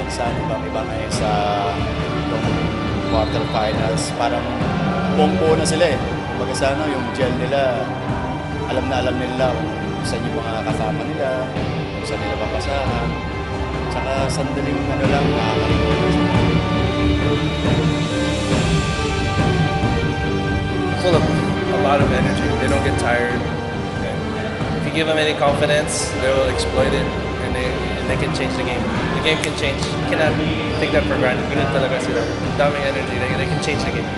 sa ano, iba ngayon sa quarterfinals. Parang buong-buo na sila eh. Kumbaga sa ano, yung gel nila, alam na alam nila kung saan yung mga kasama nila, kung saan nila papasahan. Tsaka sandaling ano lang, makakalimutan. Full of a lot of energy. They don't get tired. And if you give them any confidence, they will exploit it, and they can change the game. The game can change. You cannot take that for granted. Ganun talaga sila. Daming energy. They can change the game.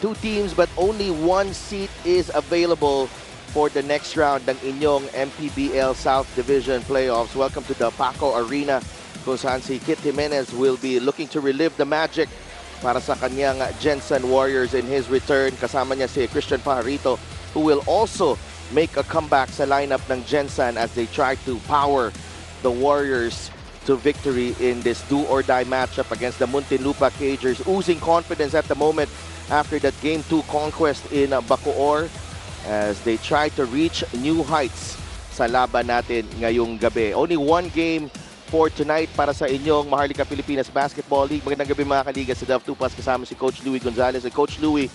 Two teams but only one seat is available for the next round ng inyong Mpbl South Division Playoffs. Welcome to the Paco Arena kung saan si Kit Jimenez will be looking to relive the magic para sa kanyang Gensan Warriors in his return. Kasama niya si Christian Pajarito who will also make a comeback sa lineup ng Gensan as they try to power the Warriors to victory in this do-or-die matchup against the Muntinlupa Cagers. Oozing confidence at the moment after that Game 2 conquest in Bacoor as they try to reach new heights sa laban natin ngayong gabi. Only one game for tonight para sa inyong Maharlika Pilipinas Basketball League. Magandang gabi mga kaliga sa Delv Tupas kasama si Coach Louie Gonzalez. And Coach Louie,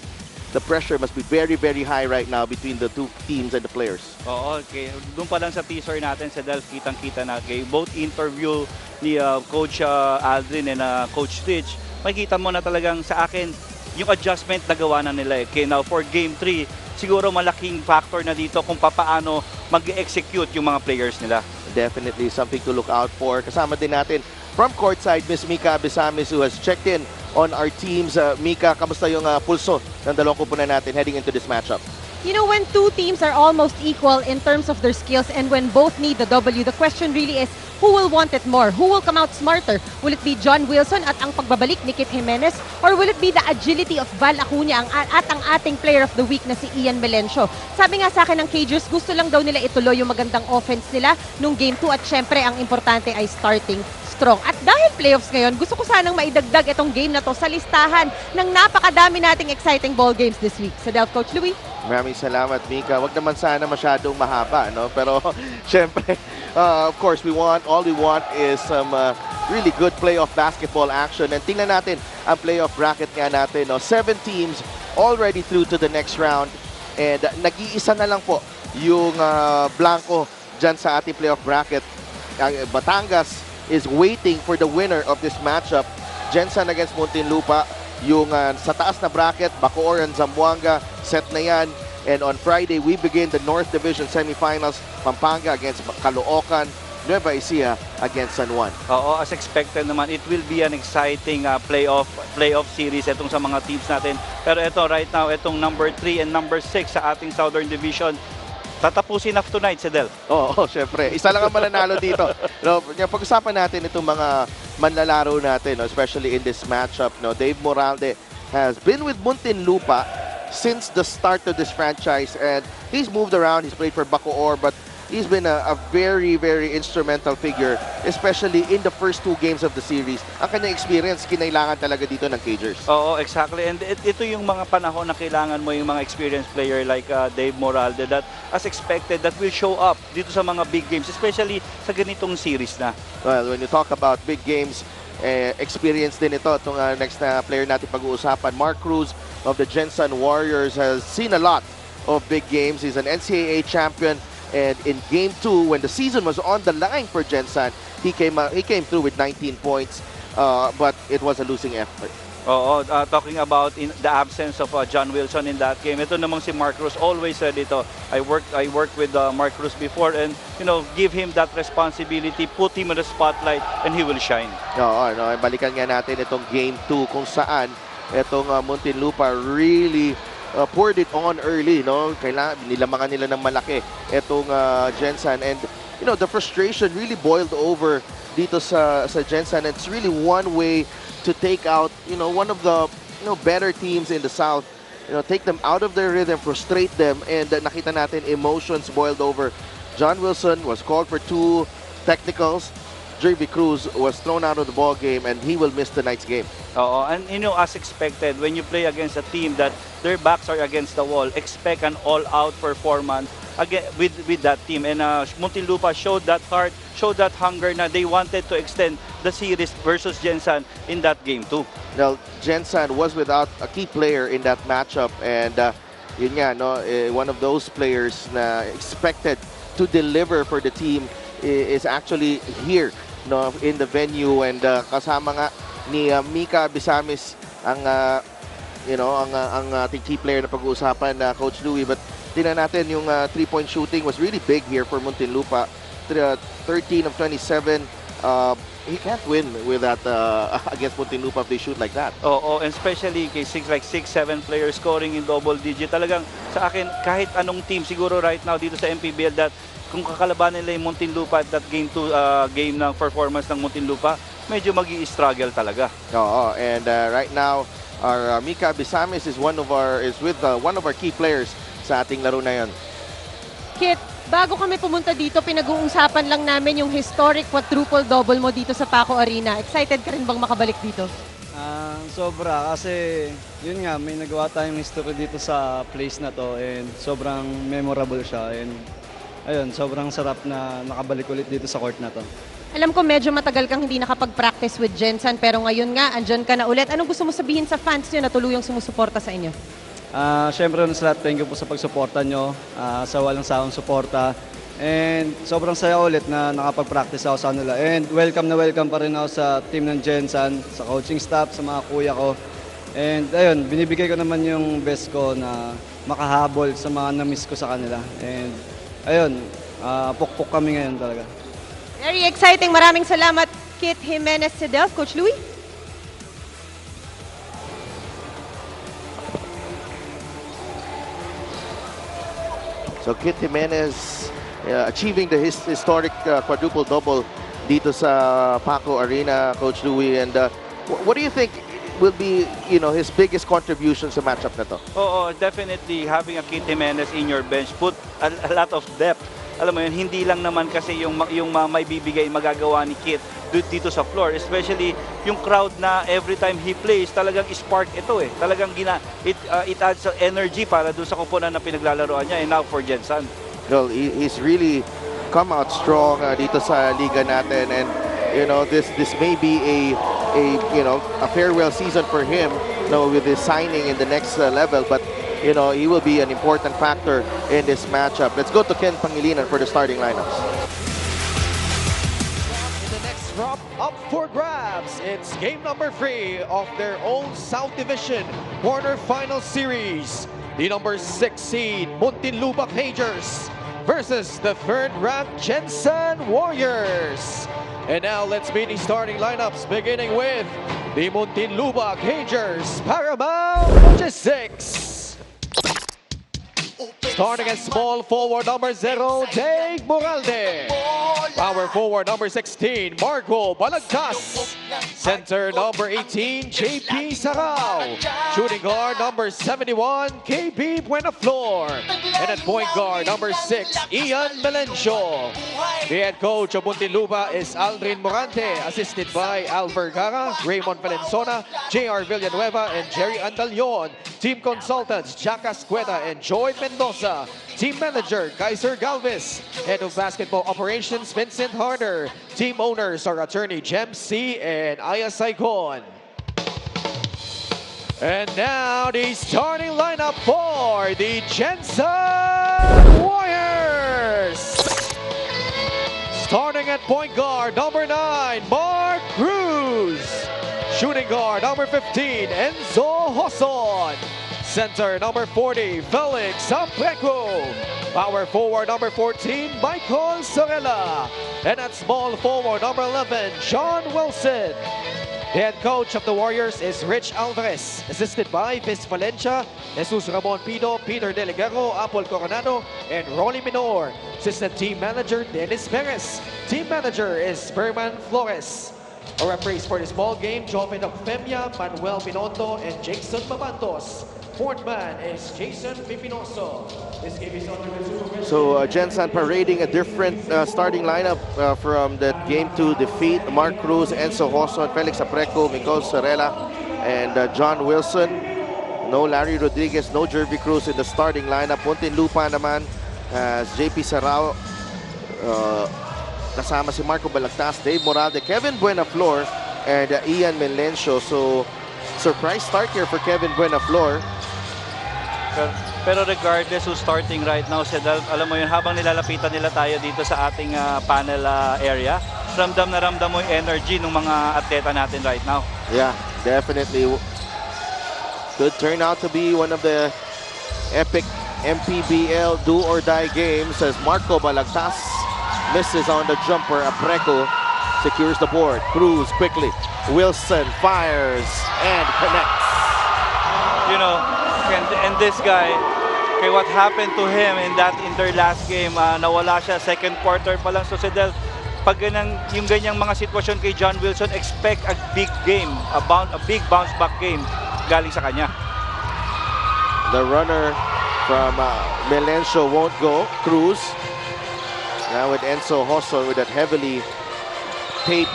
the pressure must be very, very high right now between the two teams and the players. Oo, okay. Doon pa lang sa teaser natin sa Delv, kitang-kita na kay both interview ni Coach Aldrin and Coach Rich. Makikita mo na talagang sa akin, yung adjustment na gawa na nila eh. Okay, now for Game 3, siguro malaking factor na dito kung paano mag-execute yung mga players nila. Definitely something to look out for. Kasama din natin from courtside, Miss Mika Abisamis who has checked in on our teams. Mika, kamusta yung pulso ng dalawang kupunan natin heading into this matchup? You know, when two teams are almost equal in terms of their skills and when both need the W, the question really is, who will want it more? Who will come out smarter? Will it be John Wilson at ang pagbabalik ni Kit Jimenez? Or will it be the agility of Val Acuña at ang ating player of the week na si Ian Melencio? Sabi nga sa akin ng Cagers, gusto lang daw nila ituloy yung magandang offense nila nung Game 2 at syempre ang importante ay starting strong. At dahil playoffs ngayon, gusto ko sanang maidagdag itong game na to sa listahan ng napakadami nating exciting ball games this week. Sa Delv, Coach Louie. Maraming salamat, Mika. Wag naman sana masyadong mahaba, no? Pero syempre, of course, all we want is some really good playoff basketball action. And tingnan natin ang playoff bracket nga natin, no? 7 teams already through to the next round. And nag-iisa na lang po yung blanco dyan sa ating playoff bracket. Batangas is waiting for the winner of this matchup. Jensen against Muntinlupa. Yung sa taas na bracket, Bacoor and Zamboanga, set na yan. And on Friday, we begin the North Division semifinals. Pampanga against Caloocan, Nueva Ecija against San Juan. Oo, as expected naman, it will be an exciting playoff series itong sa mga teams natin. Pero ito, right now, itong number 3 and number 6 sa ating Southern Division, tatapusin na tonight si Del. Oo, syempre. Isa lang ang mananalo dito. No, pag-usapan natin itong mga manlalaro natin, no, especially in this matchup. No, Dave Moralde has been with Muntinlupa since the start of this franchise and he's moved around. He's played for Bacoor, but he's been a very, very instrumental figure, especially in the first 2 games of the series. Ang kanyang experience, kinailangan talaga dito ng Cagers. Oo, exactly. And ito yung mga panahon na kailangan mo yung mga experienced player like Dave Moralde that as expected that will show up dito sa mga big games, especially sa ganitong series na. Well, when you talk about big games, experience din ito. Itong next na player natin pag-uusapan, Mark Cruz of the Gensan Warriors has seen a lot of big games. He's an NCAA champion. And in Game 2, when the season was on the line for Jensen, he came through with 19 points, but it was a losing effort. Oo, talking about in the absence of John Wilson in that game. Ito namang si Mark Cruz always said ito. I worked with Mark Cruz before and give him that responsibility, put him in the spotlight and he will shine. Oo, no, balikan nga natin itong Game 2 kung saan itong Muntinlupa really poured it on early, no? Kailangan nilamangan nila ng malaki itong Gensan, and the frustration really boiled over dito sa Gensan. It's really one way to take out one of the better teams in the South take them out of their rhythm, frustrate them, and nakita natin emotions boiled over. John Wilson was called for 2 technicals. Jervy Cruz was thrown out of the ball game, and he will miss tonight's game. Oo, and as expected, when you play against a team that their backs are against the wall, expect an all-out performance again with that team. And Muntinlupa showed that heart, showed that hunger na they wanted to extend the series versus Gensan in that game too. Now, Jensen was without a key player in that matchup, and yun nga, no, one of those players na expected to deliver for the team is actually here, no, in the venue, and kasama nga ni Mika Bisamis ang ang ating key player na pag-uusapan na Coach Louie. But tingnan natin yung 3-point shooting was really big here for Muntinlupa. 13 of 27. He can't win with that against Muntinlupa if they shoot like that. Oo, and especially kay 6-7 players scoring in double digit. Talagang sa akin, kahit anong team siguro right now dito sa Mpbl that kung kakalabanin nila yung Muntinlupa at that game ng performance ng Muntinlupa, medyo magi-struggle talaga. Oo, and right now our Mika Bisamis is one of our key players sa ating laro na 'yon. Kit, bago kami pumunta dito, pinag-uusapan lang namin yung historic quadruple-double mo dito sa Paco Arena. Excited ka rin bang makabalik dito? Sobra kasi yun nga, may nagawa tayong history dito sa place na to and sobrang memorable siya and ayun, sobrang sarap na nakabalik ulit dito sa court na to. Alam ko medyo matagal kang hindi nakapag-practice with Jensen pero ngayon nga, andyan ka na ulit. Anong gusto mo sabihin sa fans nyo na tuluyang sumusuporta sa inyo? Siyempre sa lahat, thank you po sa pagsuporta nyo, sa walang sawang suporta. And sobrang saya ulit na nakapag-practice ako sa kanila. And welcome na welcome pa rin ako sa team ng Gensan, sa coaching staff, sa mga kuya ko. And ayun, binibigay ko naman yung best ko na makahabol sa mga na-miss ko sa kanila. And ayun, pukpok kami ngayon talaga. Very exciting. Maraming salamat, Kit Jimenez Sedel. Coach Louie? So Kit Jimenez achieving the historic quadruple-double dito sa Paco Arena, Coach Louie. And what do you think will be, his biggest contribution sa matchup na to? Oo, definitely having a Kit Jimenez in your bench put a lot of depth. Alam mo yun, hindi lang naman kasi yung may bibigay magagawa ni Kit dito sa floor, especially yung crowd na every time he plays, talagang spark ito eh. Talagang it adds energy para doon sa kupunan na pinaglalaroan niya, and now for Gensan. Well, he's really come out strong dito sa liga natin, and this may be a farewell season for him, with his signing in the next level, but he will be an important factor in this matchup. Let's go to Ken Pangilinan for the starting lineups. In the next drop up for grabs, it's game number 3 of their own South Division quarterfinal series. The number 6 seed Muntinlupa Cagers versus the 3rd-ranked Jensen Warriors. And now let's meet the starting lineups, beginning with the Muntinlupa Cagers Paramount Logistics. Starting at small forward number 0, Jake Moralde. Power forward number 16, Marco Balagtas. Center number 18, JP Sarao. Shooting guard number 71, KB Buenaflor. And at point guard number 6, Ian Melencio. The head coach of Muntinlupa is Aldrin Morante, assisted by Al Vergara, Raymond Valenzuela, JR Villanueva, and Jerry Andalion. Team consultants, Jack Ascueta and Joy Mendoza. Team manager, Kaiser Galvez. Head of basketball operations, Vincent Harder. Team owners are attorney Jem C. and Aya Saigon. And now the starting lineup for the Gensan Warriors. Starting at point guard, number 9, Mark Cruz. Shooting guard, number 15, Enzo Hoson. Center, number 40, Felix Apreco. Power forward, number 14, Michael Sorella. And at small forward, number 11, John Wilson. The head coach of the Warriors is Rich Alvarez, assisted by Viz Valencia, Jesus Ramon Pino, Peter Delegaro, Apol Coronado, and Rolly Minor. Assistant team manager, Dennis Perez. Team manager is Berman Flores. Our referees for this ball game, Joven Ocfemia, Manuel Pinondo, and Jason Mabantos. Fourth man is Jason Pipinoso. This game is under the supervision. So Gensan parading a different starting lineup from that game 2 defeat. Mark Cruz, Enzo Hoson, Felix Apreco, Miguel Sorella, and John Wilson. No Larry Rodriguez, no Jervy Cruz in the starting lineup. Muntinlupa naman as JP Sarao. Kasama si Marco Balagtas, Dave Moralde, Kevin Buenaflor, and Ian Melencio. So surprise start here for Kevin Buenaflor. Pero regardless who's starting right now, alam mo yun, habang nilalapitan nila tayo dito sa ating panel area, ramdam na ramdam mo yung energy ng mga atleta natin right now. Yeah, definitely. Could turn out to be one of the epic MPBL do-or-die games as Marco Balagtas misses on the jumper. Apreco secures the board. Cruz quickly. Wilson fires and connects. You know, and this guy, okay, what happened to him in their last game, nawala siya second quarter pa lang. So Sedel, pag yung ganyang mga sitwasyon kay John Wilson, expect a big game, a big bounce back game galing sa kanya. The runner from Melencio won't go. Cruz now with Enzo Hoson with that heavily taped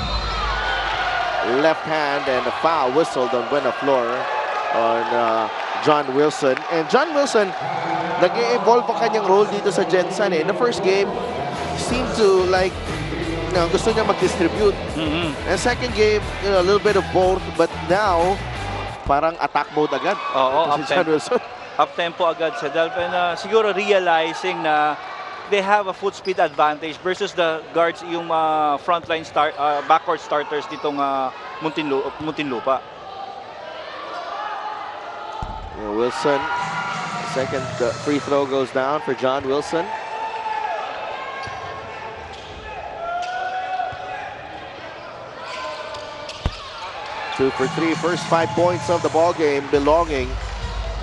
left hand, and a foul whistled on Buenaflor on John Wilson. And John Wilson, nag-evolve ang kanyang role dito sa Gensan. In the first game, seemed to like, gusto niya mag-distribute. And second game, a little bit of both. But now, parang attack mode agad. Oo, si John Wilson. Up-tempo agad sa Delphin. Siguro realizing na they have a foot speed advantage versus the guards, yung frontline backcourt starters ditong Muntinlupa. Wilson, second free throw goes down for John Wilson. Two for three, first 5 points of the ball game belonging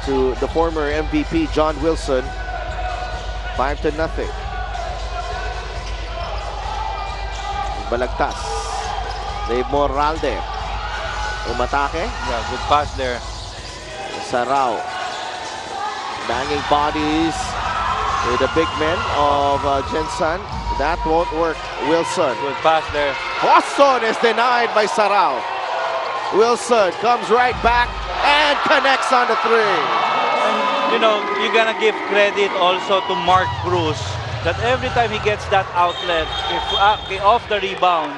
to the former MVP John Wilson. 5-0. Balagtas. Dave Moralde. Umatake. Yeah, good pass there. Sarao. Banging bodies with the big men of Gensan. That won't work. Wilson. Good pass there. Hoson is denied by Sarao. Wilson comes right back and connects on the three. And, you know, you're gonna give credit also to Mark Cruz that every time he gets that outlet, if off the rebound,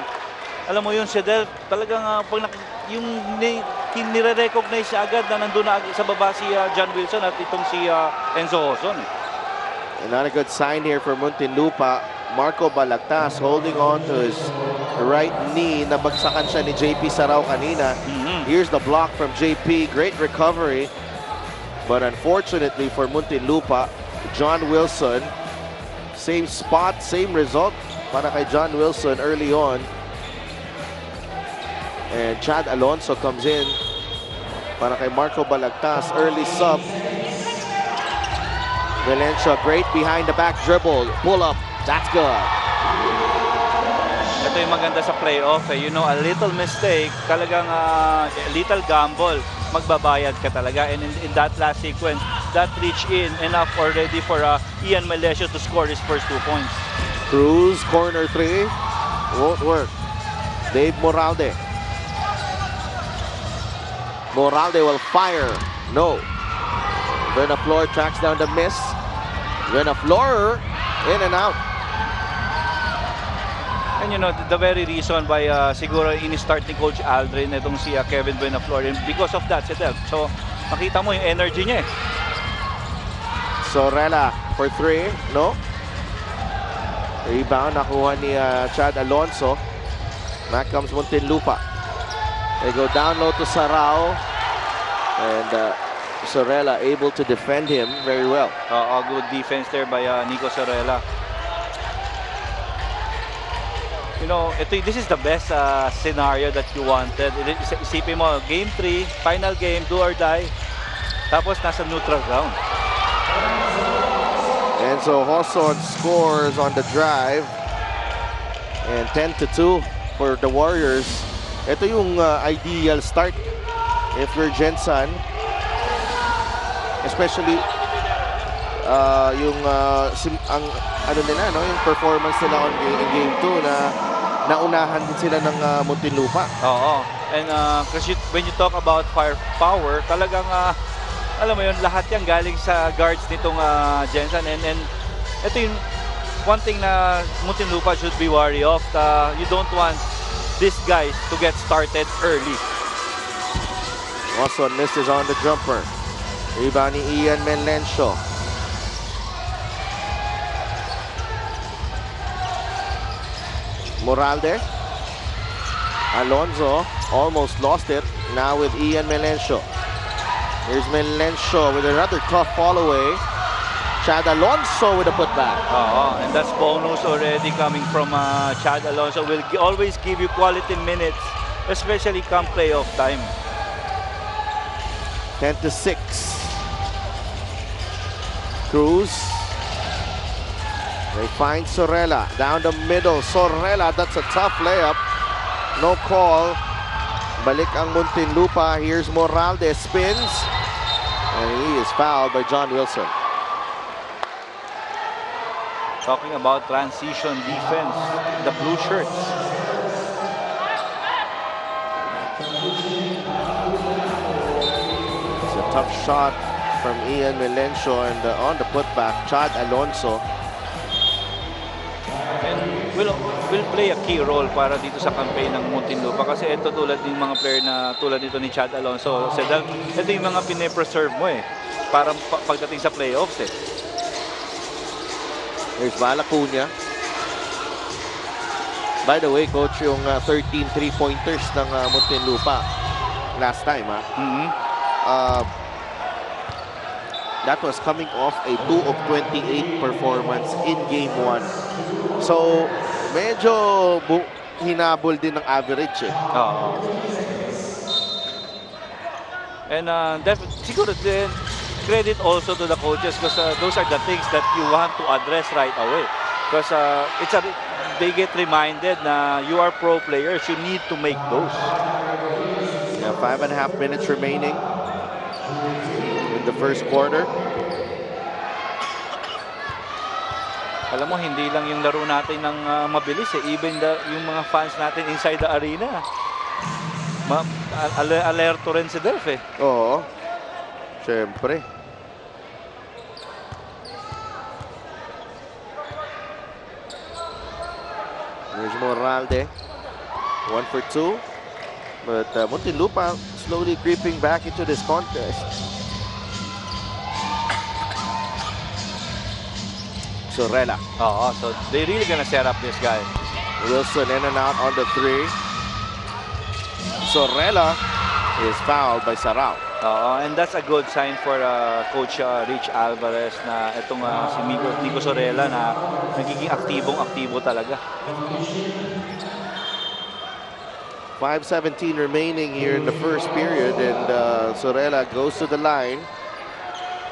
alam mo yun, Sedel, talagang pag yung nire-recognize siya agad na nandun na sa baba si John Wilson at itong si Enzo Hoson. And not a good sign here for Muntinlupa. Marco Balagtas holding on to his right knee. Nabagsakan siya ni JP Sarao kanina. Here's the block from JP. Great recovery. But unfortunately for Muntinlupa, John Wilson, same spot, same result para kay John Wilson early on. And Chad Alonso comes in para kay Marco Balagtas. Early sub. Valencia, great behind the back dribble. Pull up. That's good. Ito yung maganda sa playoff. You know, a little mistake, talagang little gamble, magbabayad ka talaga. And in that last sequence, that reached in enough already for Ian Melencio to score his first 2 points. Cruz, corner three. Won't work. Dave Moralde. Moralde will fire. No. Buenaflor tracks down the miss. Buenaflor in and out. And you know, the very reason why siguro in-start ni Coach Aldrin itong si Kevin Buenaflor, because of that, so makita mo yung energy niya eh. Sorella for three. No. Rebound nakuha ni Chad Alonso. Back comes Muntinlupa. They go down low to Sarao. And Sorella able to defend him very well. Good defense there by Nico Sorella. You know, this is the best scenario that you wanted. Isipin mo, game 3, final game, do or die. Tapos nasa neutral ground. And so Hoson scores on the drive. And 10-2 for the Warriors. Ito yung ideal start if you're Gensan. especially yung ang ano nila, no, yung performance nila in game 2 na naunahan din sila ng Muntinlupa. Oo. And kasi when you talk about firepower, talagang alam mo yun, lahat yan galing sa guards nitong Jensen. And ito yung one thing na Muntinlupa should be wary of. You don't want these guys to get started early. Also misses on the jumper. Rebound ni Ian Melencio. Moralde. Alonso almost lost it. Now with Ian Melencio. Here's Melencio with another tough fall away. Chad Alonso with a putback. And that's bonus already coming from Chad Alonso. Will always give you quality minutes, especially come playoff time. 10-6. Cruz. They find Sorella down the middle. Sorella, that's a tough layup. No call. Balik ang Muntinlupa. Here's Moralde, spins. And he is fouled by John Wilson. Talking about transition defense, the blue shirts. It's a tough shot from Ian Melencio and on the putback, Chad Alonso. And will play a key role para dito sa campaign ng Muntinlupa kasi ito tulad ng mga player na tulad nito ni Chad Alonso. Sedal, ito yung mga pine-preserve mo para pagdating sa playoffs There's Valacuña. By the way, coach, yung 13 3-pointers ng Muntinlupa last time, that was coming off a 2 of 28 performance in game 1. So, medyo hinabol din ng average And siguro din credit also to the coaches because those are the things that you want to address right away. Because they get reminded na you are pro players, you need to make those. Yeah, 5.5 minutes remaining in the first quarter. Alam mo, hindi lang yung laro natin ng mabilis even yung mga fans natin inside the arena. Alerto rin si Delph Oo. Siyempre. There's Moralde. 1 for 2. But Muntinlupa slowly creeping back into this contest. Sorella. So they really gonna set up this guy. Wilson in and out on the 3. Sorella is fouled by Sarao. And that's a good sign for Coach Rich Alvarez na itong si Nico Sorella na nagiging aktibong-aktibo talaga. 5:17 remaining here in the first period and Sorella goes to the line.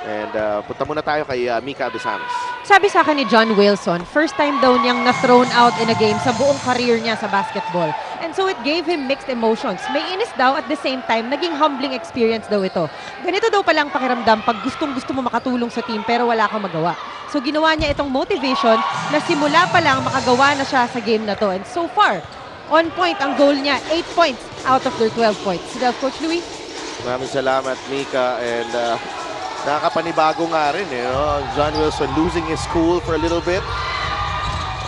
And punta muna tayo kay Mika Abisanos. Sabi sa akin ni John Wilson, first time daw niyang na-thrown out in a game sa buong career niya sa basketball. And so it gave him mixed emotions. May inis daw at the same time, naging humbling experience daw ito. Ganito daw palang pakiramdam pag gustong-gusto mo makatulong sa team pero wala kang magawa. So ginawa niya itong motivation na simula pa lang makagawa na siya sa game na to. And so far, on point ang goal niya, 8 points out of their 12 points. So Coach Louie? Maraming salamat, Mika. And nakakapanibago nga rin, John Wilson losing his cool for a little bit.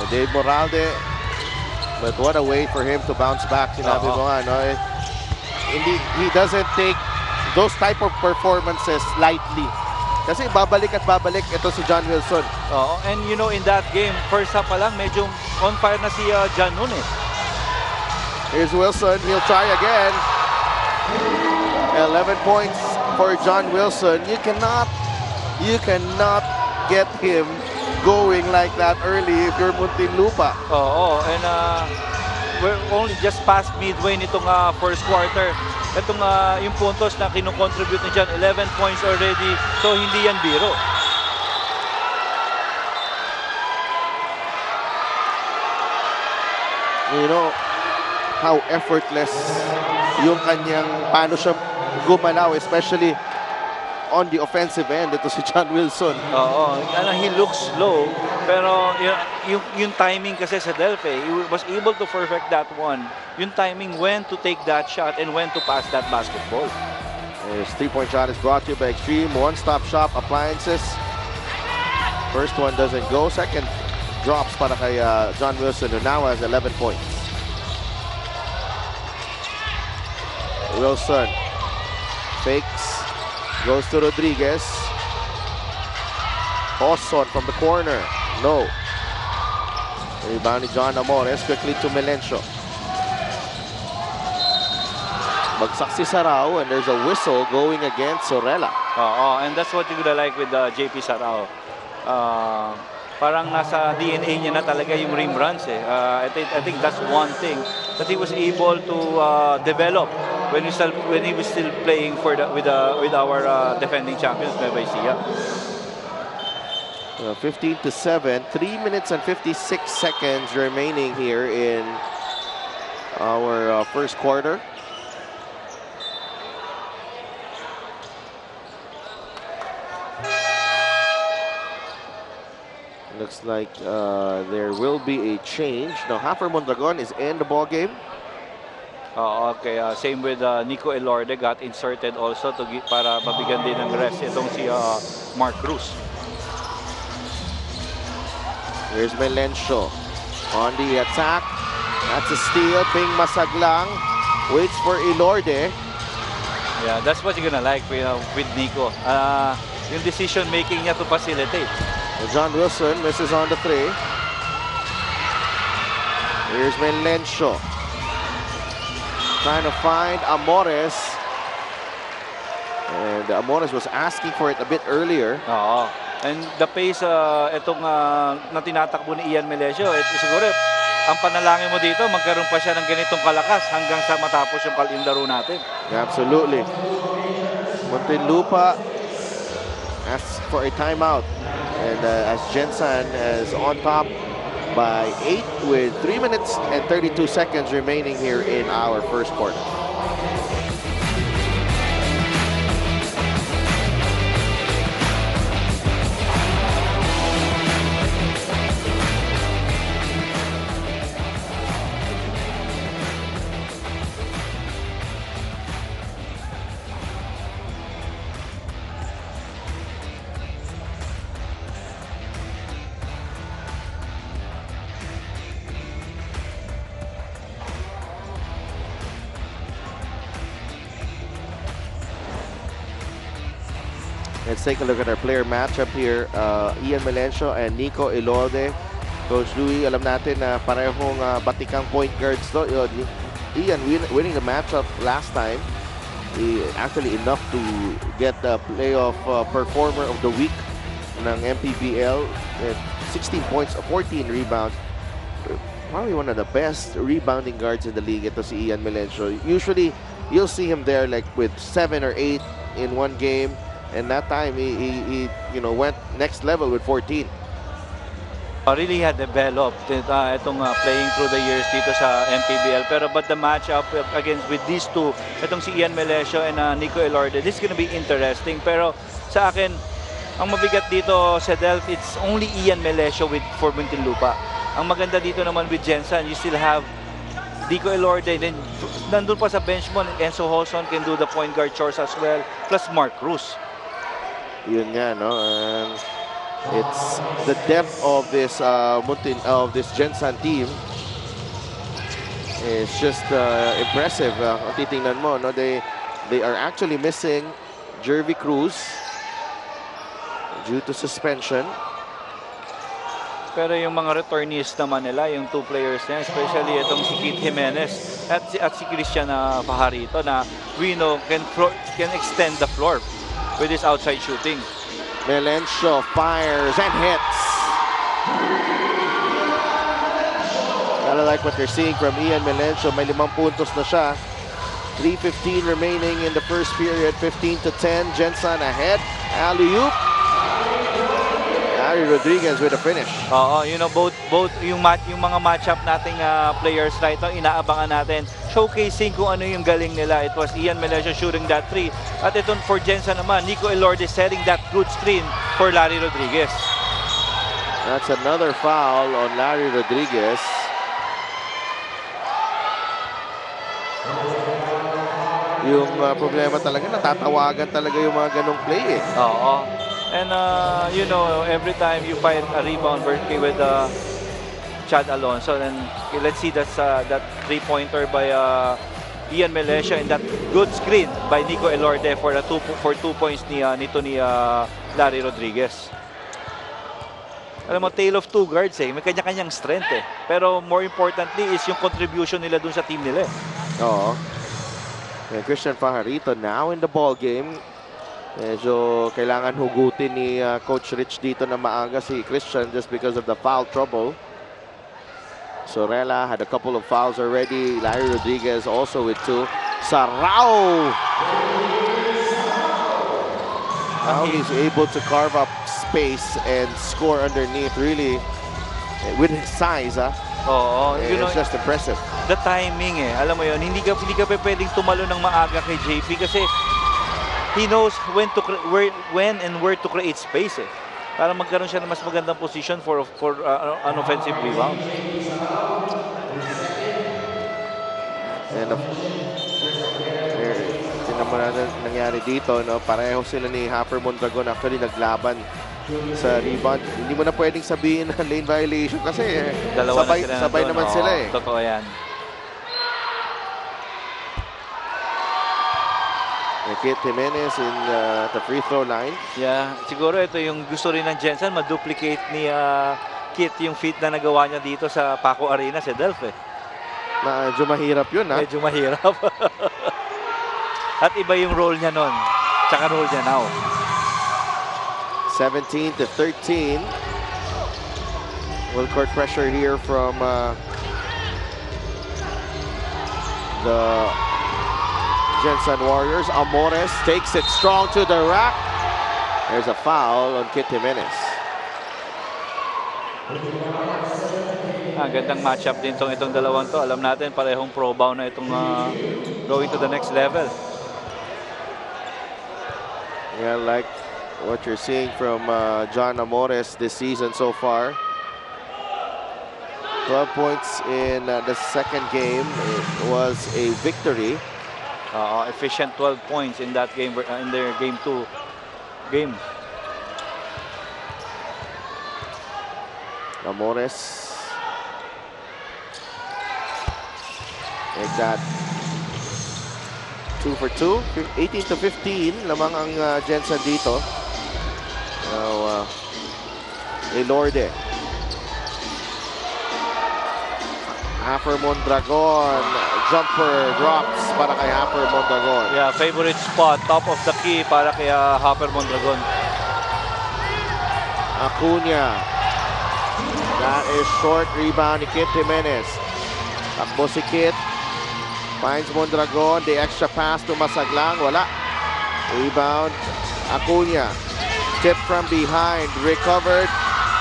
Dave Moralde, but what a way for him to bounce back. Sinabi mo nga, he doesn't take those type of performances lightly. Kasi babalik at babalik ito si John Wilson. And in that game, first half pa lang, medyo on fire na si John nun Here's Wilson, he'll try again. 11 points for John Wilson. You cannot get him going like that early if you're Muntinlupa. And we're only just past midway nitong first quarter. Itong yung puntos na kinocontribute ni John, 11 points already. So hindi yan biro. You know how effortless yung kanyang paano siya gumalaw, especially on the offensive end. Ito si John Wilson. Oo, he looks slow, pero yung timing kasi sa Delphi, he was able to perfect that one. Yung timing when to take that shot and when to pass that basketball. His three-point shot is brought to you by Extreme One-Stop Shop Appliances. First one doesn't go. Second drops para kay John Wilson, who now has 11 points. Wilson fakes, goes to Rodriguez. Oson from the corner. No. Rebound ni John Amores, quickly to Melencio. Bagsak si Sarao, and there's a whistle going against Sorella. And that's what you're gonna like with JP Sarao. Parang nasa DNA niya na talaga yung rim runs eh. I think that's one thing that he was able to develop when he was still playing for with our defending champions, Nueva Ecija. 15-7, 3 minutes and 56 seconds remaining here in our first quarter. Looks like there will be a change. Now, Hafer Mondragon is in the ball game. Okay, same with Nico Elorde, got inserted also para mabigyan din ng rest itong si Mark Cruz. Here's Melencio on the attack. That's a steal. Ping Masaglang waits for Elorde. Yeah, that's what you're gonna like with Nico. Yung decision making niya to facilitate. John Wilson misses on the three. Here's Melencio trying to find Amores. And Amores was asking for it a bit earlier. And the pace itong na tinatakbo ni Ian Melencio, siguro ang panalangin mo dito, magkaroon pa siya ng ganitong kalakas hanggang sa matapos yung laro natin. Absolutely. Muntinlupa asks for a timeout. And as Jensen is on top by 8 with 3 minutes and 32 seconds remaining here in our first quarter. Let's take a look at our player matchup here. Ian Melencio and Nico Elorde. Coach Louie, alam natin na parehong batikang point guards to. Ian winning the matchup last time. Actually enough to get the playoff performer of the week ng Mpbl. 16 points, 14 rebounds. Probably one of the best rebounding guards in the league. Ito si Ian Melencio. Usually, you'll see him there like with 7 or 8 in one game. And that time, he went next level with 14. Really had developed itong playing through the years dito sa Mpbl. But the matchup against with these two, itong si Ian Melencio and Nico Elorde, this is gonna be interesting. Pero sa akin, ang mabigat dito sa Delph, it's only Ian Melencio for Muntinlupa. Ang maganda dito naman with Gensan, you still have Nico Elorde, then nandun pa sa bench mo, Enzo Holson can do the point guard chores as well, plus Mark Cruz. Yun nga, no? It's the depth of this Gensan team is just impressive. Kung titingnan mo, no? They are actually missing Jervy Cruz due to suspension. Pero yung mga returnees naman nila, yung two players na, especially itong si Keith Jimenez at si Christian Pajarito na we know can extend the floor with his outside shooting. Melencio fires and hits. Kinda like what they're seeing from Ian Melencio. May 5 puntos na siya. 3:15 remaining in the first period. 15-10. Jensen ahead. Alley-oop. Ari Rodriguez with a finish. Both yung mga matchup nating players right now, inaabangan natin showcasing kung ano yung galing nila. It was Ian Melesio shooting that 3. At ito for Jensen naman, Nico Elorde setting that good screen for Larry Rodriguez. That's another foul on Larry Rodriguez. Yung problema talaga, natatawagan talaga yung mga ganong play eh. Oo. And you know, every time you find a rebound birthday with Chad Alonso, and let's see that 3-pointer by Ian Melesio and that good screen by Nico Elorde for 2 points ni Larry Rodriguez. Alam mo, tale of two guards eh. May kanya-kanyang strength eh. Pero more importantly is yung contribution nila dun sa team nila eh. Oo. And Christian Fajarito now in the ball game. Medyo kailangan hugutin ni Coach Rich dito na maaga si Christian just because of the foul trouble. Sorella had a couple of fouls already. Larry Rodriguez also with 2. Sarao! How he's able to carve up space and score underneath, really, with his size, Oo, it's just impressive. The timing eh. Alam mo yun, hindi ka pwedeng tumalo ng maaga kay JP kasi he knows when and where to create space eh. Para magkaroon siya ng mas magandang position for an offensive rebound. And tingnan mo na nangyari dito, no? Pareho sila ni Hopper Mondragon actually naglaban sa rebound. Hindi mo na pwedeng sabihin na lane violation kasi sabay naman sila eh. Totoo yan. Kit Jimenez in the free throw line. Yeah, siguro ito yung gusto rin ng Jensen, ma-duplicate ni Kit yung feat na nagawa niya dito sa Paco Arena sa Delph eh. Medyo mahirap yun ha. Medyo mahirap. At iba yung role niya nun, tsaka role niya now. 17-13. Full court pressure here from the Gensan Warriors. Amores takes it strong to the rack. There's a foul on Kit Jimenez. Gandang matchup din itong dalawang to. Alam natin, parehong pro bow na itong going to the next level. Yeah, like what you're seeing from John Amores this season so far. 12 points in the second game. It was a victory. Efficient 12 points in that game, in their game 2 game. Amores. Take that. 2 for 2. 18-15. Lamang ang Jensen dito. Now, Elorde. Hopper Mondragon. Jumper drops para kay Hopper Mondragon. Yeah, favorite spot. Top of the key para kay Hopper Mondragon. Acuna. That is short rebound ni Kit Jimenez. Takbo si Kit. Finds Mondragon. The extra pass to Masaglang. Wala. Rebound. Acuna. Tip from behind. Recovered.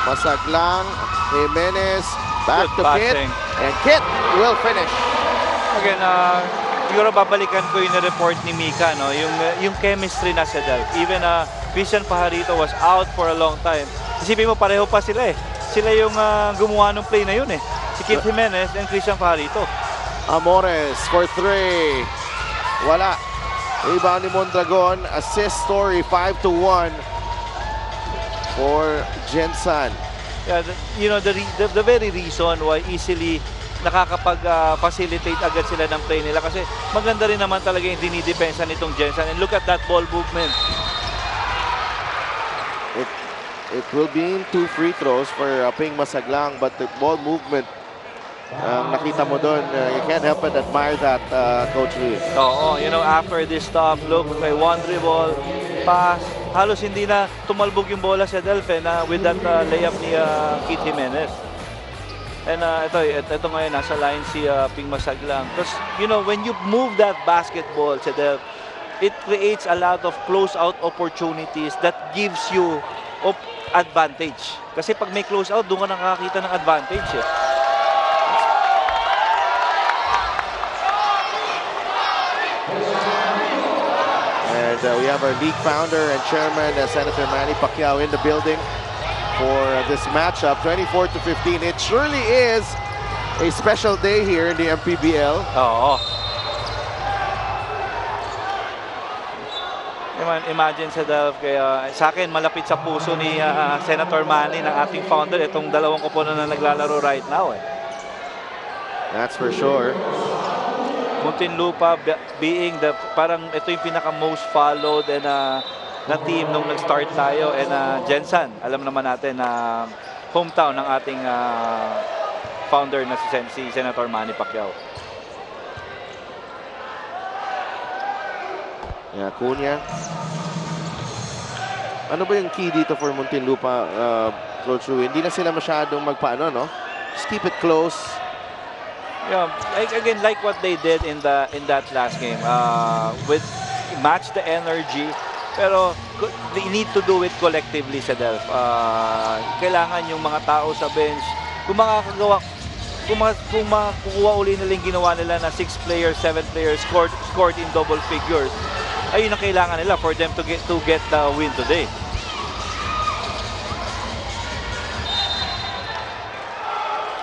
Masaglang. Jimenez. Back to Kit. And Kit will finish. Again, siguro babalikan ko yung report ni Mika, no? Yung chemistry na sa Delph. Even Christian Fajarito was out for a long time. Isipin mo, pareho pa sila eh. Sila yung gumawa ng play na yun eh. Si Kit Jimenez and Christian Fajarito. Amores for 3. Wala. Rebound ni Mondragon. Assist story 5-1 for Gensan. Yeah, you know, the very reason why easily nakakapag-facilitate agad sila ng play nila kasi maganda rin naman talaga yung dinidepensa nitong Jensen. And look at that ball movement. It will be 2 free throws for Ping Masaglang, but the ball movement, nakita mo doon, you can't help but admire that, Coach Lee. Oo, you know, after this stop, look, may one dribble, pass, halos hindi na tumalbog yung bola sa Delphi na with that layup ni Kit Jimenez. And ito ngayon, nasa line si Ping Masaglang. Because, you know, when you move that basketball sa Delphi, it creates a lot of close-out opportunities that gives you advantage. Kasi pag may close-out, doon ka nakakita ng advantage eh. And we have our league founder and chairman, Senator Manny Pacquiao, in the building for this matchup, 24-15. It surely is a special day here in the MPBL. Oo. Imagine sa Delph, kaya sa akin malapit sa puso ni Senator Manny, ng ating founder, itong dalawang koponan na naglalaro right now. That's for sure. Muntinlupa being the, parang ito yung pinaka most followed and na team nung nag-start tayo, and Gensan, alam naman natin na hometown ng ating founder na si Senator Manny Pacquiao. Yeah, Cunha. Ano ba yung key dito for Muntinlupa, Coach Rui? Hindi na sila masyadong magpaano, no? Just keep it close. Yeah, again, like what they did in that last game, with match the energy, pero they need to do it collectively sa Delph. Kailangan yung mga tao sa bench, kung makukuha uli nila yung ginawa nila na 6 players, 7 players scored in double figures, ayun ang kailangan nila for them to get the win today.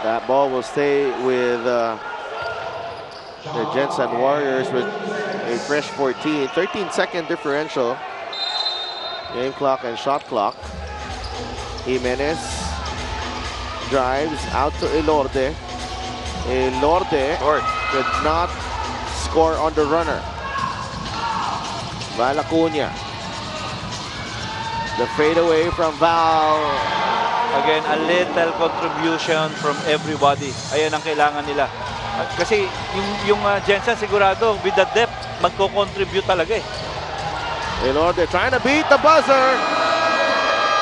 That ball will stay with the Jensen Warriors with a fresh 13-second differential. Game clock and shot clock. Jimenez drives out to Elorde. Elorde did not score on the runner. Valacuña. The fadeaway from Val. Again, a little contribution from everybody. Ayan ang kailangan nila. Kasi yung Jensen sigurado with the depth, magko-contribute talaga eh. Elorde trying to beat the buzzer.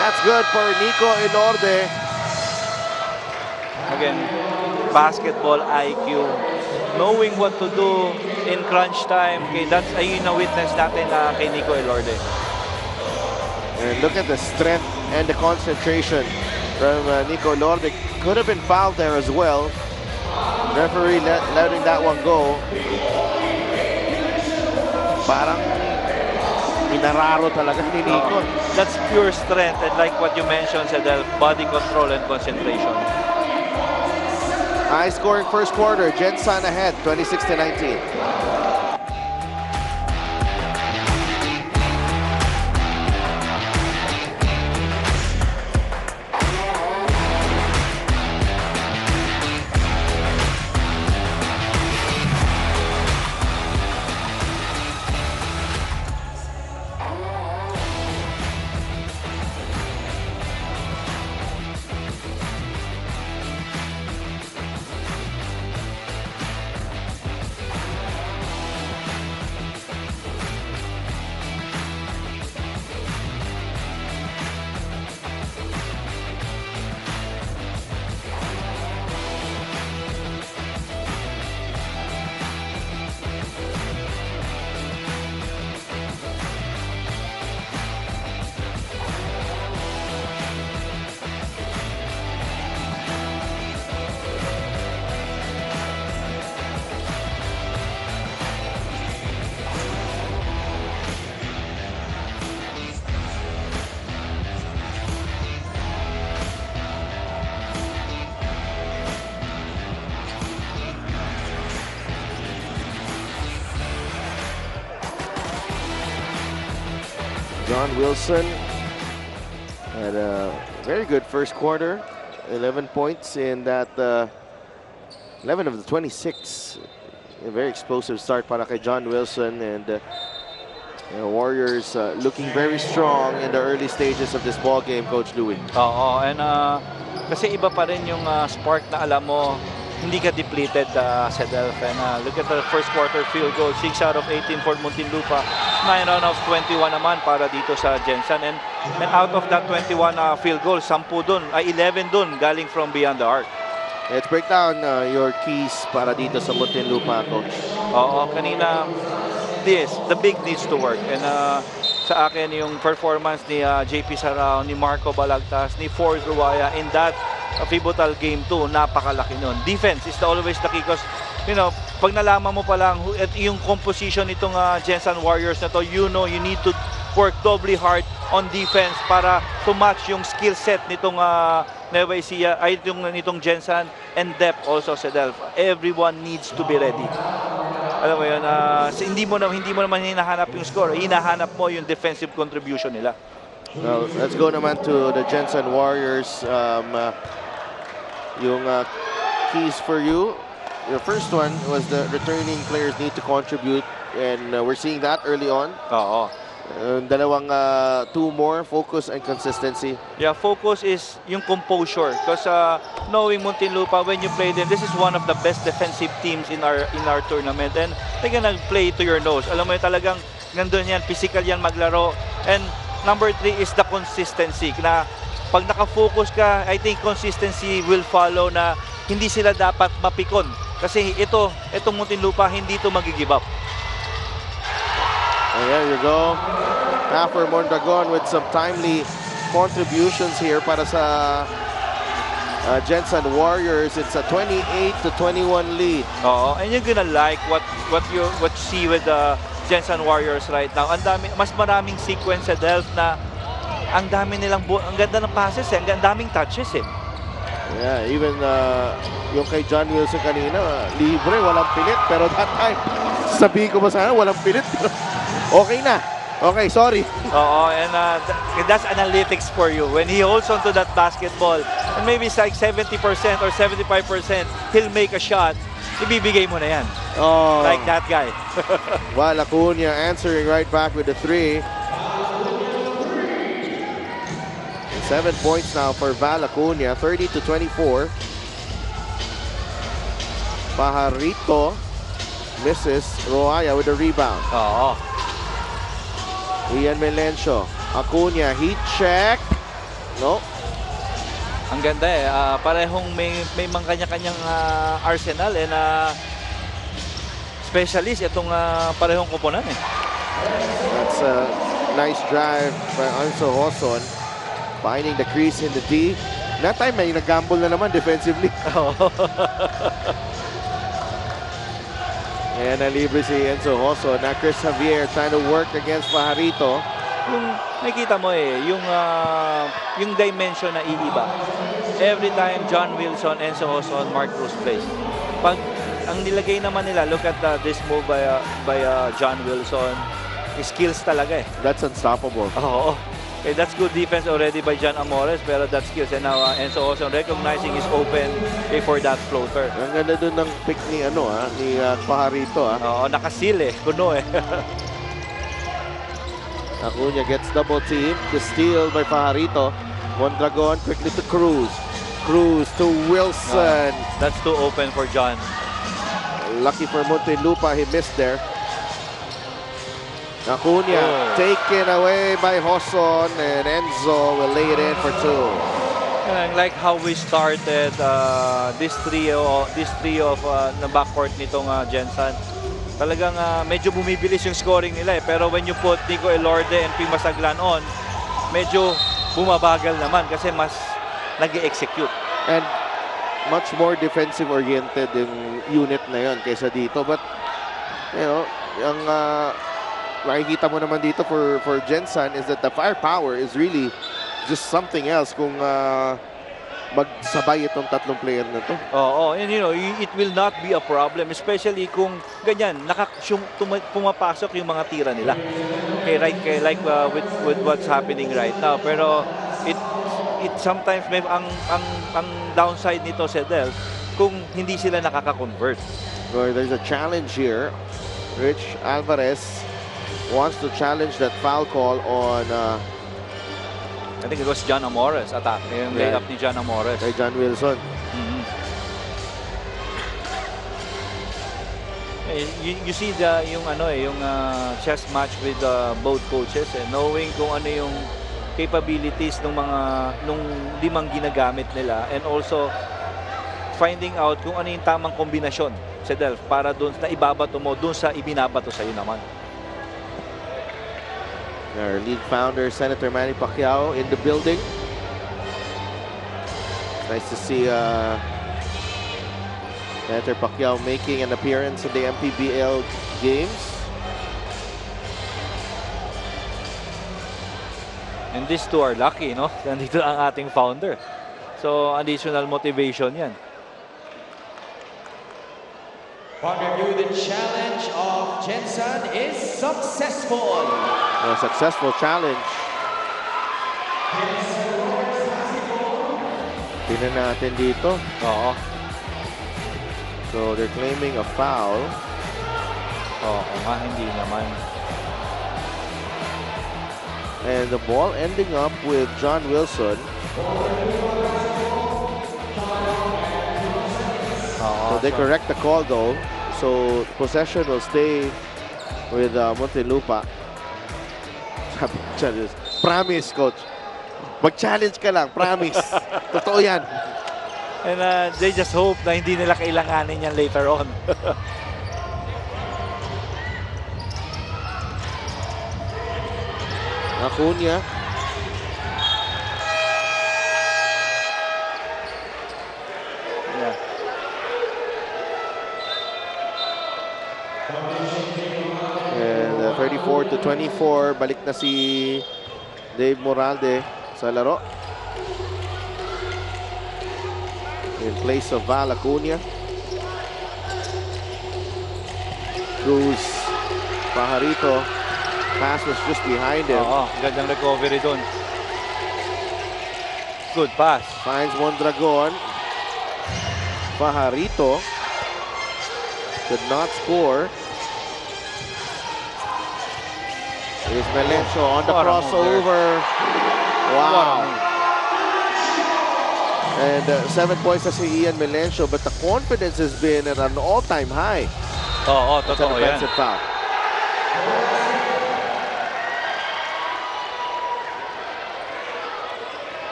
That's good for Nico Elorde. Again, basketball IQ. Knowing what to do in crunch time. Okay, that's ayun na witness natin kay Nico Elorde. And look at the strength and the concentration from Nico Elorde. Could have been fouled there as well. Referee letting that one go. Parang minararo talaga ni Nico. That's pure strength, and like what you mentioned, Sedel, body control and concentration. High scoring first quarter. Gensan ahead, 26-19. John Wilson had a very good first quarter. 11 points in that 11 of the 26. A very explosive start para kay John Wilson, and Warriors looking very strong in the early stages of this ball game, Coach Louie. Oo, and kasi iba pa rin yung spark na alam mo, hindi ka depleted sa Delph. And look at the first quarter field goal, 6 out of 18 for Muntinlupa, 9 out of 21 naman para dito sa Gensan. And out of that 21 field goal, 10 dun, 11 dun galing from beyond the arc. Let's break down your keys para dito sa Muntinlupa, Coach. Oo, kanina, the big needs to work. And sa akin, yung performance ni JP Sarao, ni Marco Balagtas, ni Forrest Ruaya in that pivotal game 2, napakalaki nun. Defense is always the key, because you know, pag nalaman mo pa lang yung composition nitong Gensan Warriors na to, you know, you need to work doubly hard on defense para to match yung skill set nitong Nueva Ecija, ay nitong Gensan, and depth also sa Delph. Everyone needs to be ready. Alam mo yun, hindi mo naman hinahanap yung score, hinahanap mo yung defensive contribution nila. Well, let's go naman to the Gensan Warriors. Yung keys for you. The first one was the returning players need to contribute, and we're seeing that early on. Oo. Dalawang two more, focus and consistency. Yeah, focus is yung composure. Because knowing Muntinlupa, when you play them, this is one of the best defensive teams in our tournament. And they're gonna play to your nose. Alam mo yun, talagang nandun yan, physical yan maglaro. And number 3 is the consistency. Na pag nakafocus ka, I think consistency will follow, na hindi sila dapat mapikon. Kasi itong Muntinlupa, hindi ito mag-give up. And there you go. After Mondragon with some timely contributions here para sa Gensan Warriors. It's a 28-21 lead. Oo, and you're gonna like what you see with the Gensan Warriors right now. Mas maraming sequence sa Delph na ang dami nilang ang ganda ng passes ang daming touches eh. Yeah, even yung kay John Wilson kanina, libre, walang pilit. Pero that time, sabihin ko ba sana, walang pilit. Okay na. Okay, sorry. Oo, and that's analytics for you. When he holds on to that basketball, and maybe it's like 70% or 75%, he'll make a shot, ibibigay mo na yan. Oh. Like that guy. Well, Acuna answering right back with the 3. 7 points now for Val Acuna, 30-24. Pajarito misses. Roaya with the rebound. Oo. Ian Melencio. Acuna, heat check. No. Ang ganda eh. Parehong may mga kanya-kanyang arsenal and specialist itong parehong koponan eh. That's a nice drive by Anso Hoson. Finding the crease in the D. That time, may nag-gamble na naman defensively. Ayan, nalibre si Enzo Hoso. Na Chris Javier trying to work against Pajarito. Yung nakita mo eh, yung dimension na iiba. Every time John Wilson, Enzo Hoso, Mark Cruz plays. Pag ang nilagay naman nila, look at this move by John Wilson. Skills talaga eh. That's unstoppable. Oo. Okay, that's good defense already by John Amores, pero that's skills. And now Enzo Hoson recognizing his open for that floater. Ang ganda dun ng pick ni ni Pajarito. Oo, nakasil eh. Kuno eh. Acuna gets double team. The steal by Pajarito. Mondragon quickly to Cruz. Cruz to Wilson. That's too open for John. Lucky for Muntinlupa, he missed there. Acuna taken away by Hoson, and Enzo will lay it in for 2. And like how we started this trio of na backcourt nitong Gensan. Talagang medyo bumibilis yung scoring nila eh. Pero when you put Nico Elorde and P. Masaglan on, medyo bumabagal naman kasi mas nag-execute. And much more defensive oriented yung unit na yon kaysa dito. But you know, yung makikita mo naman dito for Gensan is that the firepower is really just something else kung magsabay itong tatlong player na to. Oo, and you know, it will not be a problem, especially kung ganyan, pumapasok yung mga tira nila. Okay, like with what's happening right now. Pero it sometimes may ang downside nito sa Delph kung hindi sila nakaka-convert. Well, there's a challenge here. Rich Alvarez wants to challenge that foul call on I think it was John Amores attack. Yung layup ni John Amores. Kay John Wilson. You see yung chess match with both coaches knowing kung ano yung capabilities ng nung limang ginagamit nila, and also finding out kung ano yung tamang kombinasyon sa Delph para doon na ibabato mo doon sa ibinabato sa iyo naman. Our league founder, Senator Manny Pacquiao, in the building. It's nice to see Senator Pacquiao making an appearance in the MPBL games. And these two are lucky, no? Nandito ang ating founder. So, additional motivation yan. On review, the challenge of Jensen is successful. A successful challenge. Tingnan natin dito. Oo. So they're claiming a foul. Oo nga, hindi naman. And the ball ending up with John Wilson. So they correct the call though. So possession will stay with Muntinlupa. Promise, coach. Mag-challenge ka lang, promise. Totoo yan. And they just hope na hindi nila kailanganin yan later on. Acuna. Yeah. And 34-24, balik na si Dave Moralde sa laro. In place of Val Acuna. Cruz Pajarito. Pass was just behind him. Oo, gandang recovery dun. Good pass. Finds Mondragon. Pajarito could not score. Here's Melencio on the crossover. Wow. And 7 points na si Ian Melencio, but the confidence has been at an all-time high. Oo, That's totoo an yan. offensive foul.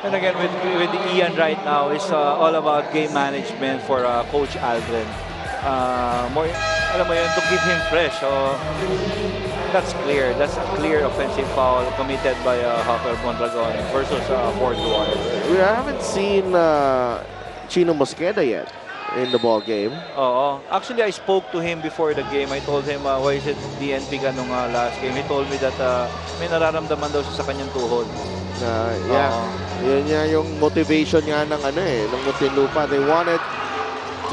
And again, with Ian right now, it's all about game management for Coach Aldrin. More, alam mo yun, to keep him fresh. So, that's clear. That's a clear offensive foul committed by Hopper Mondragon versus Fort Dwyer. We haven't seen Chino Mosqueda yet in the ball game. Oo. Actually, I spoke to him before the game. I told him, why is it DNP ka nung last game? He told me that may nararamdaman daw siya sa kanyang tuhod. Yeah. Yun nga yung motivation nga ng ng Muntinlupa. They wanted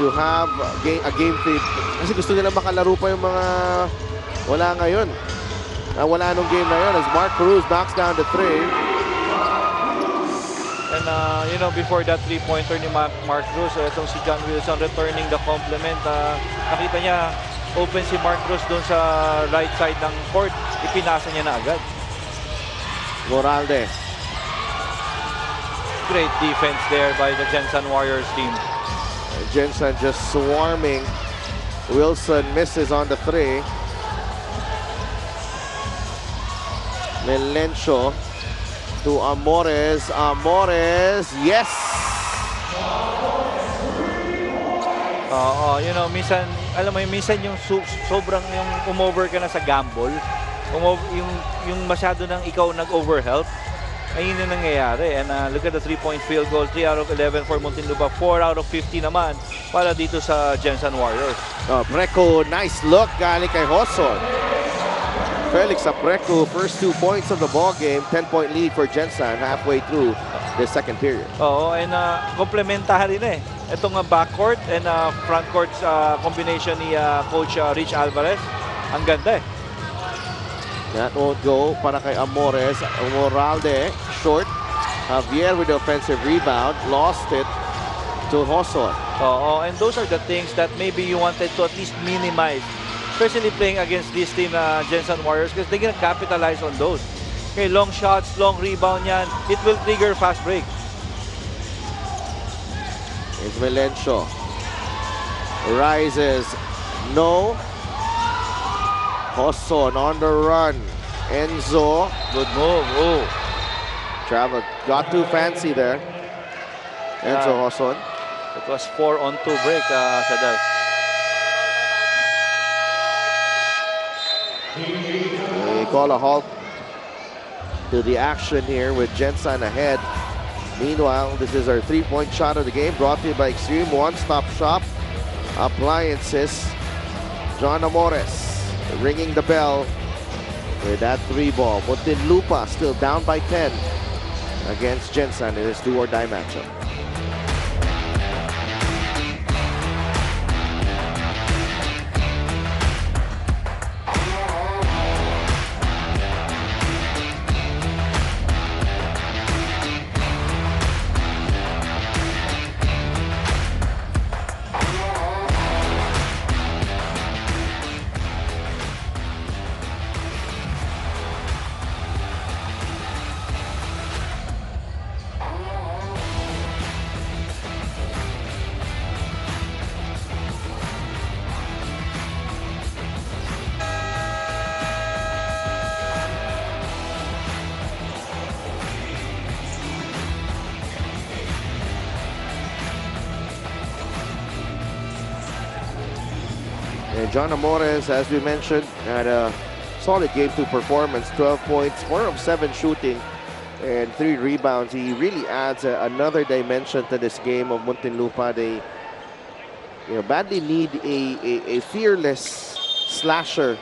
to have a game fit. Kasi gusto nila makalaro pa yung mga wala ngayon. Wala nung game na yun as Mark Cruz knocks down the three. And you know, before that three-pointer ni Mark Cruz, itong si John Wilson returning the compliment. Nakita niya, open si Mark Cruz doon sa right side ng court. Ipinasa niya na agad. Moralde. Great defense there by the Gensan Warriors team. Jensen just swarming. Wilson misses on the three. Melencio to Amores. Amores, yes! You know, minsan, alam mo, minsan yung sobrang yung umover ka na sa gamble. Yung masyado nang ikaw nag-overhelp. Ayun yung nangyayari. And look at the 3-point field goal. 3 out of 11 for Muntinlupa. 4 out of 50 naman para dito sa Gensan Warriors. Preco, nice look galing kay Hoson. Felix Apreco, first 2 points of the ball game. 10-point lead for Gensan halfway through the second period. Oo, and komplementary na itong backcourt and frontcourt combination ni Coach Rich Alvarez. Ang ganda That won't go para kay Amores. Moralde, short. Javier with the offensive rebound. Lost it to Hoson. Oo, and those are the things that maybe you wanted to at least minimize. Especially playing against this team, Gensan Warriors, because they're gonna capitalize on those. Okay, long shots, long rebound yan. It will trigger fast break. It's Melencio. Rises. No. Hoson on the run. Enzo. Good move. Oh. Travel. Got too fancy there. Enzo Hoson. It was 4-on-2 break, Sadal. They call a halt to the action here with Gensan ahead. Meanwhile, this is our 3-point shot of the game brought to you by Extreme One-Stop Shop appliances. John Amores ringing the bell with that 3-ball. Muntinlupa still down by 10 against Jensen in his do-or-die matchup. And John Amores, as we mentioned, had a solid Game 2 performance. 12 points, 4 of 7 shooting, and 3 rebounds. He really adds another dimension to this game of Muntinlupa. They badly need a fearless slasher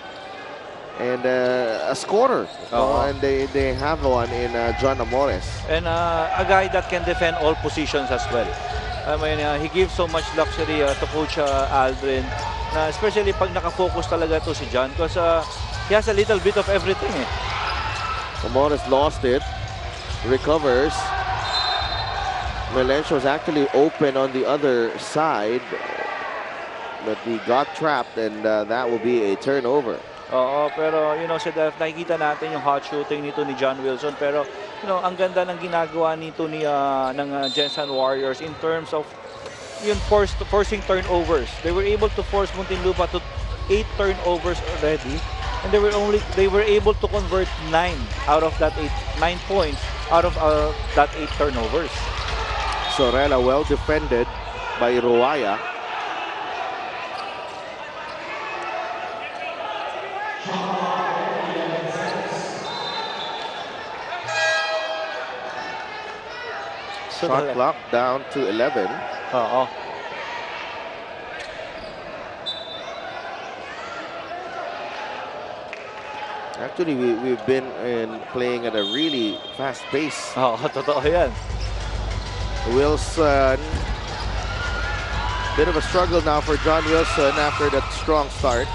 and a scorer. And they have one in John Amores. And a guy that can defend all positions as well. I mean, he gives so much luxury to Coach Aldrin. Especially pag nakafocus talaga to si John, because he has a little bit of everything. Amores lost it, recovers. Melencio was actually open on the other side, but he got trapped, and that will be a turnover. Oo, pero sa nakikita natin yung hot shooting nito ni John Wilson, pero ang ganda ng ginagawa nito ng Gensan Warriors in terms of yung forcing turnovers. They were able to force Muntinlupa to 8 turnovers already, and they were able to convert 9 out of that 9 points out of that 8 turnovers. Sorella well defended by Ruaya. Shot clock down to 11. Oo. Actually, we've been playing at a really fast pace. Oo, totoo yan. Wilson. Bit of a struggle now for John Wilson after that strong start.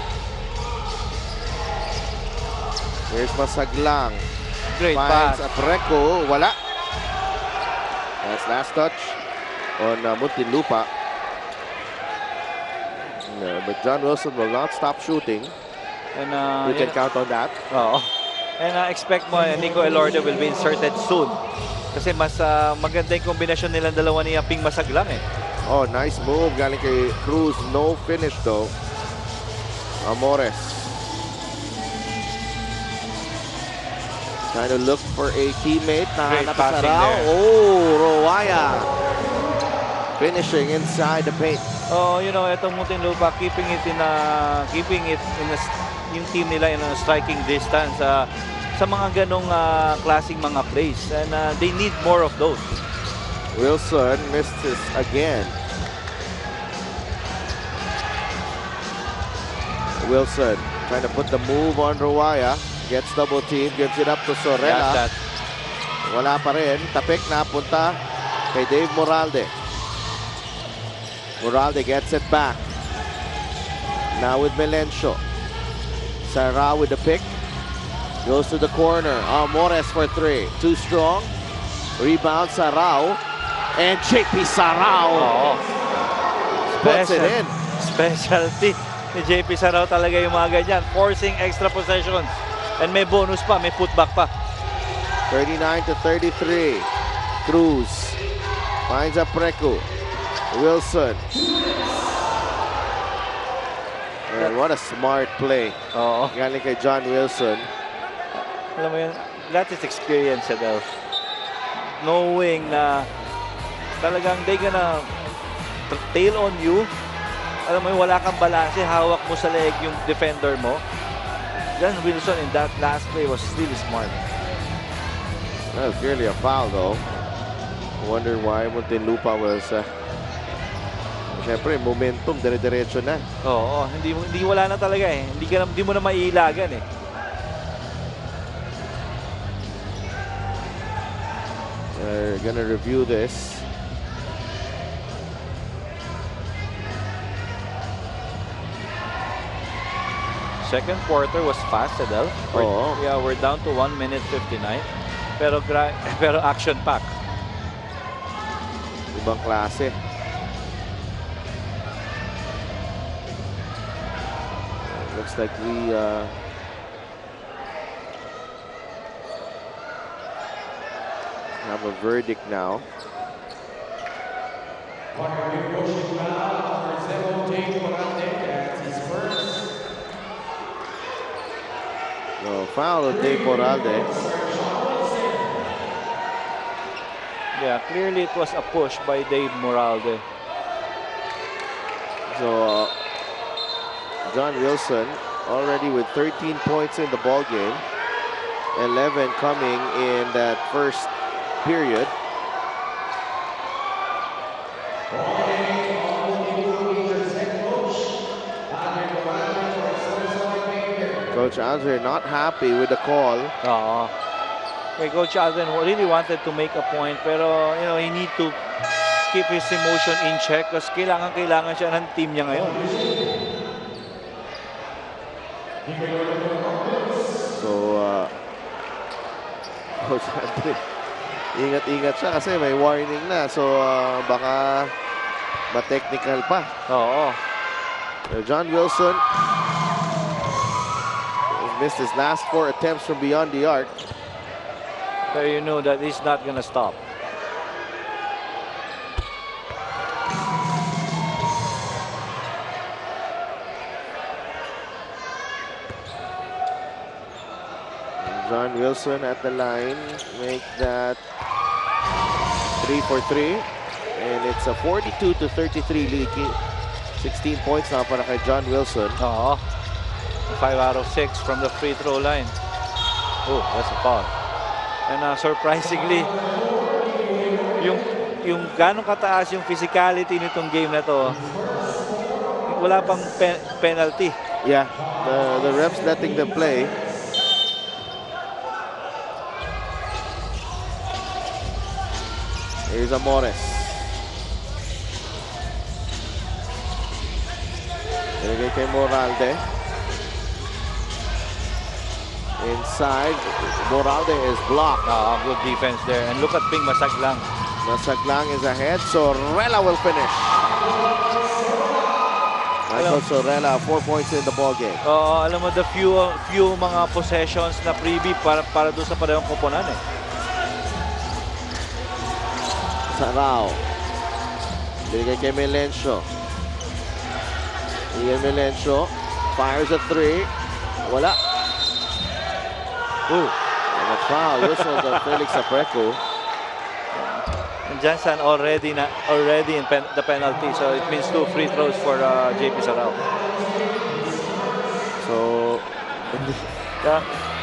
Here's Masaglang. Great Finds pass. Apreco. Wala. That's last touch on Muntinlupa. But John Wilson will not stop shooting. And we can count on that. Oo. And expect mo Nico Elorde will be inserted soon. Kasi mas maganda yung kombinasyon nilang dalawa ni Ping Masaglang Oh, nice move galing kay Cruz. No finish though. Amores. Trying to look for a teammate. Great passing there. Oh, Ruaya. Finishing inside the paint. Oh, itong Muntinlupa keeping it in yung team nila in a striking distance sa mga ganong klaseng mga plays, and they need more of those. Wilson missed this again. Wilson trying to put the move on Ruaya. Gets double team, gives it up to Sorella. Wala pa rin. Tapik na punta kay Dave Moralde. Moralde gets it back. Now with Melencio. Sarao with the pick. Goes to the corner. Amores for 3. Too strong. Rebound Sarao. And JP Sarao. Puts it in. Specialty ni JP Sarao talaga yung mga ganyan. Forcing extra possessions. And may bonus pa, may putback pa. 39-33. Cruz finds Apreco. Wilson. And what a smart play. Oo. Galing kay John Wilson. Alam mo yun, that is experience, Adel. Knowing na talagang they gonna tail on you. Alam mo yun, wala kang balanse, hawak mo sa leg yung defender mo. John Wilson in that last play was really smart. That was clearly a foul though. I wonder why Muntinlupa was Siyempre, momentum, dire-diretso na. Oo, hindi wala na talaga eh. Hindi mo na maiilagan eh. We're gonna review this. Second quarter was fast, Adel. Oo. Yeah, we're down to 1 minute 59. Pero pero action pack. Ibang klase. Looks like we have a verdict now. So, foul of Dave Moralde. Yeah, clearly it was a push by Dave Moralde. So, John Wilson already with 13 points in the ball game. 11 coming in that first period. Coach Andre not happy with the call. Oo. Okay, Coach Alden really wanted to make a point, pero you know, he need to keep his emotion in check kasi kailangan siya ng team niya ngayon. So, Coach Andre, ingat-ingat siya kasi may warning na. So, baka ma-technical pa. Oo. John Wilson missed his last 4 attempts from beyond the arc. Pero you know that he's not gonna stop. John Wilson at the line, make that 3 for 3. And it's a 42-33 lead. 16 points now para kay John Wilson. Oo. 5 out of 6 from the free throw line. Oh, that's a foul. And surprisingly, yung ganong kataas yung physicality nitong game na to, wala pang penalty. Yeah, the refs letting them play. Here's Amores. Ilagay kay Moralde. Inside, Moralde is blocked. Good defense there. And look at Ping Masaglang. Masaglang is ahead. Sorella will finish. Michael Sorella, 4 points in the ball game. Alam mo, the few mga possessions na freebie para doon sa parehong koponan eh. Sarao. Bigay kay Melencio. Ian Melencio fires a 3. Wala. And a foul whistled on Felix Apreco. And Jensen already in the penalty, so it means 2 free throws for JP Sarao. So,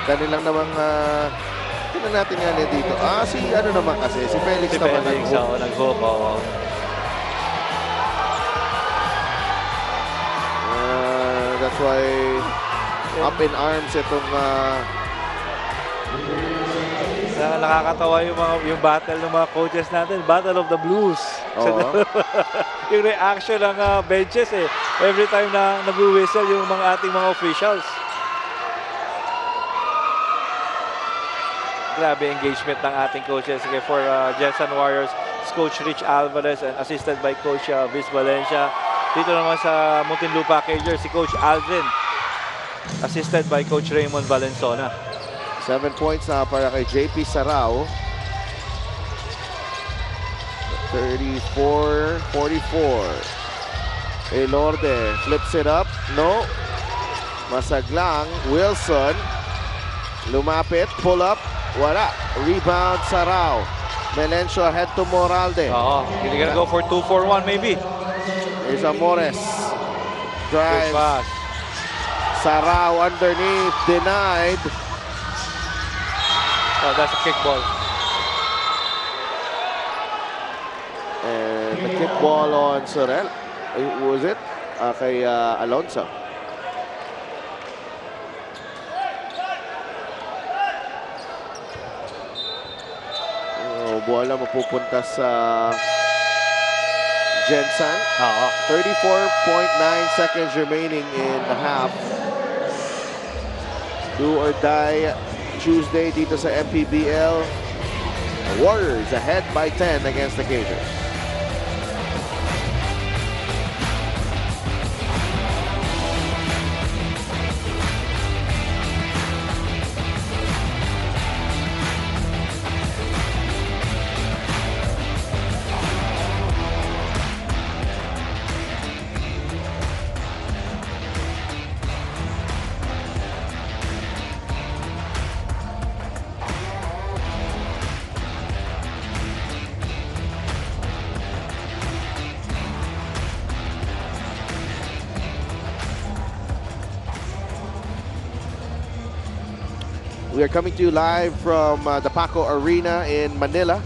kanilang namang tingnan natin nga dito. Si ano naman kasi, si Felix naman nag-hook. That's why up in arms itong nakakatawa yung battle ng mga coaches natin, Battle of the Blues. Yung reaction ng benches eh, every time na nag-whistle yung ating mga officials. Grabe engagement ng ating coaches. Okay, for Gensan Warriors, Coach Rich Alvarez and assisted by Coach Viz Valencia. Dito naman sa Muntinlupa Cagers, si Coach Alvin, assisted by Coach Raymond Valenzuela. 7 points na para kay JP Sarao. 34-44. Elorde flips it up. No. Masaglang. Wilson. Lumapit. Pull up. Wala. Rebound Sarao. Melencio ahead to Moralde. He's gonna go for 2-4-1 maybe. Here's Amores. Drives. Good pass. Sarao underneath. Denied. That's a kickball. And the kickball on Sorel. was it? Kay Alonso. Bola mapupunta sa Gensan. 34.9 seconds remaining in the half. Do or die Tuesday dito sa MPBL. The Warriors ahead by 10 against the Cagers. We are coming to you live from the Paco Arena in Manila.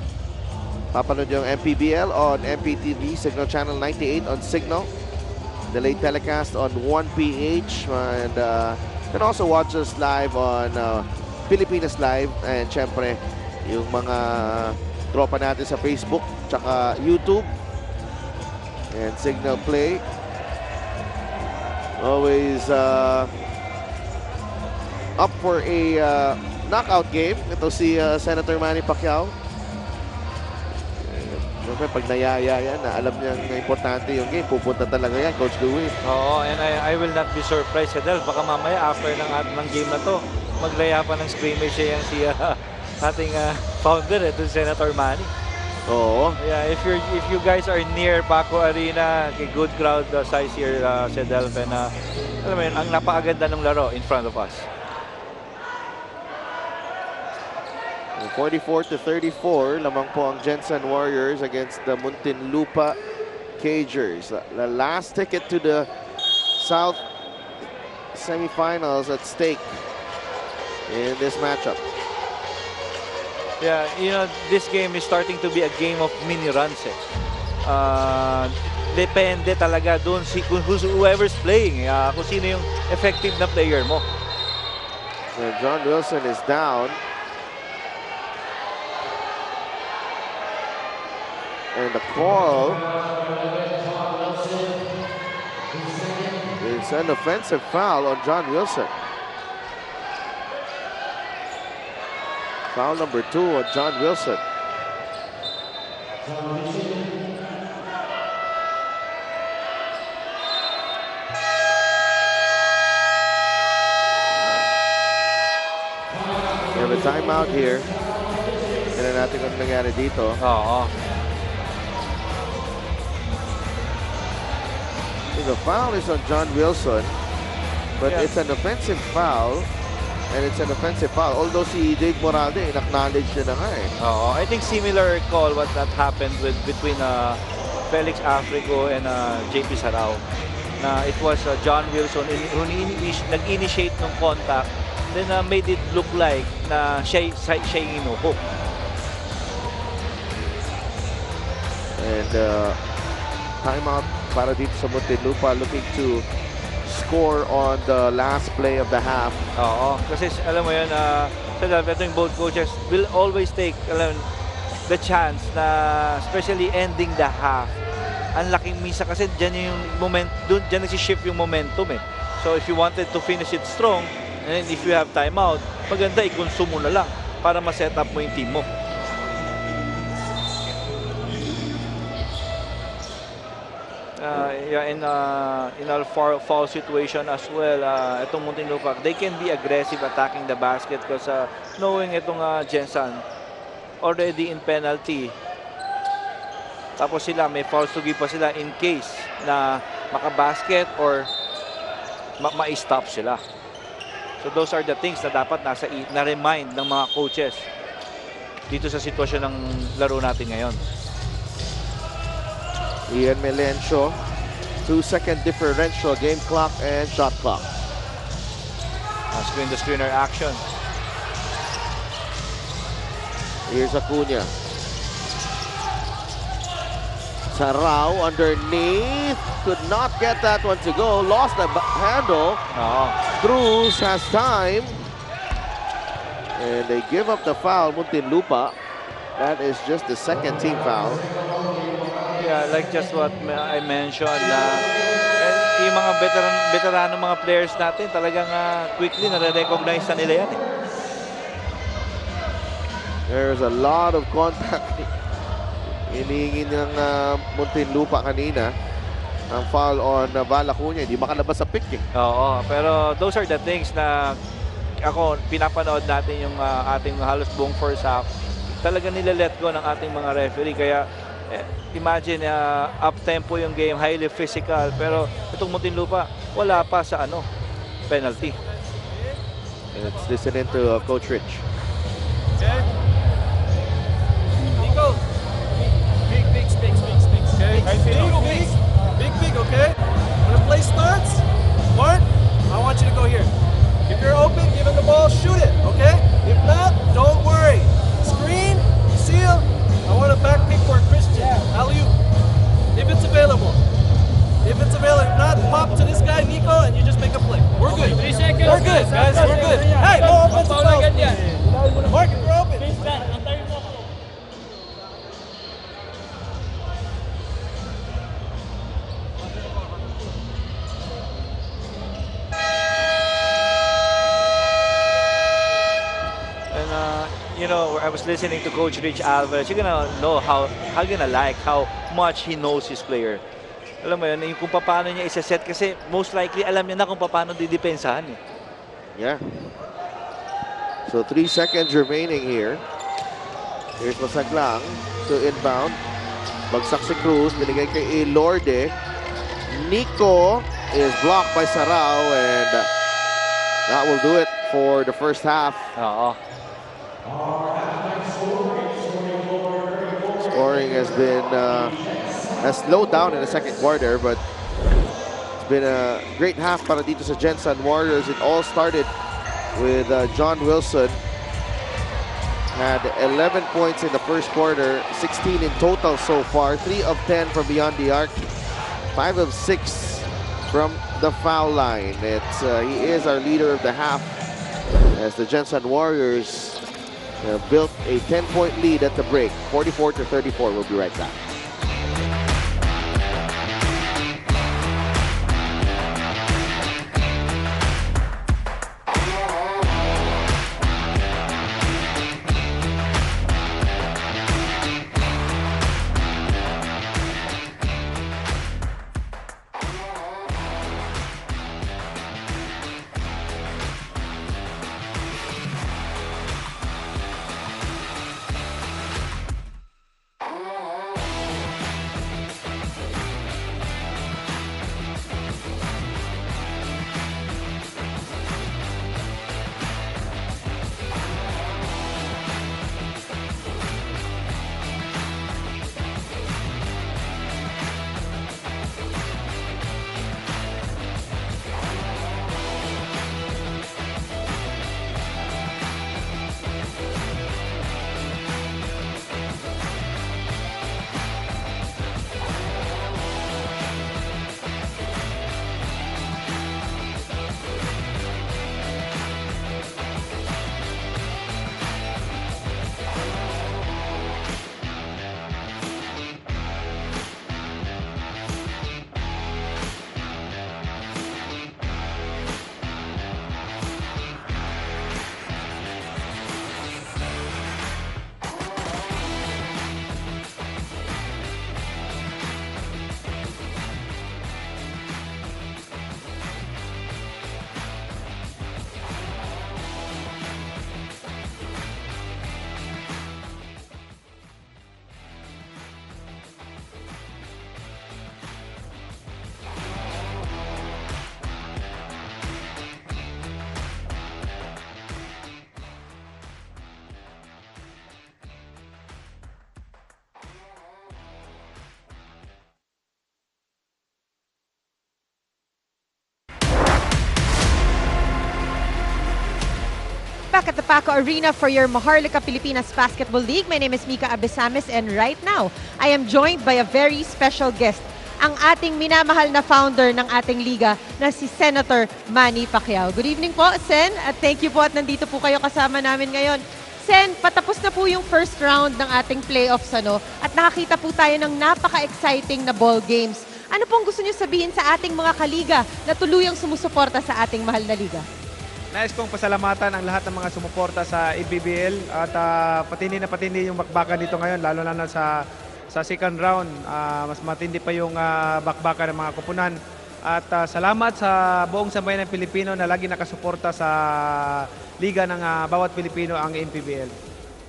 Papanood yung MPBL on MPTV, Signal Channel 98 on Signal. Delayed telecast on 1PH. And can also watch us live on Pilipinas Live. And syempre, yung mga tropa natin sa Facebook, tsaka YouTube. And Signal Play. Always up for a knockout game. Ito si Senator Manny Pacquiao. Siyempre, pag nayaya yan, na alam niyang importante yung game, pupunta talaga yan, Coach Louis. Oo, and I will not be surprised, Adel. Baka mamaya, after ng game na to, maglaya pa ng scrimmage yan si ating founder, Senator Manny. Oo. Yeah, if you guys are near Paco Arena, good crowd size here, Sedel, and alam mo yun, ang napakaganda ng laro in front of us. 44-34, lamang po ang Jensen Warriors against the Muntinlupa Cagers. The last ticket to the South semifinals at stake in this matchup. Yeah, you know, this game is starting to be a game of mini runs. Depende talaga doon whoever's playing, kung sino yung effective na player mo. So John Wilson is down. And the call is an offensive foul on John Wilson. Foul number 2 on John Wilson. We have a timeout here. Tignan natin kung nangyari dito. Oo. The foul is on John Wilson, but yeah, it's an offensive foul, and it's an offensive foul. Although si Dave Moralde, in-acknowledge niya na nga eh. Oo, I think similar call what that happened between Felix Africo and JP Sarao. Na it was John Wilson who nag-initiate ng contact, then made it look like na siya yung inuhok. And timeout para dito sa Muntinlupa, looking to score on the last play of the half. Oo, kasi alam mo yun, ito yung both coaches will always take the chance na especially ending the half. Ang laking misa kasi dyan yung dyan nasi-shift yung momentum eh. So if you wanted to finish it strong, and then if you have timeout, maganda i-consume mo na lang para ma-set up mo yung team mo. Yeah, in a foul situation as well, itong Muntinlupa, they can be aggressive attacking the basket because knowing itong Gensan already in penalty. Tapos sila, may fouls to give pa sila in case na makabasket or ma-stop sila. So those are the things na dapat na-remind ng mga coaches dito sa sitwasyon ng laro natin ngayon. Ian Melencio, 2-second differential, game clock and shot clock. Screen-to-screener action. Here's Acuna. Sarao underneath. Could not get that one to go. Lost the handle. Cruz has time. And they give up the foul, Muntinlupa. That is just the second team foul. Yeah, like just what I mentioned na yung mga veterano mga players natin talagang quickly nare-recognize na nila yan. There's a lot of contact. Iniingin ng Muntinlupa kanina. Ang foul on Valacuña. Hindi makalabas sa pick. Oo, pero those are the things na ako, pinapanood natin yung ating halos buong first half. Talaga nila-let go ng ating mga referee. Kaya imagine, up-tempo yung game, highly physical. Pero itong Muntinlupa, wala pa sa penalty. Let's listen in to Coach Rich. Okay. Nico. Big, okay? Big, okay? When the play starts, Mark, I want you to go here. If you're open, give him the ball, shoot it, okay? If not, don't worry. Screen, seal, I want a back pick for Christian. Alley-oop. If it's available. If not, pop to this guy, Nico, and you just make a play. We're good. 3 seconds. We're good, guys. We're good. Hey, no offensive fouls. Mark, if you're open. You know, I was listening to Coach Rich Alvarez. You're gonna know how much he knows his player. Alam mo yun, kung paano niya isa-set kasi most likely alam niya na kung paano didepensahan. Yeah. So 3 seconds remaining here. Here's Masaglang to inbound. Bagsak si Cruz. Binigay kay Elorde. Nico is blocked by Sarao and that will do it for the first half. Scoring has been has slowed down in the second quarter, but it's been a great half para dito sa Gensan Warriors. It all started with John Wilson. Had 11 points in the first quarter, 16 in total so far, 3 of 10 from beyond the arc, 5 of 6 from the foul line. He is our leader of the half as the Gensan Warriors built a 10-point lead at the break, 44-34. We'll be right back. back at the Paco Arena for your Maharlika Pilipinas Basketball League. My name is Mika Abesames and right now, I am joined by a very special guest, ang ating minamahal na founder ng ating liga na si Senator Manny Pacquiao. Good evening po, Sen, at thank you po at nandito po kayo kasama namin ngayon. Sen, patapos na po yung first round ng ating playoffs at nakakita po tayo ng napaka-exciting na ball games. Ano pong gusto niyo sabihin sa ating mga kaliga na tuluyang sumusuporta sa ating mahal na liga? Nais kong pasalamatan ang lahat ng mga sumuporta sa Mpbl at patindi na patindi yung bakbakan dito ngayon, lalo na sa second round. Mas matindi pa yung bakbakan ng mga kupunan. At salamat sa buong sambayan ng Pilipino na lagi nakasuporta sa liga ng bawat Pilipino, ang Mpbl.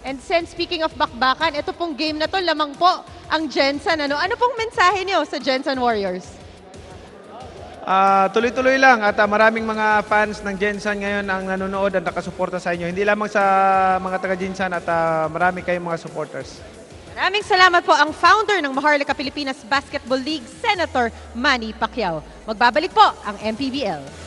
And Sen, speaking of bakbakan, ito pong game na to, lamang po ang Gensan. Ano pong mensahe niyo sa Gensan Warriors? Tuloy-tuloy lang at maraming mga fans ng Jensen ngayon ang nanonood at nakasuporta sa inyo. Hindi lamang sa mga taga-Jensen at marami kayong mga supporters. Maraming salamat po ang founder ng Maharlika Pilipinas Basketball League, Senator Manny Pacquiao. Magbabalik po ang Mpbl.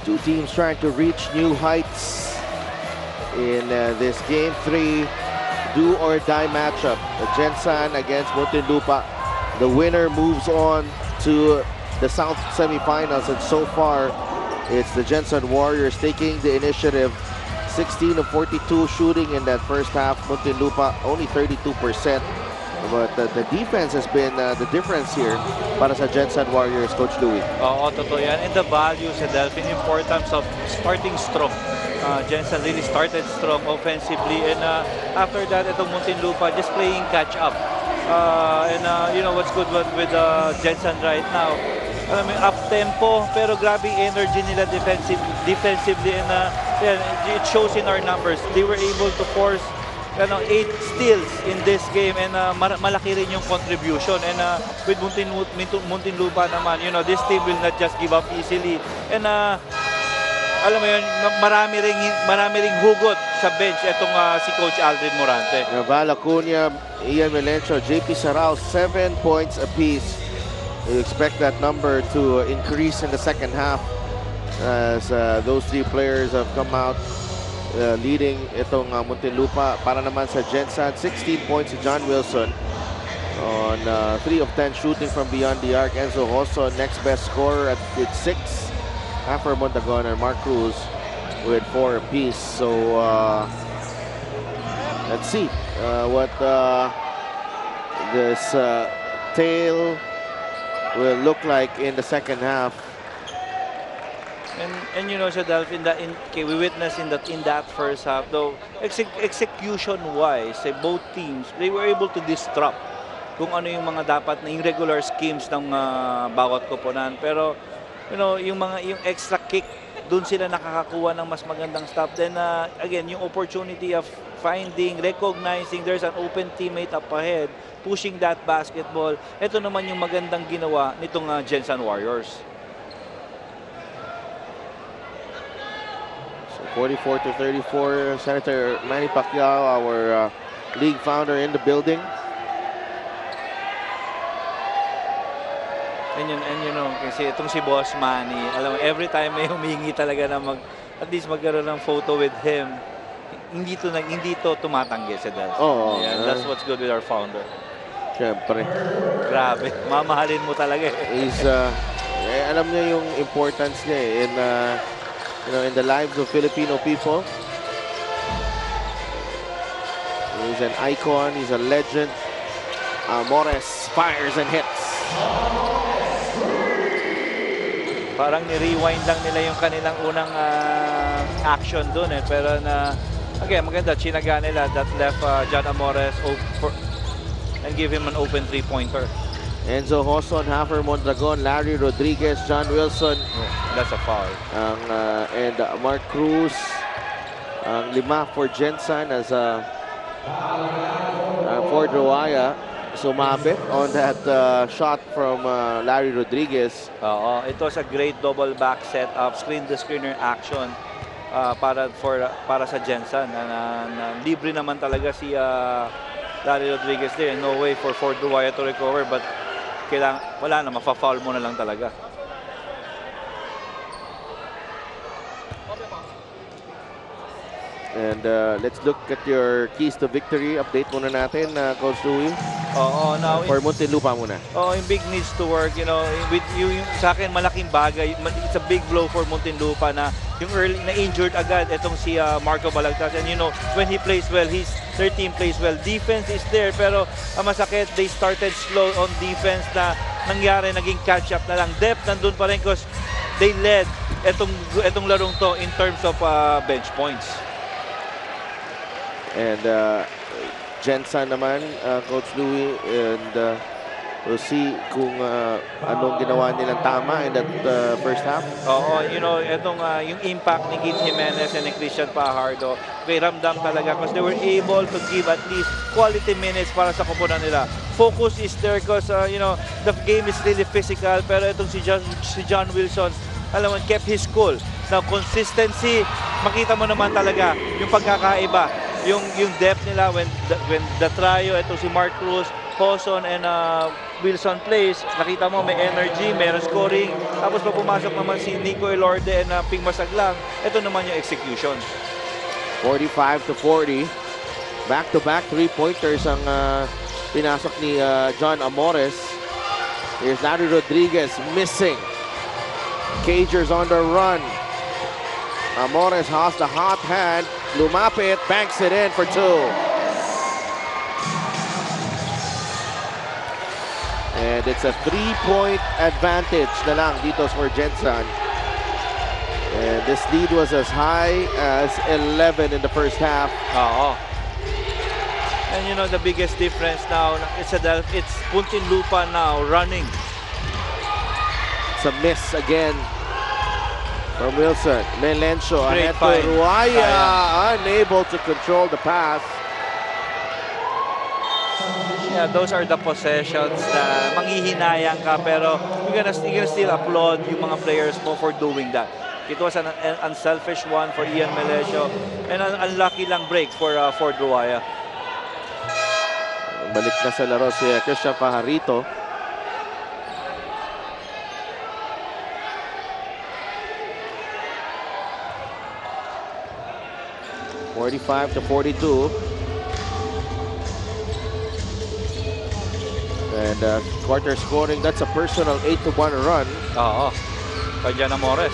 Two teams trying to reach new heights in this Game 3 do-or-die matchup. The Gensan against Muntinlupa. The winner moves on to the South semifinals, and so far, it's the Gensan Warriors taking the initiative. 16 of 42 shooting in that first half. Muntinlupa only 32%. But the defense has been the difference here para sa Gensan Warriors, Coach Louie. Oo, totoo yan. And the value sa Delphin, importance of starting strong. Jensen really started strong offensively, and after that, itong Muntinlupa just playing catch up. You know what's good with Jensen right now? Alam mo, up-tempo, pero grabe energy nila defensively, and it shows in our numbers. They were able to force 8 steals in this game, and malaki rin yung contribution. And with Muntinlupa naman, you know, this team will not just give up easily. And alam mo yun, marami ring hugot sa bench itong si Coach Aldrin Morante. Val Acuña, Ian Melencio, JP Sarao, 7 points apiece. You expect that number to increase in the second half as those three players have come out leading itong Muntinlupa. Para naman sa Gensan, 16 points si John Wilson on 3 of 10 shooting from beyond the arc. Enzo Hosso, next best scorer with 6. Hafer Montagon and Mark Cruz with 4 apiece. So let's see what this tale will look like in the second half. And you know, sa Delphin, we witnessed in that first half, though execution-wise, both teams, they were able to disrupt kung ano yung mga dapat na yung regular schemes ng bawat koponan. Pero you know, yung extra kick, dun sila nakakakuha ng mas magandang stuff. Then again, yung opportunity of finding, recognizing there's an open teammate up ahead, pushing that basketball. Ito naman yung magandang ginawa nitong Gensan Warriors. So 44-34, Senator Manny Pacquiao, our league founder, in the building. And you know, kasi itong si Boss Manny, alam mo, every time may humingi talaga na at least magkaroon ng photo with him, hindi to tumatanggi sa Delphin. Oh, yeah, that's what's good with our founder. Siyempre. Grabe, mamahalin mo talaga He's, alam niya yung importance niya in, you know, in the lives of Filipino people. He's an icon, he's a legend. Mores fires and hits. Parang ni-rewind lang nila yung kanilang unang action doon pero again, maganda, chinaga nila that left John Amores and give him an open three-pointer. Enzo Hosso, Hafer Mondragon, Larry Rodriguez, John Wilson. That's a foul. And Mark Cruz, 5 for Gensan as Ford Roaya sumabit on that shot from Larry Rodriguez. It was a great double back setup, screen-to-screener action para sa Gensan. Libre naman talaga si Larry Rodriguez there. No way for Ford Roaya to recover, but wala na, mafa-foul mo na lang talaga. And let's look at your keys to victory. Update muna natin, Coach Louie. Now for Muntinlupa muna. Yung big needs to work, you know, with you, sa akin malaking bagay. It's a big blow for Muntinlupa na yung early na injured agad itong si Marco Balagtas. And you know, when he plays well, their team plays well. Defense is there, pero masakit, they started slow on defense na nangyari, naging catch up na lang. Depth nandun pa rin because they led itong larong to in terms of bench points. And Gensan naman, Coach Louie, and we'll see kung anong ginawa nilang tama in that first half. You know, yung impact ni Keith Jimenez and ni Christian Pajardo, may ramdam talaga because they were able to give at least quality minutes para sa koponan nila. Focus is there because, you know, the game is really physical, pero itong si John Wilson, alam mo, kept his cool. Now, consistency, makita mo naman talaga yung pagkakaiba. Yung depth nila when the trio, ito si Mark Cruz, Hoson and Wilson plays, nakita mo may energy, meron scoring. Tapos pag pumasok naman si Nico Elorde and Ping Masaglang, ito naman yung execution. 45-40. Back-to-back three-pointers ang pinasok ni John Amores. Here's Larry Rodriguez missing. Cagers on the run. Amores has the hot hand. Lumapit, banks it in for two. And it's a 3-point advantage na lang dito for Gensan. And this lead was as high as 11 in the first half. And you know the biggest difference now, it's Muntinlupa now running. It's a miss again from Wilson. Melencio ahead to find. Ruaya, unable to control the pass. Yeah, those are the possessions na manghihinayang ka, pero you're gonna still applaud yung mga players mo for doing that. It was an unselfish one for Ian Melencio and an unlucky lang break for Ford Ruaya. Balik na sa laro si Christian Pajarito. (45-42). And quarter scoring, that's a personal 8-1 run. Kay Jan Amores.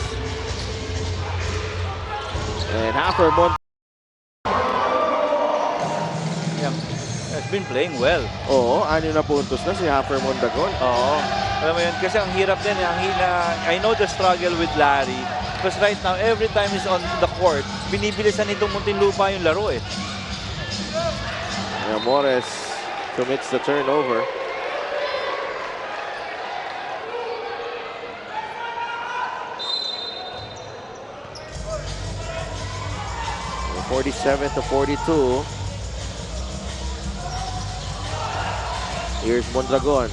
And Hafermont. Yeah, has been playing well. Oo, 6 na puntos na si Hafermont Dagon. Alam mo yun, kasi ang hirap din. I know the struggle with Larry. Because right now, every time he's on the court, binibilisan itong Muntinlupa yung laro eh. And Amores commits the turnover. 47-42. Here's Mondragon.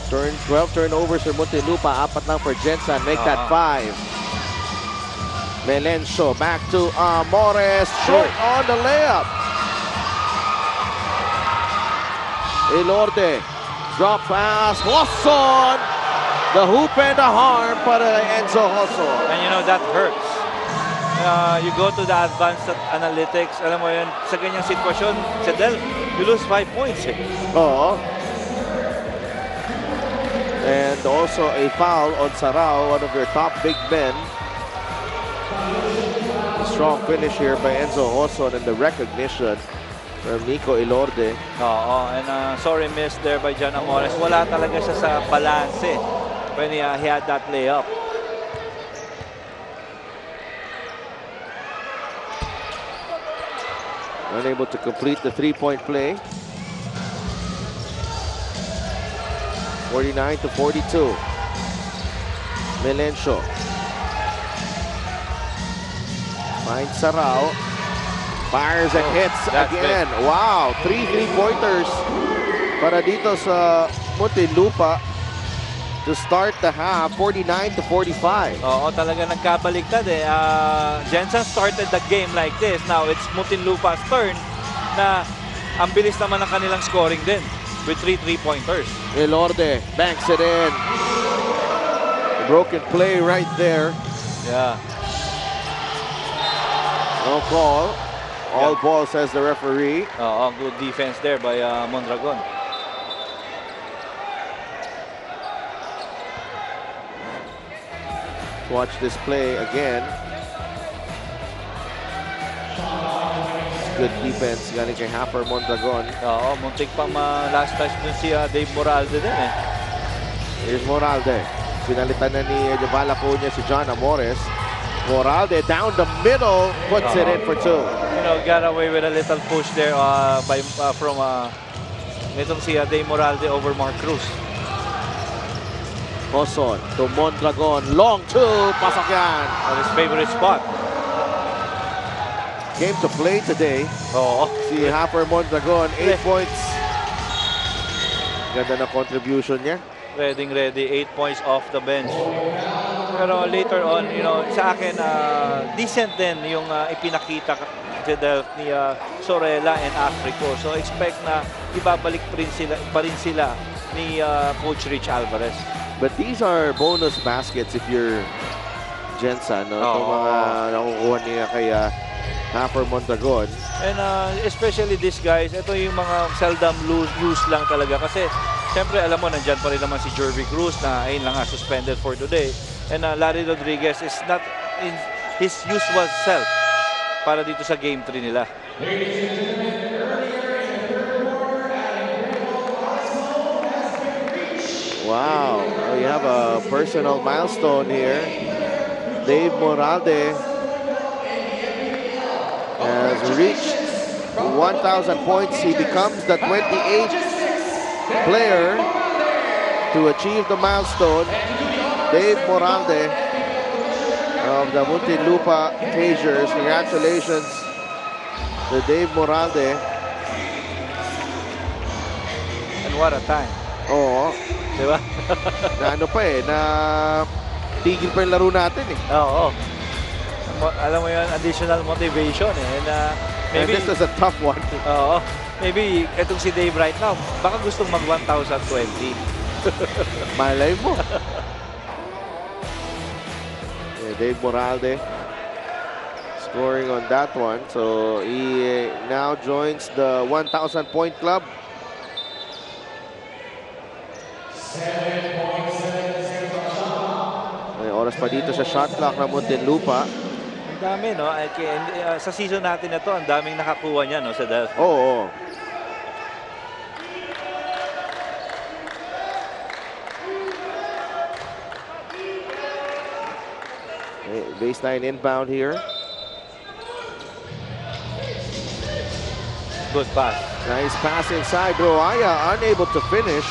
12 turnovers for Muntinlupa. 4 lang for Gensan. Make that 5. Melencio back to Amores. Short on the layup. Elorde. Drop pass. Hoson. The hoop and the harm para Enzo Hoson. And you know, that hurts. You go to the advanced analytics, alam mo yun, sa ganyang sitwasyon, sa Del, you lose 5 points eh. Oo. And also a foul on Sarao, one of your top big men. A strong finish here by Enzo Hoson and the recognition from Nico Elorde. And sorry miss there by Jan Amores. Wala talaga siya sa balance eh, when he had that layup. Unable to complete the three-point play. 49-42. Melencio. Finds Sarao. Fires and hits again. Big. Wow, 3 3-pointers para dito sa Muntinlupa to start the half, 49-45. Oo, talaga nagkabaliktad eh. Jensen started the game like this. Now it's Muntinlupa's turn na ang bilis naman ng kanilang scoring din with 3 3-pointers. Elorde banks it in. A broken play right there. Yeah. No call. All ball, says the referee. Good defense there by Mondragon. Watch this play again. Good defense galing kay Hafer Mondragon. Muntik pa last touch dun si Dave Moralde din eh. Here's Moralde. Pinalitan na ni Javala Cunha si John Amores. Moralde down the middle, puts it in for 2. You know, got away with a little push there from nitong si Dave Moralde over Mark Cruz. Hoson to Mondragon. Long 2. Pasok yan. On his favorite spot. Game to play today. Si Hafer Mondragon. 8 points. Ganda na contribution niya. Ready, 8 points off the bench. Pero later on, you know, sa akin, decent din yung ipinakita Delph ni Sorella and Africo. So expect na ibabalik pa rin sila ni Coach Rich Alvarez. But these are bonus baskets if you're Gensan, no? Itong mga nakukuha niya kay Haffer Mondragon. And especially these guys, ito yung mga seldom use lang talaga. Kasi siyempre alam mo, nandyan pa rin naman si Jervy Cruz na ayun lang nga, suspended for today. And Larry Rodriguez is not in his usual self para dito sa Game 3 nila. Wow, we have a personal milestone here. Dave Moralde has reached 1,000 points. He becomes the 28th player to achieve the milestone. Dave Moralde of the Muntinlupa Cagers. Congratulations to Dave Moralde. And what a time. Oo. Diba? Na ano pa na tigil pa yung laro natin Oo. Alam mo yun, additional motivation And maybe, and this is a tough one. Oo. Maybe itong si Dave right now, baka gustong mag 1,020. Malay mo. Dave Moralde scoring on that one. So he now joins the 1,000 point club. May oras pa dito sa shot clock ng Muntinlupa. Ang dami, no? Sa season natin na to, ang daming nakakuha niya, no, sa Delph. Oo. Baseline inbound here. Good pass. Nice pass inside. Roaya unable to finish.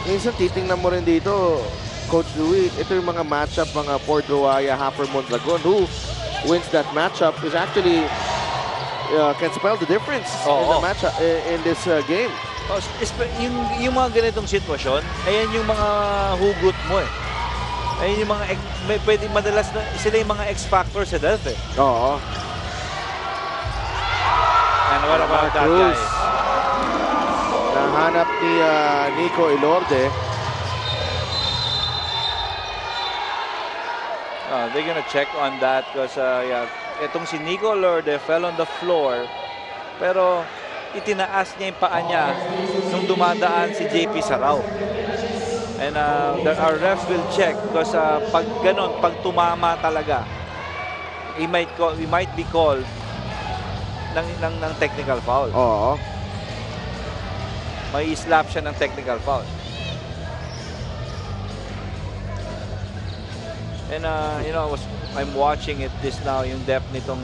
Minsan titingnan mo rin dito, Coach Louie, ito yung mga matchup, mga Ford Roaya, Haffer Mondragon. Who wins that matchup is actually can spell the difference in the matchup in this game. Yung mga ganitong sitwasyon, ayan yung mga hugot mo Ayun yung mga, pwede madalas na, sila yung mga X-factor sa Delph Oo. And what about that guy? Nahanap ni Nico Ilorde. They're gonna check on that because itong si Nico Ilorde fell on the floor pero itinaas niya yung paa niya nung dumadaan si JP Sarao. And our refs will check because pag ganon, pag tumama talaga, we might be called ng technical foul. Oo. May slap siya ng technical foul. And you know, I'm watching it this now, yung depth nitong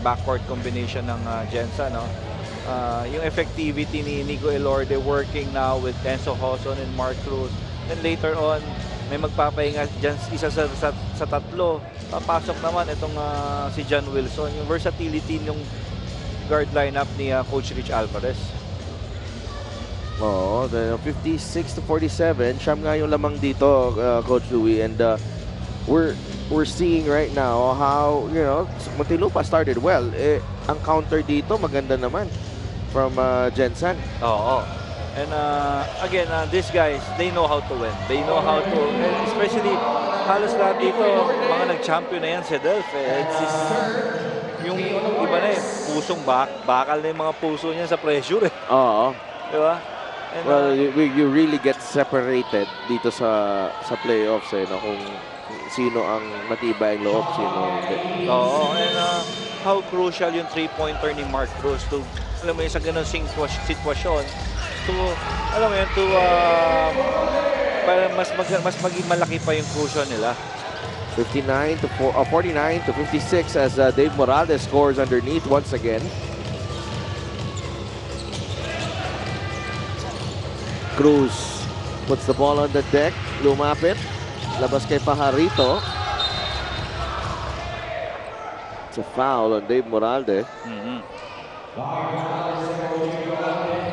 backcourt combination ng Jensen, no? Yung effectivity ni Nico Ilorde working now with Enzo Hoson and Mark Cruz. Then later on, may magpapahinga dyan, isa sa tatlo. Papasok naman itong si John Wilson. Yung versatility ng guard lineup ni Coach Rich Alvarez. Oo, 56-47. Siyam nga yung lamang dito, Coach Louie. And we're seeing right now how, you know, Muntinlupa started well. Ang counter dito, maganda naman from Gensan. Oo. And again, these guys, they know how to win. They know how to, especially halos lahat dito, mga nag-champion na yan sa Delph. Yung iba na pusong bakal na yung mga puso niya sa pressure. Oo. Diba? And, well, you really get separated dito sa playoffs no? Kung sino ang matibay ang loob, sino hindi. Oo. And how crucial yung three-pointer ni Mark Cruz to, alam mo yun, sa ganun sitwasyon, to, alam mo yun, to, para mas maging malaki pa yung cushion nila. 49-56 as Dave Morales scores underneath once again. Cruz puts the ball on the deck. Lumapit. Labas kay Pajarito. It's a foul on Dave Moralde.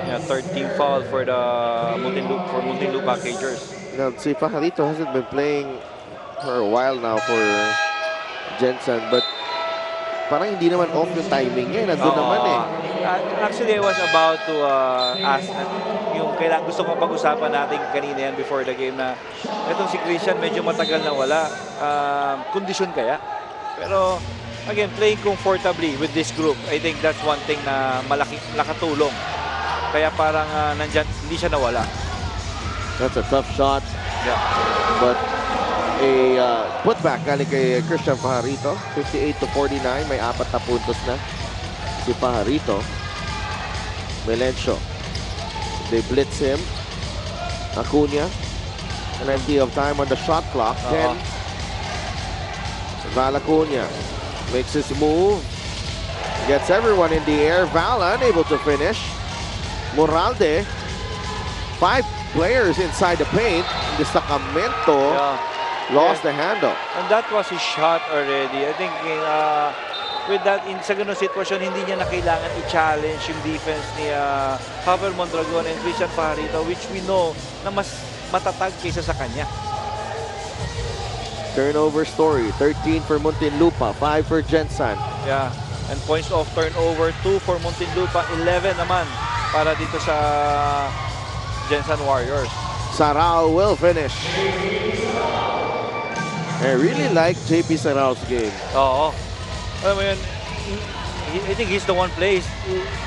Yeah, third team foul for the Muntinlupa Cagers. Now, see, Pajarito hasn't been playing for a while now for Jensen, but parang hindi naman off yung timing niya. Nandun naman eh. Actually, I was about to ask yung kailangan gusto kong pag-usapan natin kanina yan before the game na itong si Christian medyo matagal na wala. Kondisyon kaya? Pero again, playing comfortably with this group, I think that's one thing na nakatulong. Kaya parang nandyan, hindi siya nawala. That's a tough shot. Yeah. But a putback galing kay Christian Pajarito. 58-49. May 4 na puntos na si Pajarito. Melencio. They blitz him. Acuna. Plenty of time on the shot clock. 10. Val Acuna makes his move. Gets everyone in the air. Val unable to finish. Moralde. 5 players inside the paint. The Sacramento lost the handle. And that was his shot already. I think with that, sa ganung sitwasyon, hindi niya na kailangan i-challenge yung defense ni Pavel Mondragon and Christian Pajarito, which we know na mas matatag kaysa sa kanya. Turnover story. 13 for Muntinlupa. 5 for Gensan. Yeah. And points of turnover, 2 for Muntinlupa, 11 naman para dito sa Gensan Warriors. Sarao will finish. I really like JP Sarao's game. Oo. Alam mo yun, I think he's the one plays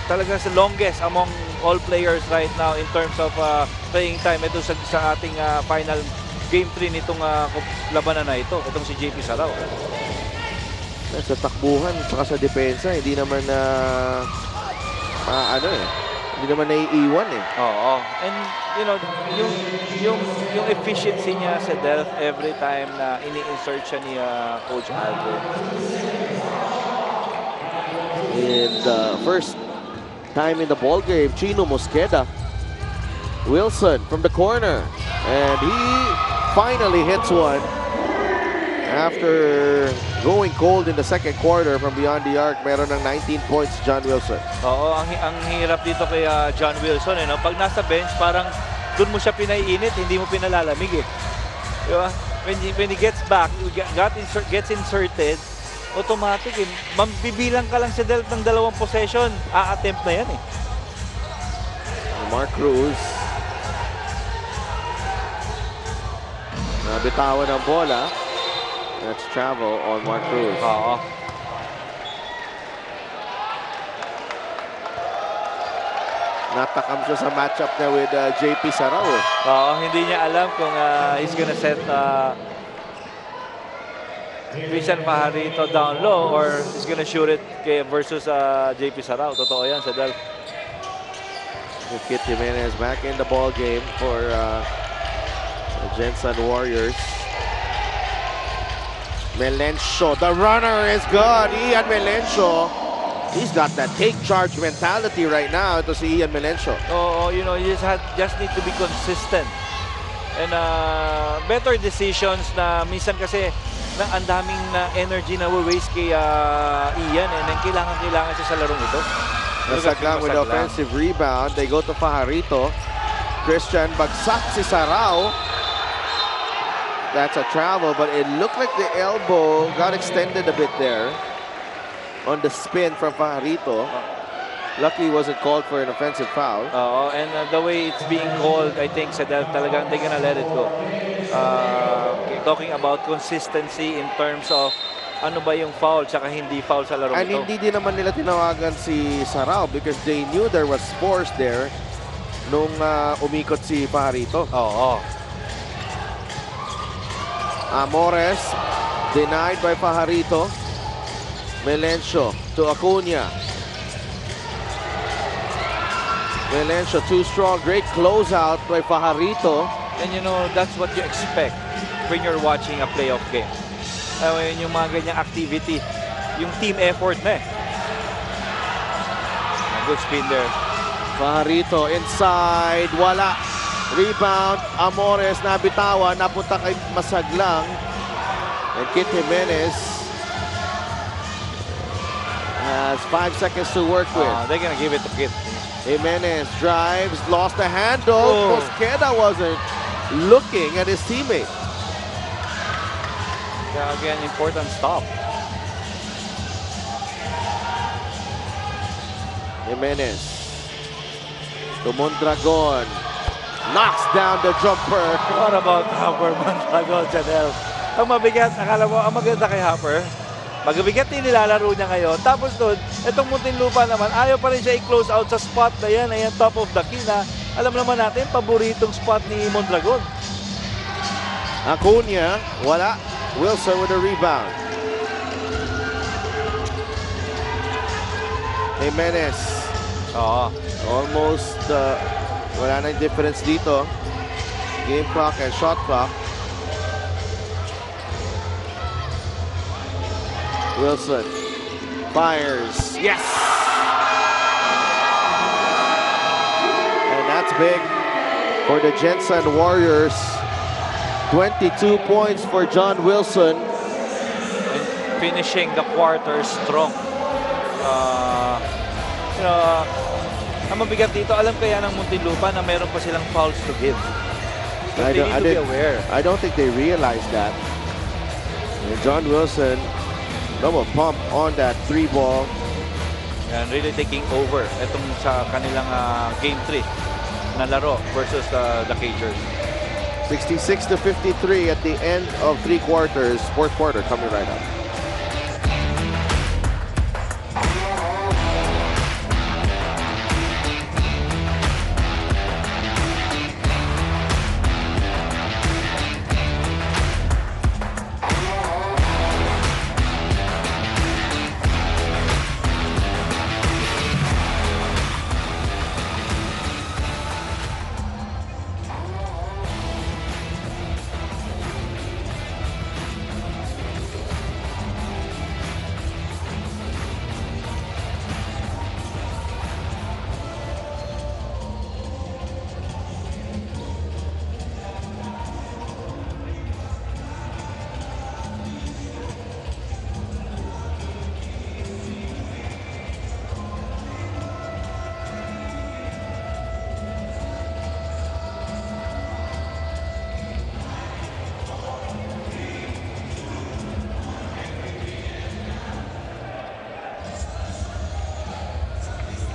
talaga sa longest among all players right now in terms of playing time. Ito sa ating final game 3 nitong labanan na ito. Itong si JP Sarao. Sa takbuhan, saka sa depensa, hindi naman hindi naman naiiwan eh. Oo. And you know, yung efficiency niya sa Delph every time na ini-insert siya ni Coach Alvin. In the first time in the ball game, Chino Mosqueda. Wilson from the corner. And he finally hits one after going cold in the second quarter from beyond the arc. Meron ng 19 points, John Wilson. Oo, ang hirap dito kay John Wilson. Eh, no? Pag nasa bench, parang doon mo siya pinaiinit, hindi mo pinalalamig eh. Diba? When he gets back, gets inserted, automatic eh. Bibilang ka lang sa Delph ng 2 possession, a-attempt na yan eh. Mark Cruz. Nabitawan ang bola. That's travel on Mark Cruz. Oo. Natakam siya sa matchup na with JP Sarao. Oo, hindi niya alam kung he's gonna set Christian Pajarito down low or he's gonna shoot it versus JP Sarao. Totoo yan sa Delph. Kit Jimenez back in the ball game for Gensan Warriors. Melencio, the runner is good. Ian Melencio, he's got that take charge mentality right now. Ito si Ian Melencio. Oh, you know, you just need to be consistent and better decisions. Na minsan kasi na ang daming energy na waste kay Ian and kailangan siya sa larong ito. Nasaglang with the offensive rebound. They go to Pajarito. Christian bagsak si Sarao. That's a travel, but it looked like the elbow got extended a bit there on the spin from Pajarito. Lucky he wasn't called for an offensive foul. And the way it's being called, I think sa Delph talagang they're gonna let it go. Talking about consistency in terms of ano ba yung foul tsaka hindi foul sa laro And ito. hindi din naman nila tinawagan si Sarao because they knew there was force there nung umikot si Pajarito. Oo. Amores denied by Pajarito. Melencio to Acuna. Melencio too strong. Great closeout by Pajarito. And you know, that's what you expect when you're watching a playoff game. Yung mga ganyang activity, yung team effort na eh. Good spin there. Pajarito inside. Wala. Rebound. Amores nabitawan. Napunta kay Masaglang. And Kit Jimenez has 5 seconds to work with. They're gonna give it to Kit. Jimenez drives, lost the handle. Mosqueda wasn't looking at his teammate. Yeah, again, important stop. Jimenez. To Mondragon. Knocks down the jumper. What about Hopper Mondragon, Janelle? Ang mabigat, akala mo, ang maganda kay Hopper, magabigat din nilalaro niya ngayon. Tapos doon, itong Muntinlupa naman, ayaw pa rin siya i-close out sa spot na yan, ayan, top of the key na alam naman natin, paboritong spot ni Mondragon. Acuna, wala. Wilson with a rebound. Jimenez. Oo. Almost wala na yung difference dito. Game clock and shot clock. Wilson fires. Yes! And that's big for the Jensen Warriors. 22 points for John Wilson. And finishing the quarter strong. Ang mabigat dito, alam kaya ng Muntinlupa na meron pa silang fouls to give. But they need to be aware. I don't think they realize that. And John Wilson, double pump on that 3 ball. And really taking over itong sa kanilang game 3 na laro versus the Cagers. 66-53 at the end of 3 quarters. 4th quarter coming right up.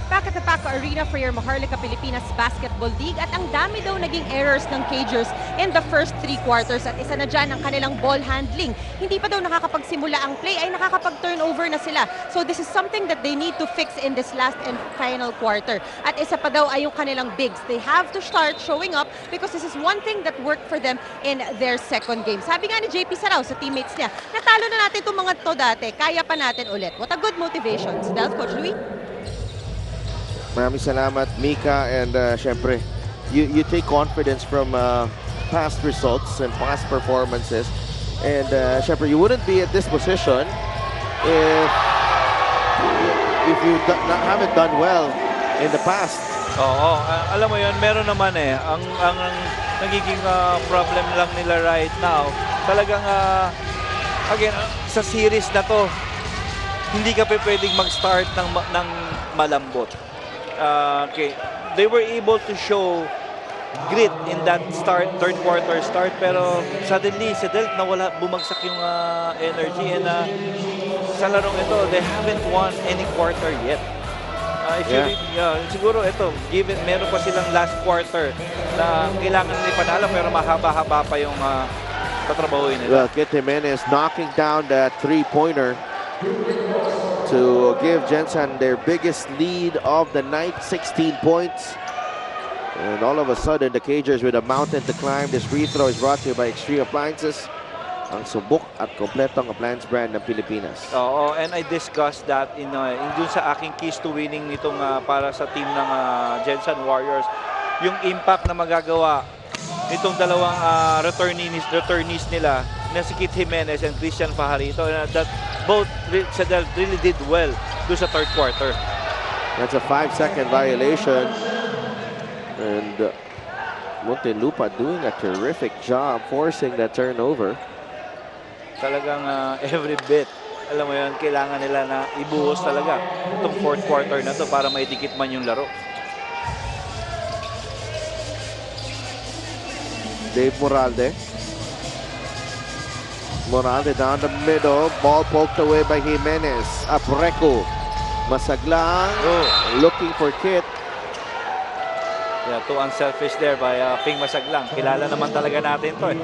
Back at the Paco Arena for your Maharlika Pilipinas Basketball League at ang dami daw naging errors ng Cagers in the first 3 quarters at isa na dyan ang kanilang ball handling. Hindi pa daw nakakapagsimula ang play ay nakakapag-turnover na sila. So this is something that they need to fix in this last and final quarter. At isa pa daw ay yung kanilang bigs. They have to start showing up because this is one thing that worked for them in their second game. Sabi nga ni JP Sarao sa teammates niya, natalo na natin itong mga to dati, kaya pa natin ulit. What a good motivation. So that's Coach Louie. Maraming salamat, Mika, and syempre, you take confidence from past results and past performances, and syempre, you wouldn't be at this position if you haven't done well in the past. Oo, alam mo yun, meron naman ang nagiging problem lang nila right now, talagang again, sa series na to, hindi ka pwedeng mag-start ng malambot. Okay, they were able to show grit in that third quarter start, pero suddenly sa Delk nawala, bumagsak yung energy, and sa larong ito, they haven't won any quarter yet. Siguro ito, given meron pa silang last quarter na kailangan nila panalo, pero mahaba-haba pa yung tatrabahuin nila. Well, Kit Jimenez knocking down that 3-pointer to give Gensan their biggest lead of the night, 16 points. And all of a sudden, the Cagers with a mountain to climb. This free throw is brought to you by Extreme Appliances, ang subok at kompletong appliance brand ng Pilipinas. Oo, and I discussed that in dun sa aking keys to winning nitong para sa team ng Gensan Warriors. Yung impact na magagawa nitong dalawang returnees nila na si Kit Jimenez and Christian Fajarito, that both really did well do sa third quarter. That's a 5-second violation, and Muntinlupa doing a terrific job forcing that turnover. Talagang every bit, alam mo yun, kailangan nila na ibuhos talaga itong fourth quarter na to para maidikit man yung laro. Dave Moralde. Moralde down the middle. Ball poked away by Jimenez. Apreco Masaglang, looking for Kit. Yeah, too unselfish there by Ping Masaglang. Kilala naman talaga natin to eh.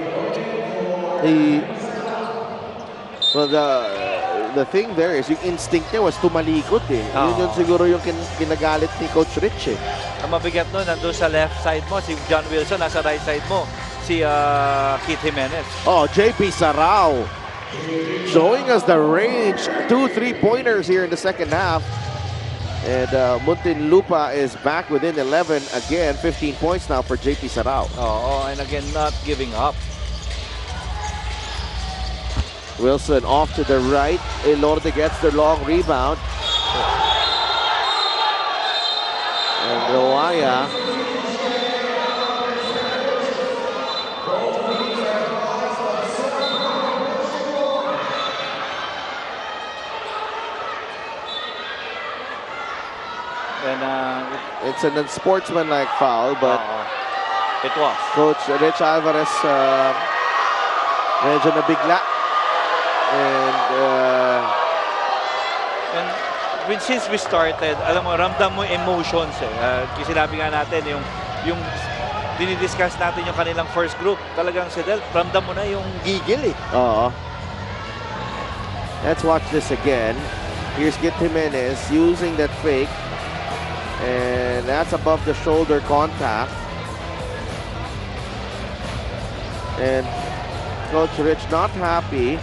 Well, the thing there is yung instinct niya was tumalikot eh. Yun siguro yung kinagalit ni Coach Rich eh. Ang mabigat nun, nandun sa left side mo, si John Wilson, nasa right side mo, si Kit Jimenez. Oh, JP Sarao showing us the range. 2 3-pointers here in the second half. And Muntinlupa is back within 11 again. 15 points now for JP Sarao. And again, not giving up. Wilson off to the right. Elorde gets the long rebound. And Roaya. And it's an unsportsmanlike foul, but it was. Coach Rich Alvarez medyo nabigla. And since we started, alam mo, ramdam mo emotions eh. Sinabi nga natin, yung dinidiscuss natin yung kanilang first group. Talagang si Del, ramdam mo na yung gigil eh. Let's watch this again. Here's Kit Jimenez using that fake. And that's above the shoulder contact. And Coach Rich not happy.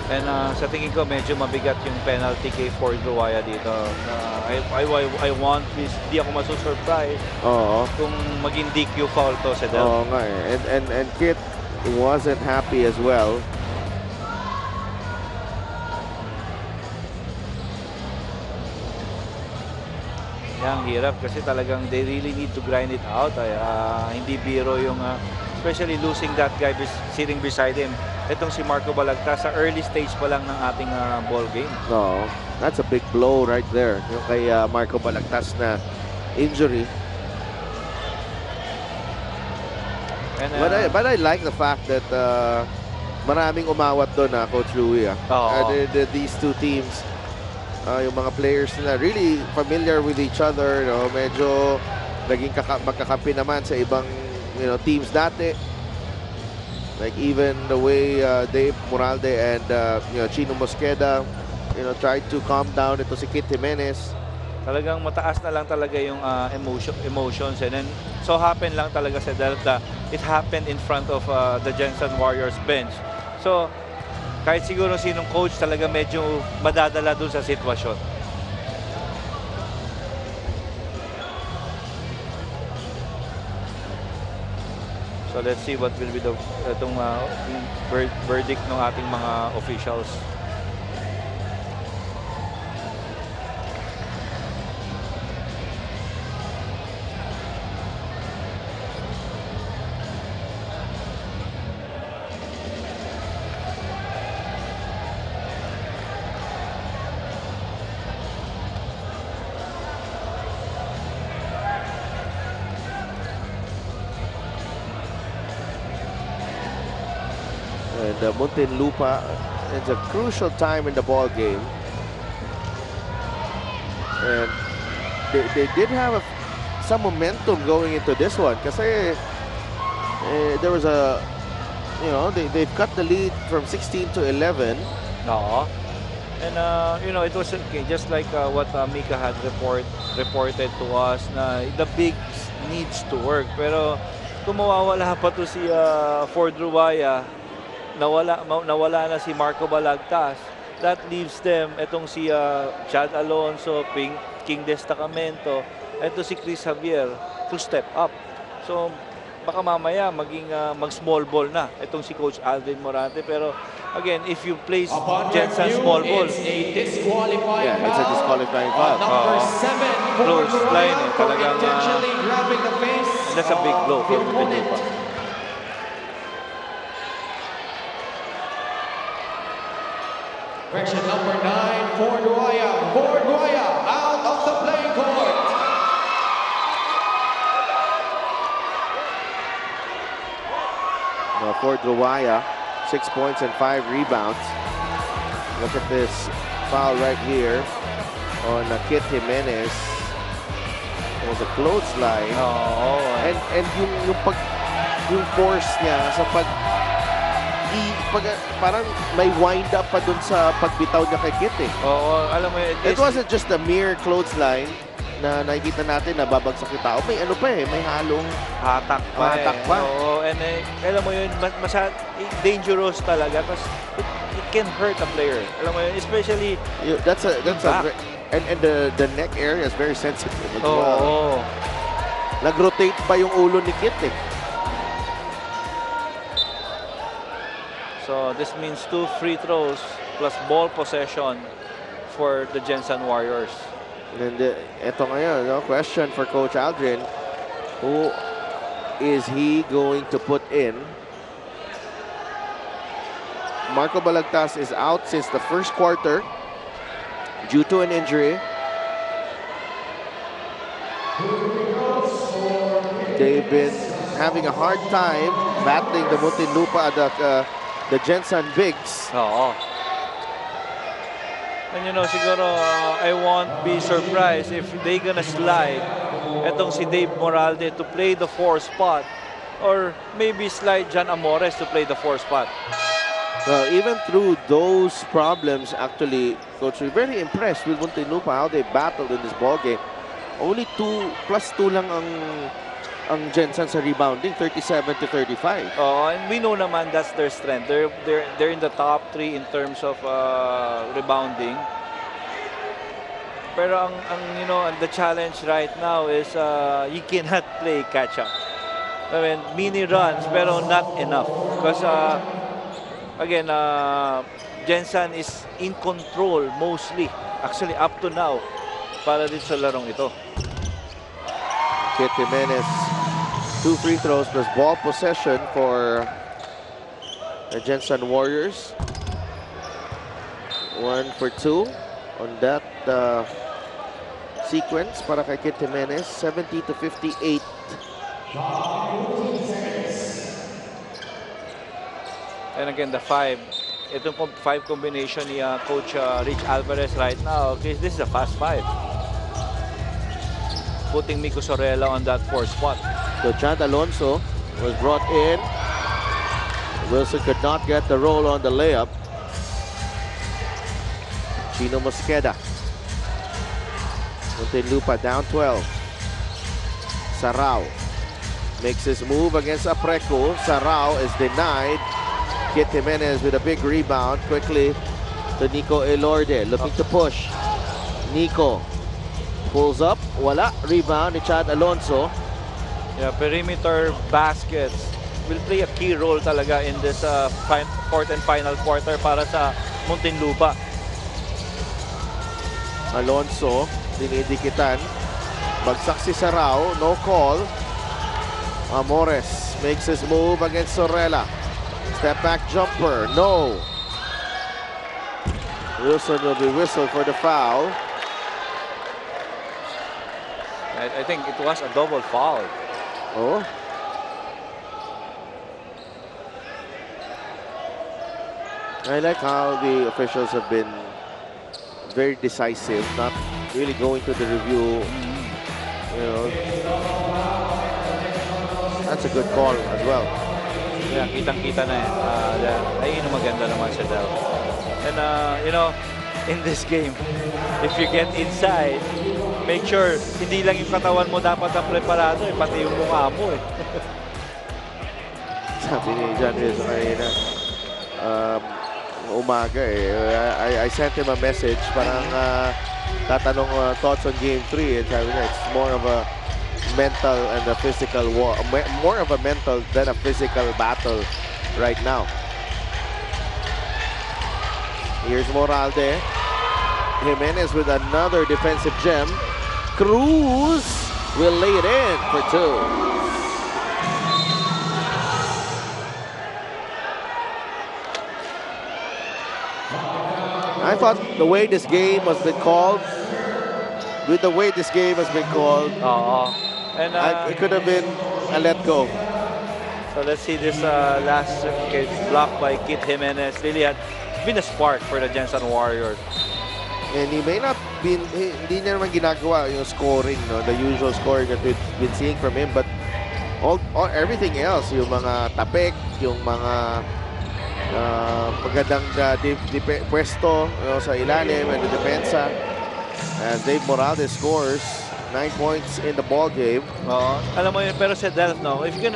And sa tingin ko, medyo mabigat yung penalty kay Ford Ruaya dito. I want this, di ako masusurprise kung maging DQ foul to sa Del. Oo nga eh. And Kit wasn't happy as well. Ang hirap kasi talagang they really need to grind it out. Hindi biro yung, especially losing that guy sitting beside him. Itong si Marco Balagtas sa early stage pa lang ng ating ball game. That's a big blow right there. Yung kay Marco Balagtas na injury. And, but I like the fact that maraming umawat doon Coach Louie. These two teams. Yung mga players nila really familiar with each other, medyo naging magkakampi naman sa ibang teams dati, like even the way Dave Moralde and Chino Mosqueda tried to calm down ito si Kit Jimenez. Talagang mataas na lang talaga yung emotions, and then so happen lang talaga sa Delta, it happened in front of the Jensen Warriors bench. So kahit siguro sinong coach talaga medyo madadala dun sa sitwasyon. So let's see what will be itong verdict ng ating mga officials. And Muntinlupa, it's a crucial time in the ball game. And they did have some momentum going into this one. Kasi there was a, they've cut the lead from 16 to 11. And it was okay, just like what Mika had reported to us, na the big needs to work. Pero kung mawawala pa to si Ford Ruaya, nawala na si Marco Balagtas, that leaves them itong si Chad Alonso, King Destacamento, ito si Chris Javier to step up. So baka mamaya maging mag-small ball na itong si Coach Alvin Morante. Pero again, if you place Jensen small ball, it's a disqualifying foul. Close line talagang that's a big blow for Muntinlupa. Correction number 9, Ford Ruaya. Ford Ruaya out of the playing court. for Druaya. 6 points and 5 rebounds. Look at this foul right here on Kit Jimenez. It was a clothesline. And yung force niya sa parang may wind up pa dun sa pagbitaw niya kay Kit eh. Alam mo, it wasn't just a mere clothesline na nakikita natin na babagsak yung tao. May ano pa eh, may halong hatak pa. And alam mo yun, dangerous talaga kasi it can hurt a player. Alam mo yun, especially and the neck area is very sensitive as well. Nag-rotate pa yung ulo ni Kit eh. So this means 2 free throws plus ball possession for the Gensan Warriors. And ito ngayon, no? Question for Coach Aldrin. Who is he going to put in? Marco Balagtas is out since the first quarter due to an injury. They've been having a hard time battling the Muntinlupa, the Gensan Bigs. And you know, siguro, I won't be surprised if they gonna slide etong si Dave Moralde to play the 4 spot or maybe slide John Amores to play the 4 spot. Well, even through those problems, actually, Coach, we're very impressed with Muntinlupa, how they battled in this ballgame. Only +2 lang ang Jensen sa rebounding, 37 to 35. And we know naman that's their strength. They're in the top 3 in terms of rebounding. Pero you know, the challenge right now is you cannot play catch up. I mean, mini runs pero not enough because again, Jensen is in control mostly, actually up to now, para din sa larong ito. Kit Jimenez, 2 free throws plus ball possession for the Gensan Warriors. 1 for 2 on that sequence para kay Kit Jimenez, 70 to 58. And again, the 5. Itong 5 combination ni Coach Rich Alvarez right now, okay, this is a fast 5. Putting Miko Sorella on that 4 spot. So Chad Alonso was brought in. Wilson could not get the roll on the layup. Chino Mosqueda. Muntinlupa down 12. Sarao makes his move against Apreco. Sarao is denied. Kit Jimenez with a big rebound. Quickly to Nico Elorde, looking to push. Nico pulls up. Wala. Rebound ni Chad Alonso. Yeah, perimeter baskets will play a key role talaga in this 4th and final quarter para sa Muntinlupa. Alonso, dinidikitan. Bagsak si Sarao, no call. Amores makes his move against Sorella. Step back jumper, no. Wilson will be whistled for the foul. I think it was a double foul. Oh. I like how the officials have been very decisive, not really going to the review. You know, that's a good call as well. Yeah, kitang-kita na yan. Ayun ang maganda naman sa Del. And you know, in this game, if you get inside, make sure hindi lang yung katawan mo dapat ang preparado, pati yung mukha mo eh. Sabi ni John Rizzo kanina, umaga eh. I sent him a message, parang tatanong thoughts on Game 3, and sabi niya, it's more of a mental and a physical war, more of a mental than a physical battle right now. Here's Moralde. Jimenez with another defensive gem. Cruz will lay it in for 2. I thought the way this game has been called, with the way this game has been called, And it could have been a let go. So let's see this last block by Kit Jimenez. Really had been a spark for the Gensan Warriors. And he may not been, hindi niya naman ginagawa yung scoring, no? The usual scoring that we've been seeing from him. But everything else, yung mga tapik, yung mga magandang pwesto sa ilalim and the depensa. As Dave Morales scores 9 points in the ball game. Alam mo yun, pero sa Delph, no, if you're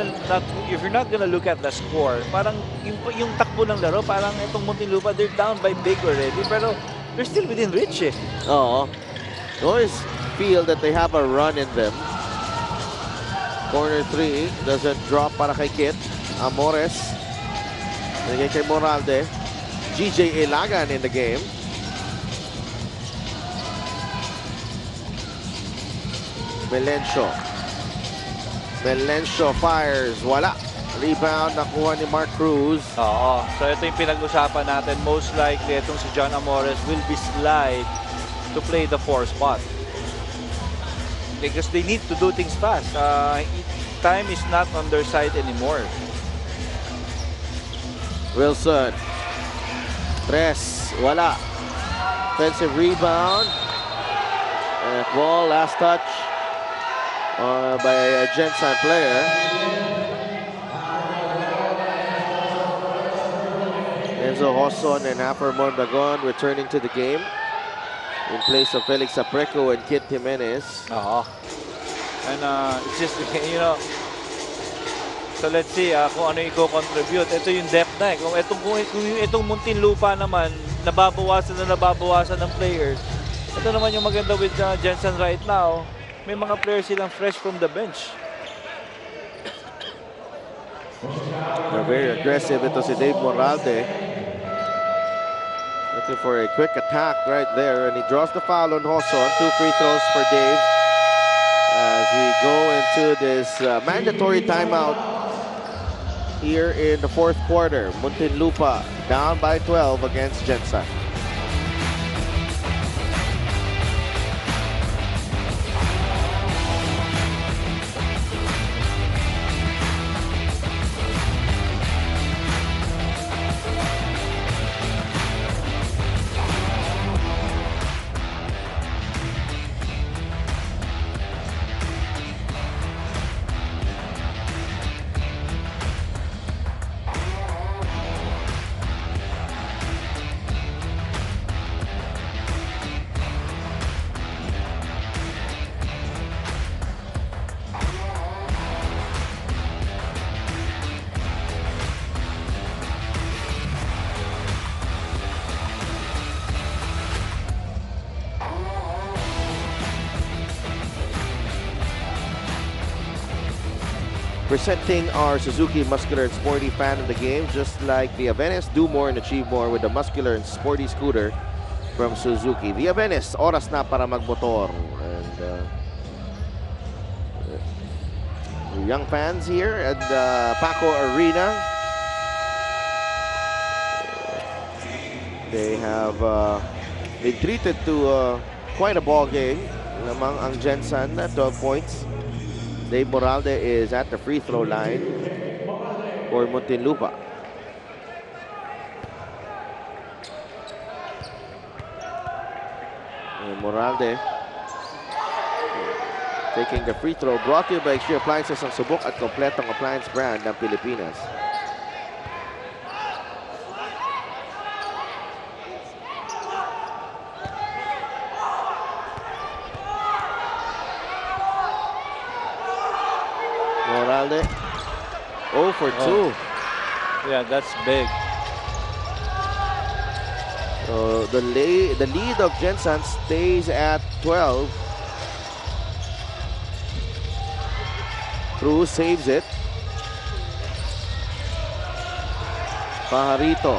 not gonna look at the score, parang yung takbo ng laro, parang itong Muntinlupa, they're down by big already, pero they're still within reach eh. Oo. You always feel that they have a run in them. Corner 3 doesn't drop para kay Kit. Amores. Nagay kay Moralde. GJ Ilagan in the game. Melencio fires. Wala. Rebound nakuha ni Mark Cruz. Oo. So ito yung pinag-usapan natin. Most likely itong si John Amores will be slide to play the 4 spot. Because they need to do things fast. Time is not on their side anymore. Wilson. Tres. Wala. Offensive rebound. And ball, last touch by a Gensan player. Enzo Hoson and Aper Mondragon returning to the game in place of Felix Apreco and Kit Jimenez. And it's just, you know, so let's see kung ano i-contribute. Ito yung depth na eh. Kung itong Muntinlupa naman, nababawasan ng players. Ito naman yung maganda with Jensen right now. May mga players silang fresh from the bench. They're very aggressive. Ito si Dave Moralde. Looking for a quick attack right there. And he draws the foul on Hoson. 2 free throws for Dave. As we go into this mandatory timeout here in the 4th quarter. Muntinlupa down by 12 against Gensan. Presenting our Suzuki Muscular and Sporty fan of the game, just like the Avenes, do more and achieve more with the muscular and sporty scooter from Suzuki. The Avenes, oras na para magmotor. And young fans here at the Paco Arena. They have been treated to quite a ball game. Lamang ang Gensan, 12 points. Dave Moralde is at the free throw line for Muntinlupa. And Moralde taking the free throw. Brought to you by Extreme Appliances, ang subok at kompletong appliance brand ng Pilipinas. Moralde 0 for 2. Yeah, that's big. So the lead of Gensan stays at 12. Cruz saves it. Pajarito.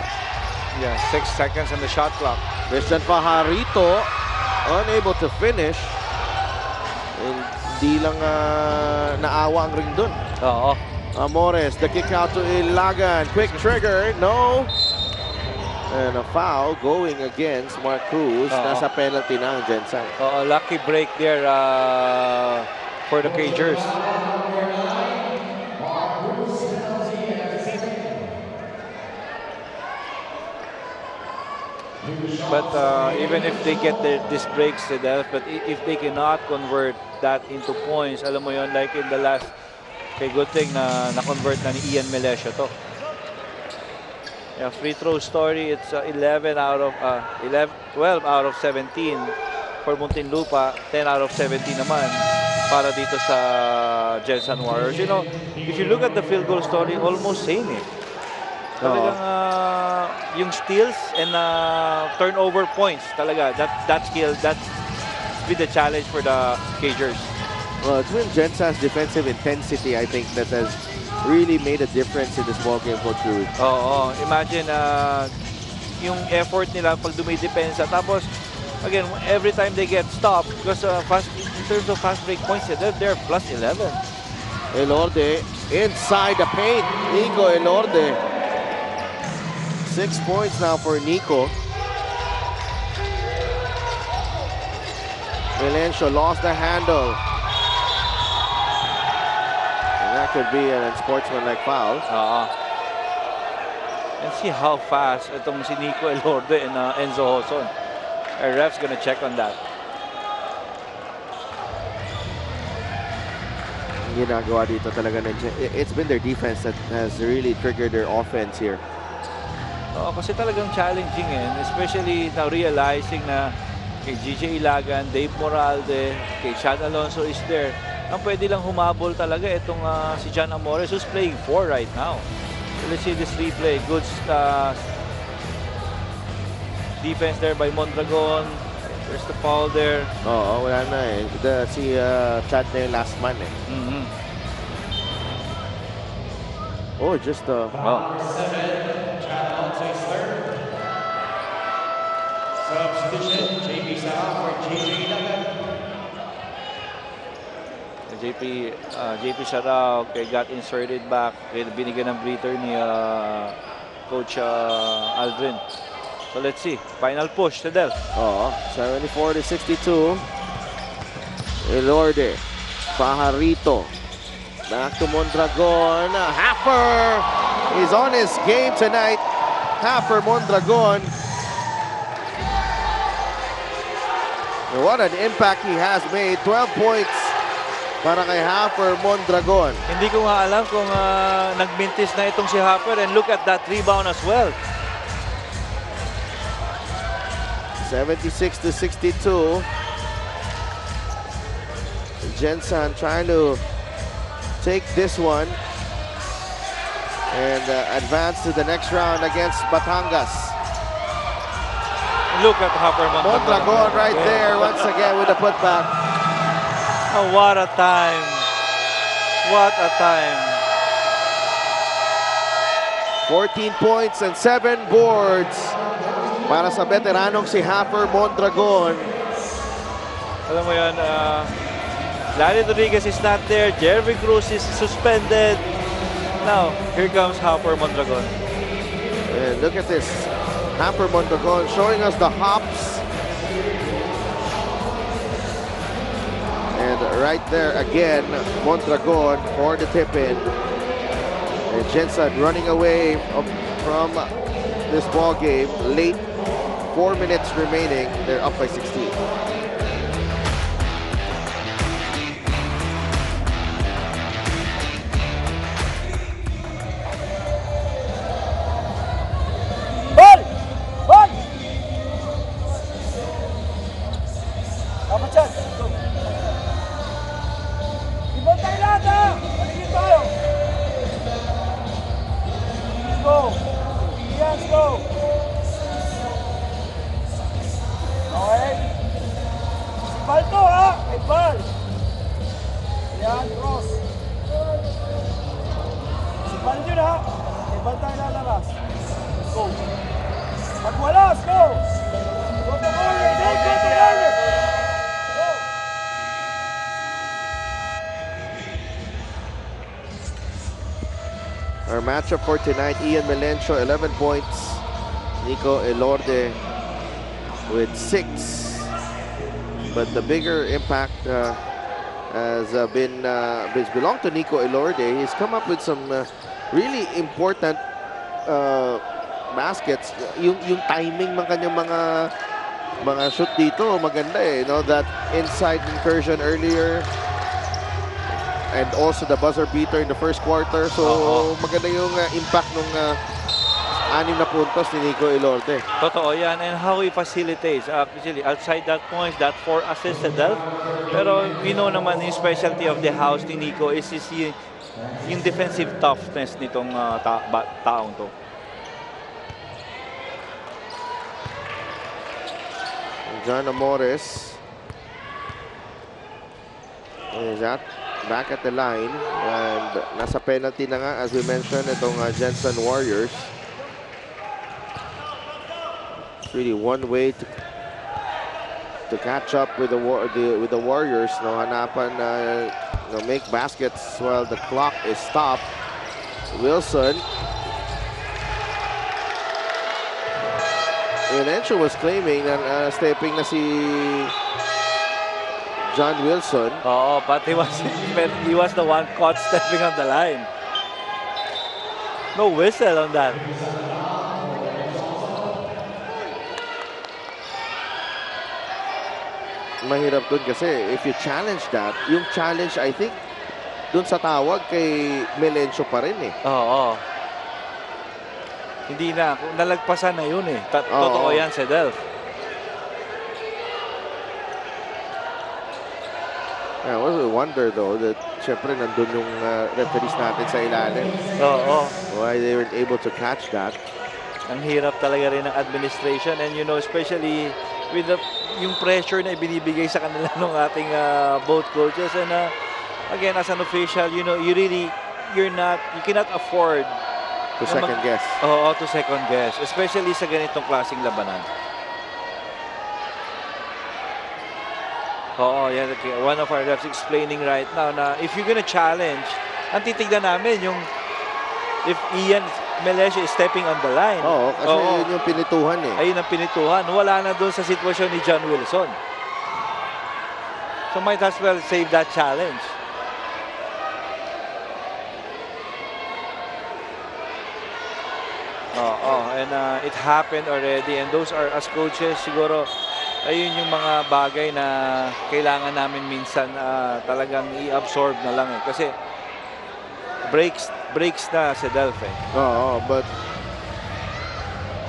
Yeah, 6 seconds on the shot clock. Christian Pajarito unable to finish. Hindi lang naawa ang ring dun. Amores, the kick out to Ilagan. Quick trigger, no. And a foul going against Mark Cruz. Nasa penalty na ang Gensan. Lucky break there for the Cagers. But even if they get these breaks, but if they cannot convert that into points, alam mo yon, like in the last, okay, good thing na na-convert na ni Ian Melesio to. Yeah, free throw story, it's 12 out of 17 for Muntinlupa, 10 out of 17 naman para dito sa Gensan Warriors. You know, if you look at the field goal story, almost same eh. Talagang yung steals and turnover points talaga, that skill, that's been the challenge for the Cagers. Well, it's been Jensen's defensive intensity, I think, that has really made a difference in this ballgame, Coach Ruiz. Oo, imagine yung effort nila pag dumidepensa. Tapos, again, every time they get stopped, because in terms of fast break points, they're plus 11. Elorde inside the paint. Nico Elorde. 6 points now for Nico. Melencio lost the handle. And that could be an unsportsmanlike foul. And see how fast itong si Nico Elorde and Enzo Hoson. Our ref's gonna check on that. Ginagawa dito talaga ng it's been their defense that has really triggered their offense here. Kasi talagang challenging and especially now realizing na kay GJ Ilagan, Dave Moralde, kay Chad Alonso is there. Ang pwede lang humabol talaga itong si John Amores who's playing 4 right now. So let's see this replay. Good defense there by Mondragon. There's the foul there. Oo, wala na eh. Si Chad na yung last man eh. Oh, just Substitution, JP Sara for JP Sara got inserted back. Binigyan ng breather ni Coach Aldrin. So let's see. Final push to Del. 74-62. Elorde. Pajarito. Back to Mondragon. Haffer is on his game tonight. Haffer Mondragon. What an impact he has made. 12 points para kay Haffer Mondragon. Hindi ko nga alam kung nagmintis na itong si Haffer, and look at that rebound as well. 76-62. Gensan trying to take this one and advance to the next round against Batangas. Look at Haffer Mondragon right there once again with a putback. Oh, what a time. What a time. 14 points and 7 boards para sa veteranong si Haffer Mondragon. Alam mo yan, Larry Rodriguez is not there. Jeremy Cruz is suspended. Now, here comes Haffer Mondragon. And look at this. Haffer Mondragon showing us the hops. And right there again, Mondragon for the tip-in. And Jensen running away from this ball game late. 4 minutes remaining. They're up by 16. Our matchup for tonight, Ian Melencio, 11 points. Nico Elorde with 6. But the bigger impact has belonged to Nico Elorde. He's come up with some really important baskets. Yung timing ng kanyang mga shoot dito, maganda eh. You know, that inside incursion earlier. And also the buzzer beater in the first quarter. So, maganda yung impact ng 6 na puntos ni Nico Ilorde. Totoo yan. And how he facilitates. Actually, outside that point, that 4 assists sa Delph. Pero, naman, yung specialty of the house ni Nico is yung defensive toughness nitong taong to. John Amores is back at the line, and nasa penalty na nga, as we mentioned, itong Jensen Warriors. It's really one way to catch up with the Warriors. No, hanapan make baskets while the clock is stopped. Wilson. Enencio was claiming na stepping na si John Wilson. But he was the one caught stepping on the line. No whistle on that. Mahirap dun kasi if you challenge that, yung challenge I think dun sa tawag kay Melencio pa rin eh. Hindi na. Nalagpasan na yun eh. Totoo yan sa Delph. I was a wonder though that syempre nandun yung referees natin sa ilalim. Why they weren't able to catch that. Ang hirap talaga rin ng administration, and especially with yung pressure na ibinibigay sa kanila ng ating both coaches, and again as an official, you cannot afford to second guess. To second guess, especially sa ganitong klaseng labanan. Yan. One of our refs explaining right now na if you're gonna challenge, ang titignan namin yung if Ian Melesio is stepping on the line. Kasi yun yung pinituhan eh. Ayun ang pinituhan. Wala na doon sa sitwasyon ni John Wilson. So might as well save that challenge. And it happened already, and those are, as coaches, siguro ayun yung mga bagay na kailangan namin minsan talagang i-absorb na lang eh. Kasi breaks na sa Delph eh. But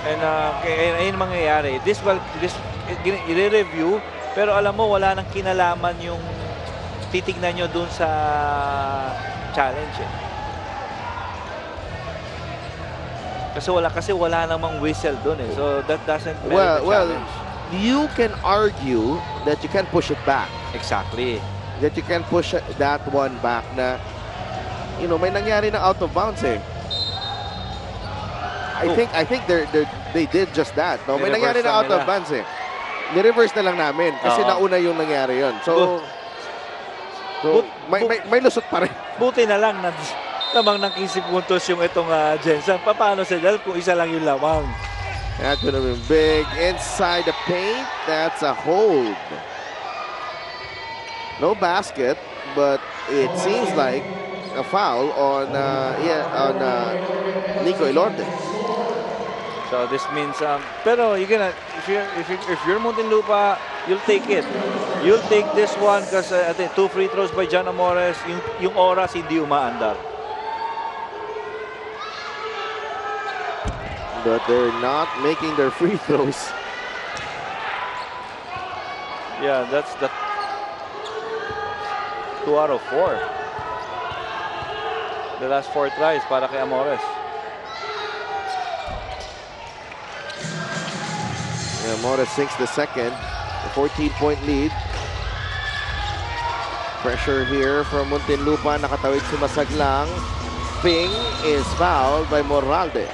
and ayun mangyayari. This i-review, pero alam mo wala nang kinalaman yung titignan nyo dun sa challenge eh. Kasi wala namang whistle dun eh. So that doesn't merit the challenge. You can argue that you can push it back. Exactly. That you can push that one back na may nangyari na out of bounds eh. I think they did just that. No, may nangyari na out of bounds eh. Ni-reverse na lang namin kasi nauna yung nangyari yon. So may lusot pa rin. Buti na lang namang nakisip puntos yung itong Gensan. Paano sa Delph kung isa lang yung lamang? That could have been big. Inside the paint, that's a hold. No basket, but it seems like a foul on Nico Ilorde. So this means, pero if you're Muntinlupa, you'll take it. You'll take this one because I think 2 free throws by John Amores, yung oras hindi umaandar. But they're not making their free throws. Yeah, that's the 2 out of 4. The last 4 tries para kay Amores. Amores sinks the second. A 14-point lead. Pressure here from Muntinlupa. Nakatawid si Masaglang. Ping is fouled by Moralde.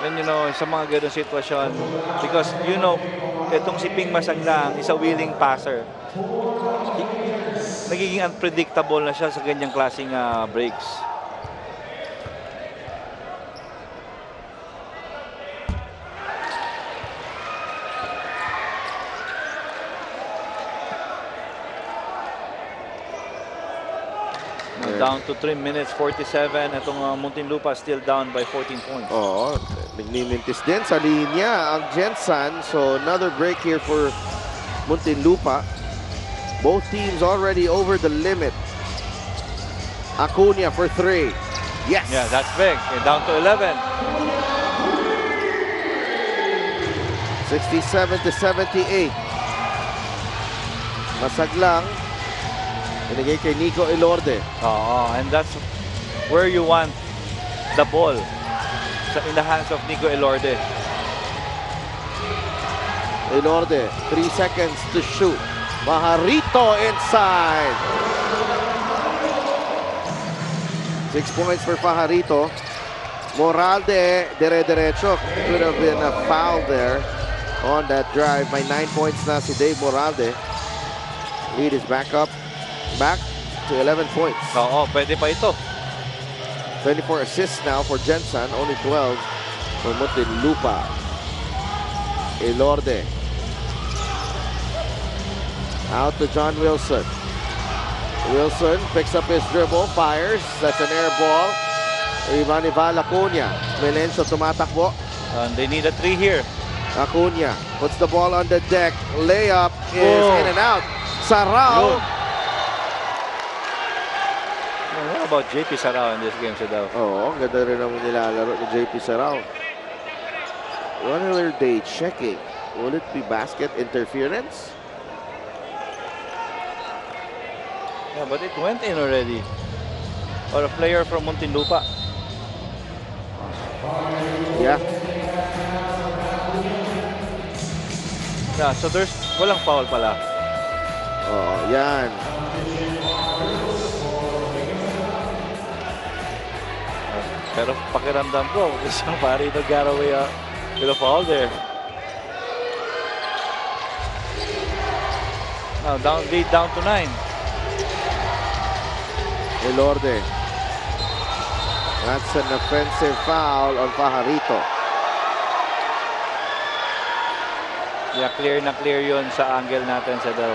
And sa mga ganong sitwasyon, because itong si Ping Masaglang is a willing passer. Nagiging unpredictable na siya sa ganyang klaseng breaks. down to 3 minutes 47. Itong Muntinlupa still down by 14 points. Oo, nagmimintis din sa linya ang Gensan. So another break here for Muntinlupa. Both teams already over the limit. Acuna for 3. Yes! Yeah, that's big. Okay, down to 11. 67-78. Masaglang. Binigay kay Nico Elorde. And that's where you want the ball. In the hands of Nico Elorde. Elorde, 3 seconds to shoot. Pajarito inside. 6 points for Pajarito. Moralde, dire-derecho. Could have been a foul there on that drive. May 9 points na si Dave Moralde. Lead is back to 11 points. Pwede pa ito. 24 assists now for Jensen, only 12 for Muntinlupa. Elorde. Out to John Wilson. Wilson picks up his dribble, fires. That's an air ball. Ivan Acuna. Melencio tumatakbo. They need a 3 here. Acuna puts the ball on the deck. Layup is in and out. Sarao. What about JP Sarao in this game, Sadao? Ang ganda rin naman nilalaro ni JP Sarao. What are they checking? Will it be basket interference? Yeah, but it went in already. Or a player from Muntinlupa. Yeah. Yeah, so there's walang foul pala. Yan. Pero pakiramdam ko, isang pari ito got away with a foul there. Now lead down to 9. Elorde. That's an offensive foul on Pajarito. Yeah, clear na clear yun sa angle natin sa Del.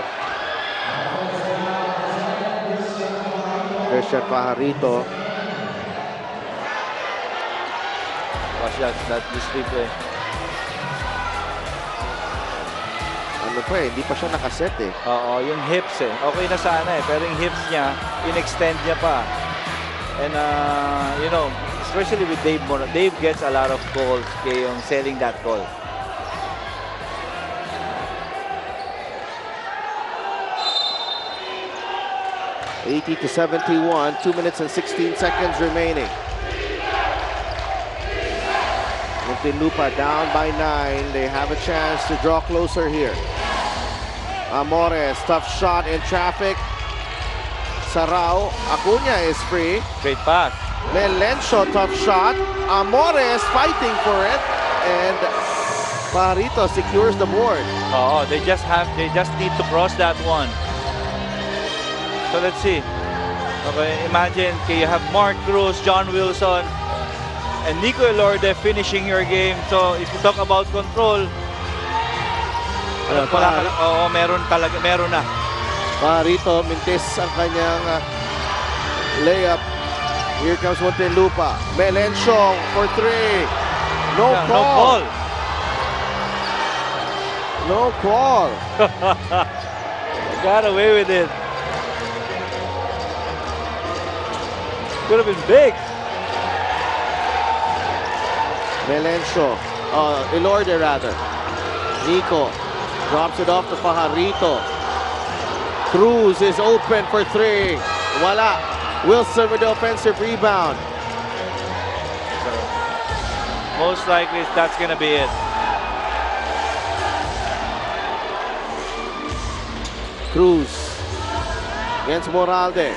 Christian Pajarito. Watch that this replay. Ano pa hindi pa siya nakaset eh. Yung hips eh. Okay na sana eh. Pero yung hips niya, in-extend niya pa. And you know, especially with Dave Mono, Dave gets a lot of calls kay yung selling that call. (80-71), 2 minutes and 16 seconds remaining. Muntinlupa down by 9. They have a chance to draw closer here. Amores, tough shot in traffic. Sarao, Acuna is free. Great pass. Melencio, tough shot. Amores fighting for it. And Pajarito secures the board. They just need to cross that one. So let's see. Okay, imagine you have Mark Cruz, John Wilson, and Nico Elorde finishing your game. So if you talk about control, meron na. Pajarito mintis ang kanyang layup. Here comes Muntinlupa. Melencio for 3. No call. No call. Got away with it. Could have been big. Melencio. Elorde rather. Nico drops it off to Pajarito. Cruz is open for 3. Wala. Wilson with the offensive rebound. Most likely that's gonna be it. Cruz against Moralde.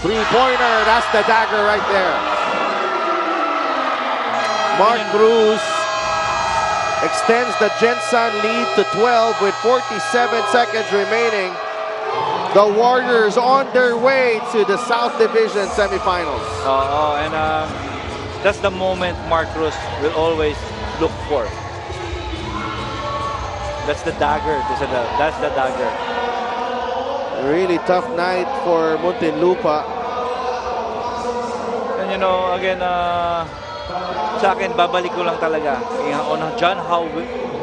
3-pointer. That's the dagger right there. Mark Cruz extends the Gensan lead to 12 with 47 seconds remaining. The Warriors on their way to the South Division semifinals. And that's the moment Mark Cruz will always look for. That's the dagger. That's the dagger. A really tough night for Muntinlupa. you know, again, sa akin, babalik ko lang talaga on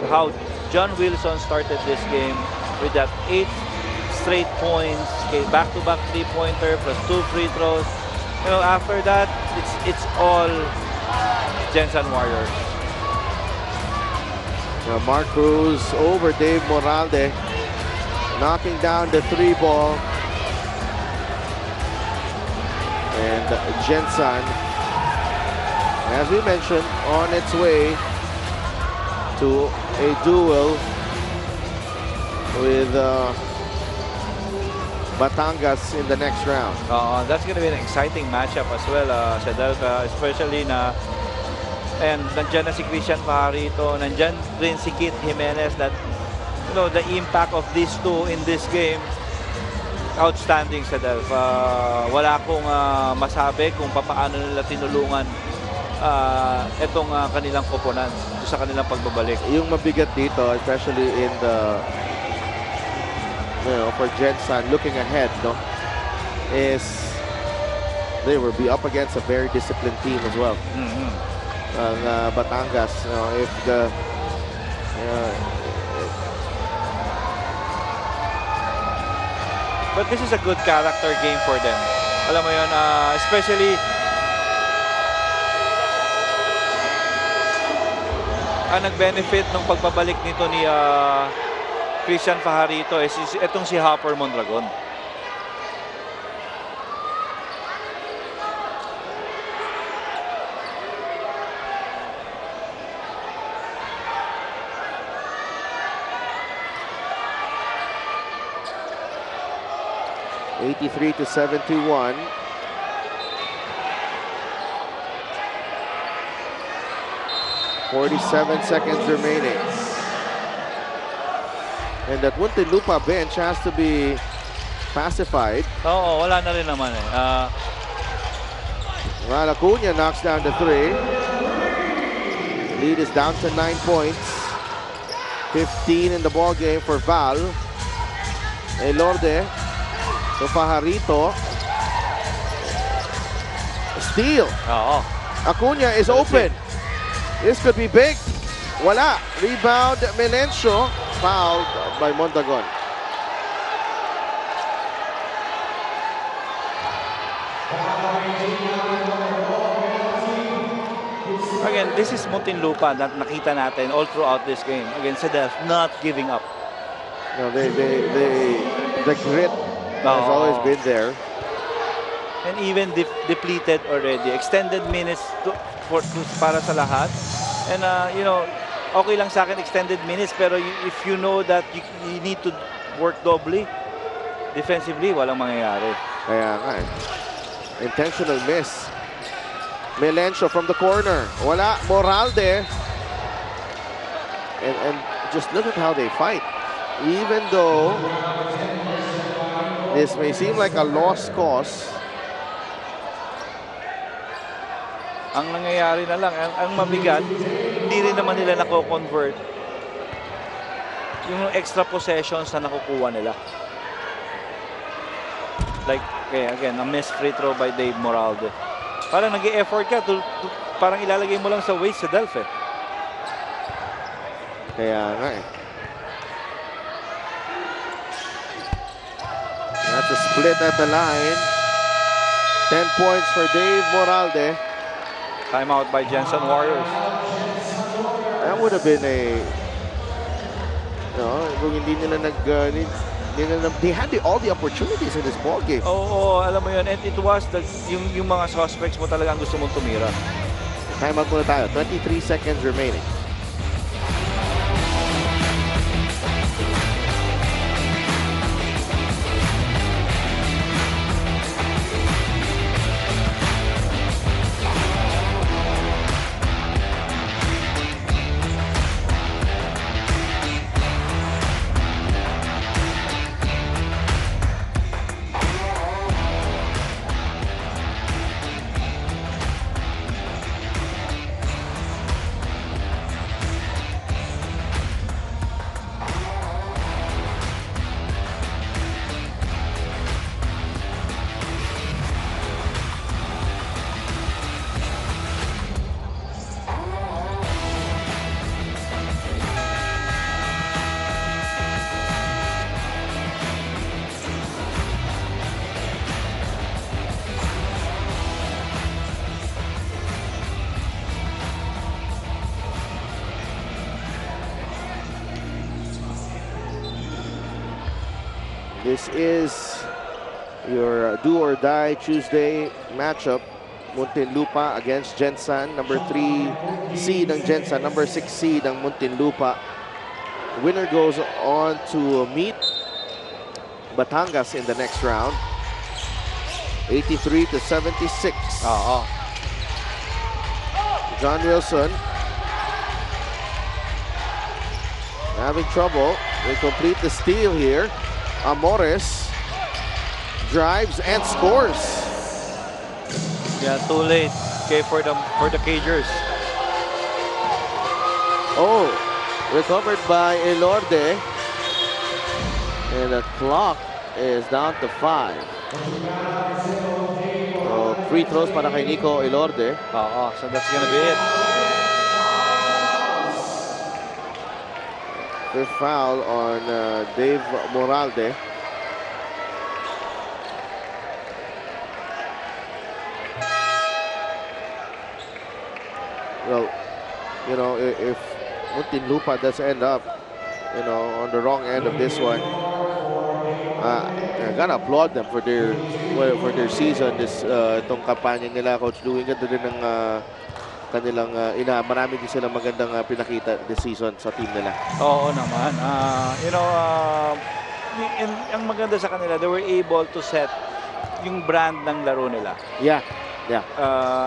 how John Wilson started this game with that 8 straight points, okay, back-to-back three-pointer plus 2 free throws. You know, after that, it's all Gensan Warriors. Mark Cruz over Dave Moralde, knocking down the 3 ball. And Gensan, as we mentioned, on its way to a duel with Batangas in the next round. That's going to be an exciting matchup as well, Sedelka, especially na and nandyan na si Christian Pajarito, nandyan rin si Kit Jimenez, that, you know, the impact of these two in this game, outstanding, Sedelka. Wala akong masabi kung paano nila tinulungan itong kanilang koponan sa kanilang pagbabalik. Yung mabigat dito, especially in the, you know, for Gensan looking ahead, no, is they will be up against a very disciplined team as well. Batangas, you know, if the but this is a good character game for them. Alam mo yun, especially ang nag-benefit ng pagbabalik nito ni Christian Pajarito is itong si Hopper Mondragon. (83-71). 47 seconds remaining. And that Muntinlupa bench has to be pacified. Oo, wala na rin naman eh. Well, Acuna knocks down the 3. Lead is down to 9 points. 15 in the ball game for Val. Elorde to Pajarito. Steal. Oo. Acuna is open. This could be big. Wala. Rebound, Melencio. Fouled by Mondragon. Again, this is Muntinlupa that nakita natin all throughout this game. Again, Sedef not giving up. No, the grit has always been there. And even depleted already. Extended minutes para sa lahat. And, you know, okay lang sa akin extended minutes, pero if you know that you need to work doubly, defensively, walang mangyayari. Kaya nga eh. Intentional miss. Melencio from the corner. Wala. Moralde. And just look at how they fight. Even though this may seem like a lost cause, ang nangyayari na lang, ang mabigat, hindi rin naman nila nako-convert yung extra possessions na nakukuha nila. Like, okay, again, a missed free throw by Dave Moralde. Parang nag-e-effort ka, parang ilalagay mo lang sa waist sa Delph eh. Kaya nga eh. That's a split at the line. 10 points for Dave Moralde. Timeout by Jensen Warriors. That would have been a, no, kung hindi nila they had all the opportunities in this ball game. Oo, alam mo yun. And it was yung mga suspects mo talagang gusto mong tumira. Timeout muna tayo. 23 seconds remaining. This is your do-or-die Tuesday matchup. Muntinlupa against Gensan. Number 3 seed ng Gensan, number 6 seed ng Muntinlupa. Winner goes on to meet Batangas in the next round. 83-76. John Wilson having trouble. They complete the steal here. Amores drives and scores. Yeah, too late. Okay, for the Cagers. Oh, recovered by Elorde. And the clock is down to 5. So, free throws para kay Nico Elorde. So that's gonna be it. Fifth foul on Dave Moralde. Well, you know, if Muntinlupa does end up, you know, on the wrong end of this one, I gotta applaud them for their season. This itong kampanya nila, Coach Louie, ganda din ng kanilang marami din silang magandang pinakita this season sa team nila. Oo naman. You know, ang maganda sa kanila, they were able to set yung brand ng laro nila. Yeah.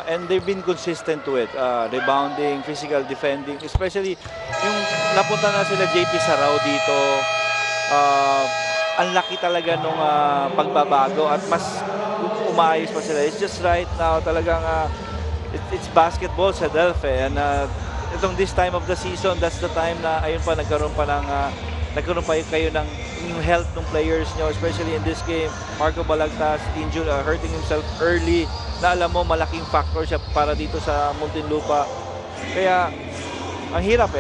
And they've been consistent to it. Rebounding, physical defending, especially yung napunta na sila JP Sarao dito. Ang laki talaga nung pagbabago at mas umayos pa sila. It's just right now talagang it's basketball sa Delphi, and itong this time of the season, that's the time na ayun pa nagkaroon pa kayo ng yung health ng players nyo, especially in this game. Marco Balagtas injured, hurting himself early, na alam mo malaking factor siya para dito sa Muntinlupa. Kaya ang hirap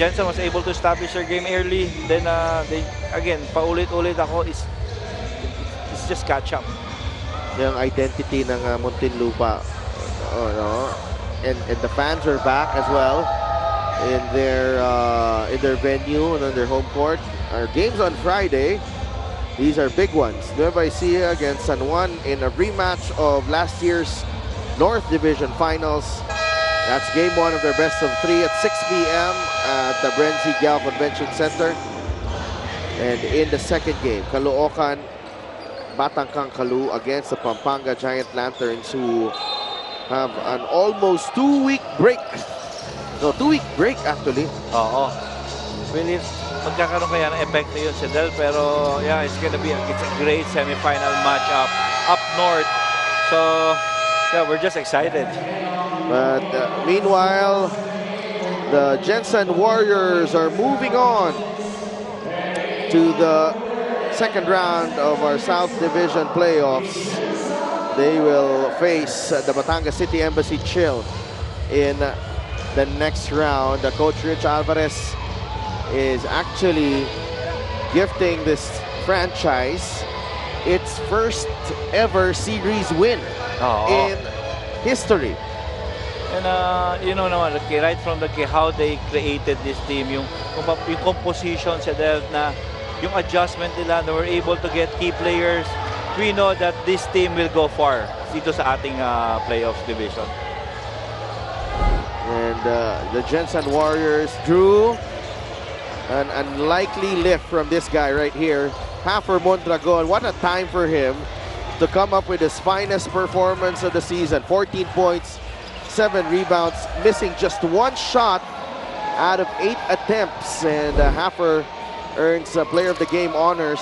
Jensen was able to establish their game early, then they again paulit-ulit it's just catch up. Yung identity ng Muntinlupa, no? And the fans are back as well in their venue and on their home court. Our games on Friday, these are big ones. Nueva Ecija against San Juan in a rematch of last year's North Division Finals. That's game 1 of their best of 3 at 6 p.m. at the Brenzy Gal Convention Center. And in the second game, Caloocan, Batangkang Kalu against the Pampanga Giant Lanterns, who have an almost 2-week break. No, 2-week break actually. Really, magkakaroon kaya ng epekto yun sa Del, pero yeah, it's a great semifinal matchup up north. So yeah, we're just excited. But meanwhile, the Jensen Warriors are moving on to the second round of our South Division playoffs. They will face the Batangas City Embassy Chill in the next round. Coach Rich Alvarez is actually gifting this franchise its first ever series win in history. And you know naman, right from how they created this team, yung composition sa Del, na yung adjustment nila, they were able to get key players. We know that this team will go far dito sa ating playoffs division. And the Jensen Warriors drew an unlikely lift from this guy right here, Hafer Mondragon. What a time for him to come up with his finest performance of the season. 14 points, 7 rebounds, missing just 1 shot out of 8 attempts. And Hafer earns Player of the Game honors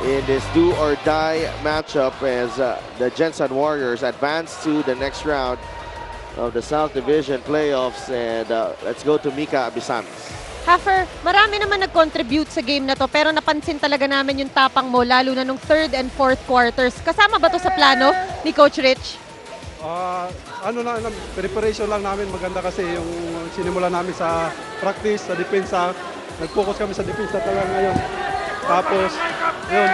in this do-or-die matchup as the Jensen Warriors advance to the next round of the South Division playoffs. And let's go to Mika Abisamis. Hafer, marami naman nag-contribute sa game na to, pero napansin talaga namin yung tapang mo, lalo na nung 3rd and 4th quarters. Kasama ba to sa plano ni Coach Rich? Preparation lang namin. Maganda kasi yung sinimula namin sa practice, sa depensa. Nag-focus kami sa depensa talaga ngayon. Tapos, yun,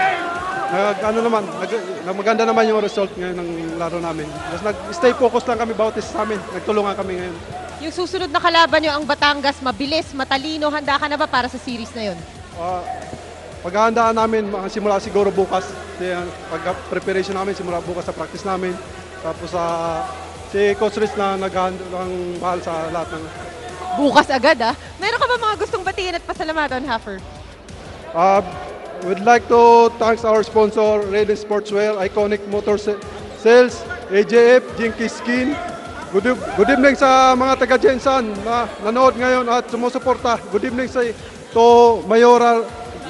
maganda naman yung result ngayon ng laro namin. Just nag-stay focused lang kami bawat isa sa amin. Nagtulungan kami ngayon. Yung susunod na kalaban nyo ang Batangas, mabilis, matalino, handa ka na ba para sa series na yun? paghahandaan namin, simula siguro bukas. Pag-preparation namin, simula bukas sa practice namin. Tapos si Coach Rich na naghahandang mahal sa lahat ng... Bukas agad Meron ka ba mga gustong batiin at pasalamatan, Haffer? We'd like to thank our sponsor, Raiden Sportswear, Iconic Motor Sales, AJF, Jinky Skin. Good evening sa mga taga Gensan na nanood ngayon at sumusuporta. Good evening to Mayora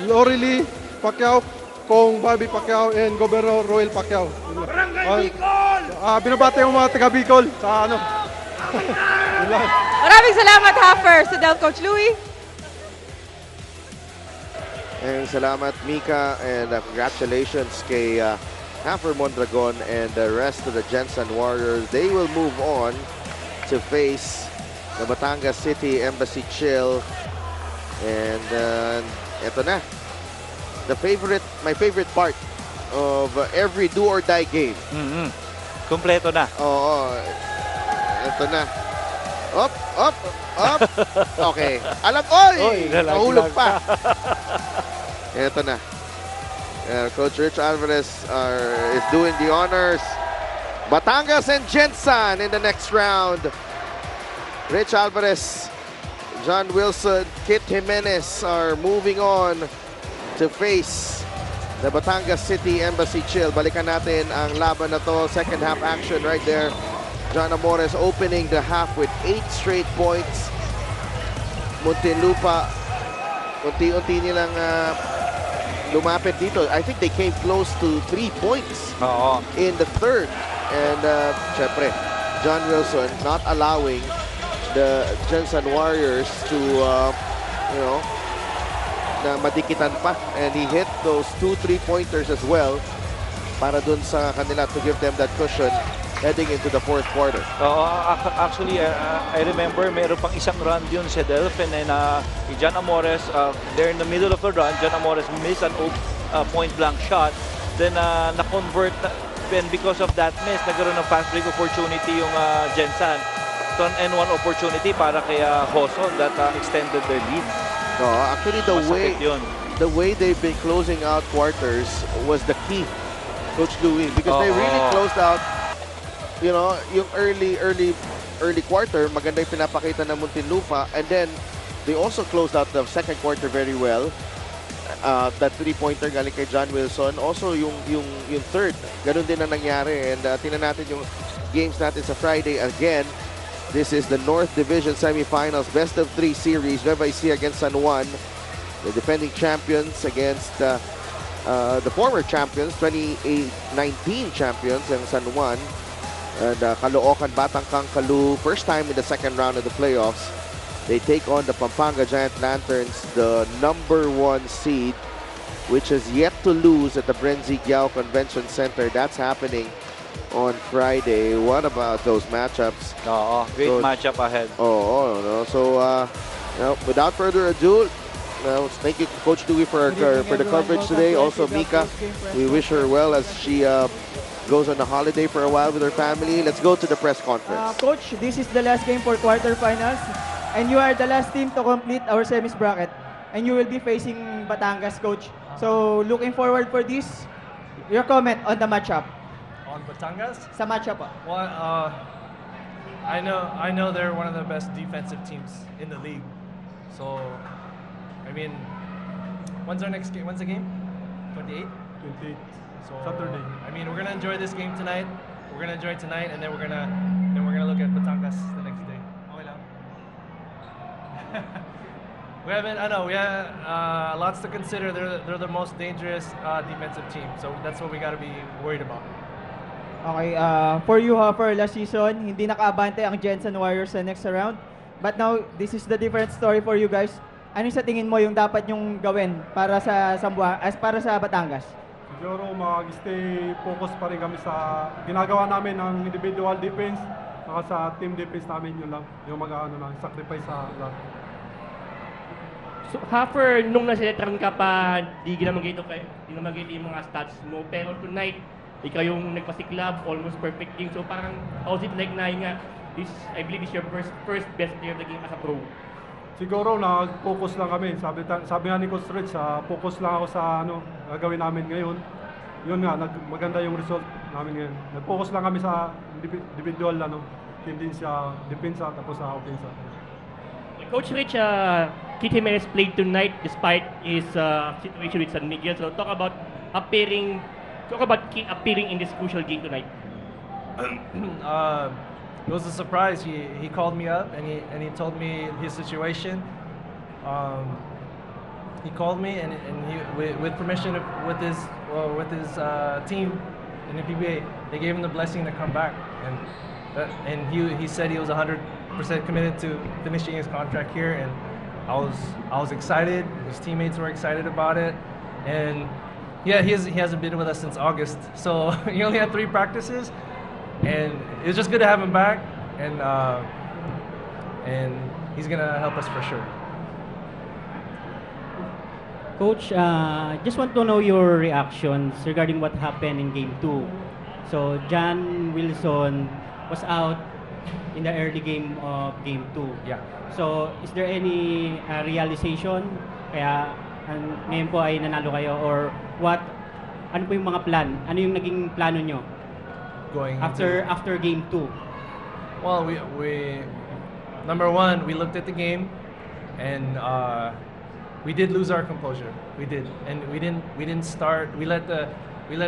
Lorely Pacquiao, Kong Bobby Pacquiao, and Governor Roel Pacquiao. Binabati yung mga taga Bicol sa ano. Maraming salamat, Haffer, sa Del Coach Louie. And salamat Mika, and congratulations kay Haffer Mondragon and the rest of the Jensen Warriors. They will move on to face the Batangas City Embassy Chill. And eto na. My favorite part of every do or die game. Kompleto na. Oo. Eto na. Up. Okay. Nahulog pa. Ito na. Coach Rich Alvarez is doing the honors. Batangas and Gensan in the next round. Rich Alvarez, John Wilson, Kit Jimenez are moving on to face the Batangas City Embassy Chill. Balikan natin ang laban na to. Second half action right there. John Amores opening the half with 8 straight points. Muntinlupa, unti-unti nilang lumapit dito. I think they came close to 3 points in the third. And syempre, John Wilson not allowing the Jensen Warriors to, na madikitan pa. And he hit those 2 3-pointers as well para dun sa kanila to give them that cushion heading into the fourth quarter. Actually, I remember meron pang isang run yun si Delphin and John Amores, there in the middle of the run, John Amores missed an point-blank shot. Then na-convert, and because of that miss, nagkaroon ng fast break opportunity yung Gensan. Turn and one opportunity para kay Hoson that extended their lead. No, actually the way they've been closing out quarters was the key, Coach Louie, because they really closed out. Yung early quarter, maganda yung pinapakita ng Muntinlupa, and then they also closed out the second quarter very well. That 3-pointer galing kay John Wilson. Also yung third, ganun din ang nangyari. And tingnan natin yung games natin sa Friday again. This is the North Division Semifinals, best of 3 series. Nueva Ecija against San Juan, the defending champions against the former champions, 2019 champions ng San Juan. And Caloocan Batang Kangkalu, first time in the second round of the playoffs. They take on the Pampanga Giant Lanterns, the #1 seed, which is yet to lose at the Brenzy Giao Convention Center. That's happening on Friday. What about those matchups? Great matchup ahead. So without further ado, thank you, Coach Louie, for the coverage today. Also, Mika, we wish her well as she goes on a holiday for a while with her family. Let's go to the press conference. Coach, this is the last game for quarterfinals, and you are the last team to complete our semis bracket, and you will be facing Batangas, Coach. So, looking forward for this. Your comment on the matchup? On Batangas? Sa matchup. Well, I know they're one of the best defensive teams in the league. So, I mean, when's the game? 28? 28. So, Saturday. I mean, we're gonna enjoy this game tonight. We're gonna enjoy tonight, and then we're gonna look at Batangas the next day. Okay lang. we have lots to consider. They're the most dangerous defensive team, so that's what we gotta be worried about. Okay, for you, for last season, hindi nakaabante ang Jensen Warriors sa next round. But now, this is the different story for you guys. Ano sa tingin mo yung dapat yung gawin para sa Batangas? Siguro mag-stay focus pa rin kami sa ginagawa namin ng individual defense, saka sa team defense namin, yun lang, yung sacrifice sa lahat. So, Haffer, nung naseletran ka pa, di naman yung mga stats mo, pero tonight, ikaw yung nagpasiklab, almost perfect game. So parang, how's it like na nga, I believe this is your first best player of the game as a pro? siguro nag-focus lang kami. Sabi nga ni Coach Rich, focus lang ako sa gagawin namin ngayon. Yun nga, maganda yung result namin ngayon. Nag-focus lang kami sa individual, depensa, tapos sa offensa. Coach Rich, Kit Jimenez played tonight despite his situation with San Miguel. So talk about Kit appearing in this crucial game tonight. It was a surprise. He called me up and he told me his situation. He called me and he, with permission with his team in the PBA, they gave him the blessing to come back, and he said he was 100% committed to finishing his contract here, and I was excited. His teammates were excited about it, and yeah, he hasn't been with us since August, so he only had 3 practices, and it was just good to have him back, and he's gonna help us for sure. Coach, just want to know your reactions regarding what happened in Game 2. So, John Wilson was out in the early game of Game 2. Yeah. So, is there any realization? Kaya ngayon po ay nanalo kayo, or what? Ano po yung mga plan? Ano yung naging plano nyo? Going after Game 2. Well, we number one, we looked at the game, and we did lose our composure. We did, and we didn't start. We let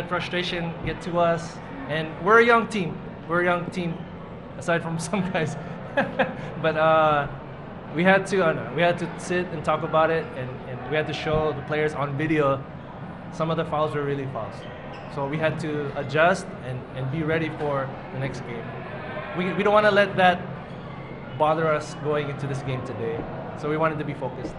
frustration get to us, and we're a young team. We're a young team, aside from some guys. But we had to sit and talk about it, and we had to show the players on video some of the fouls were really fouls. So we had to adjust and be ready for the next game. We don't want to let that bother us going into this game today. So we wanted to be focused.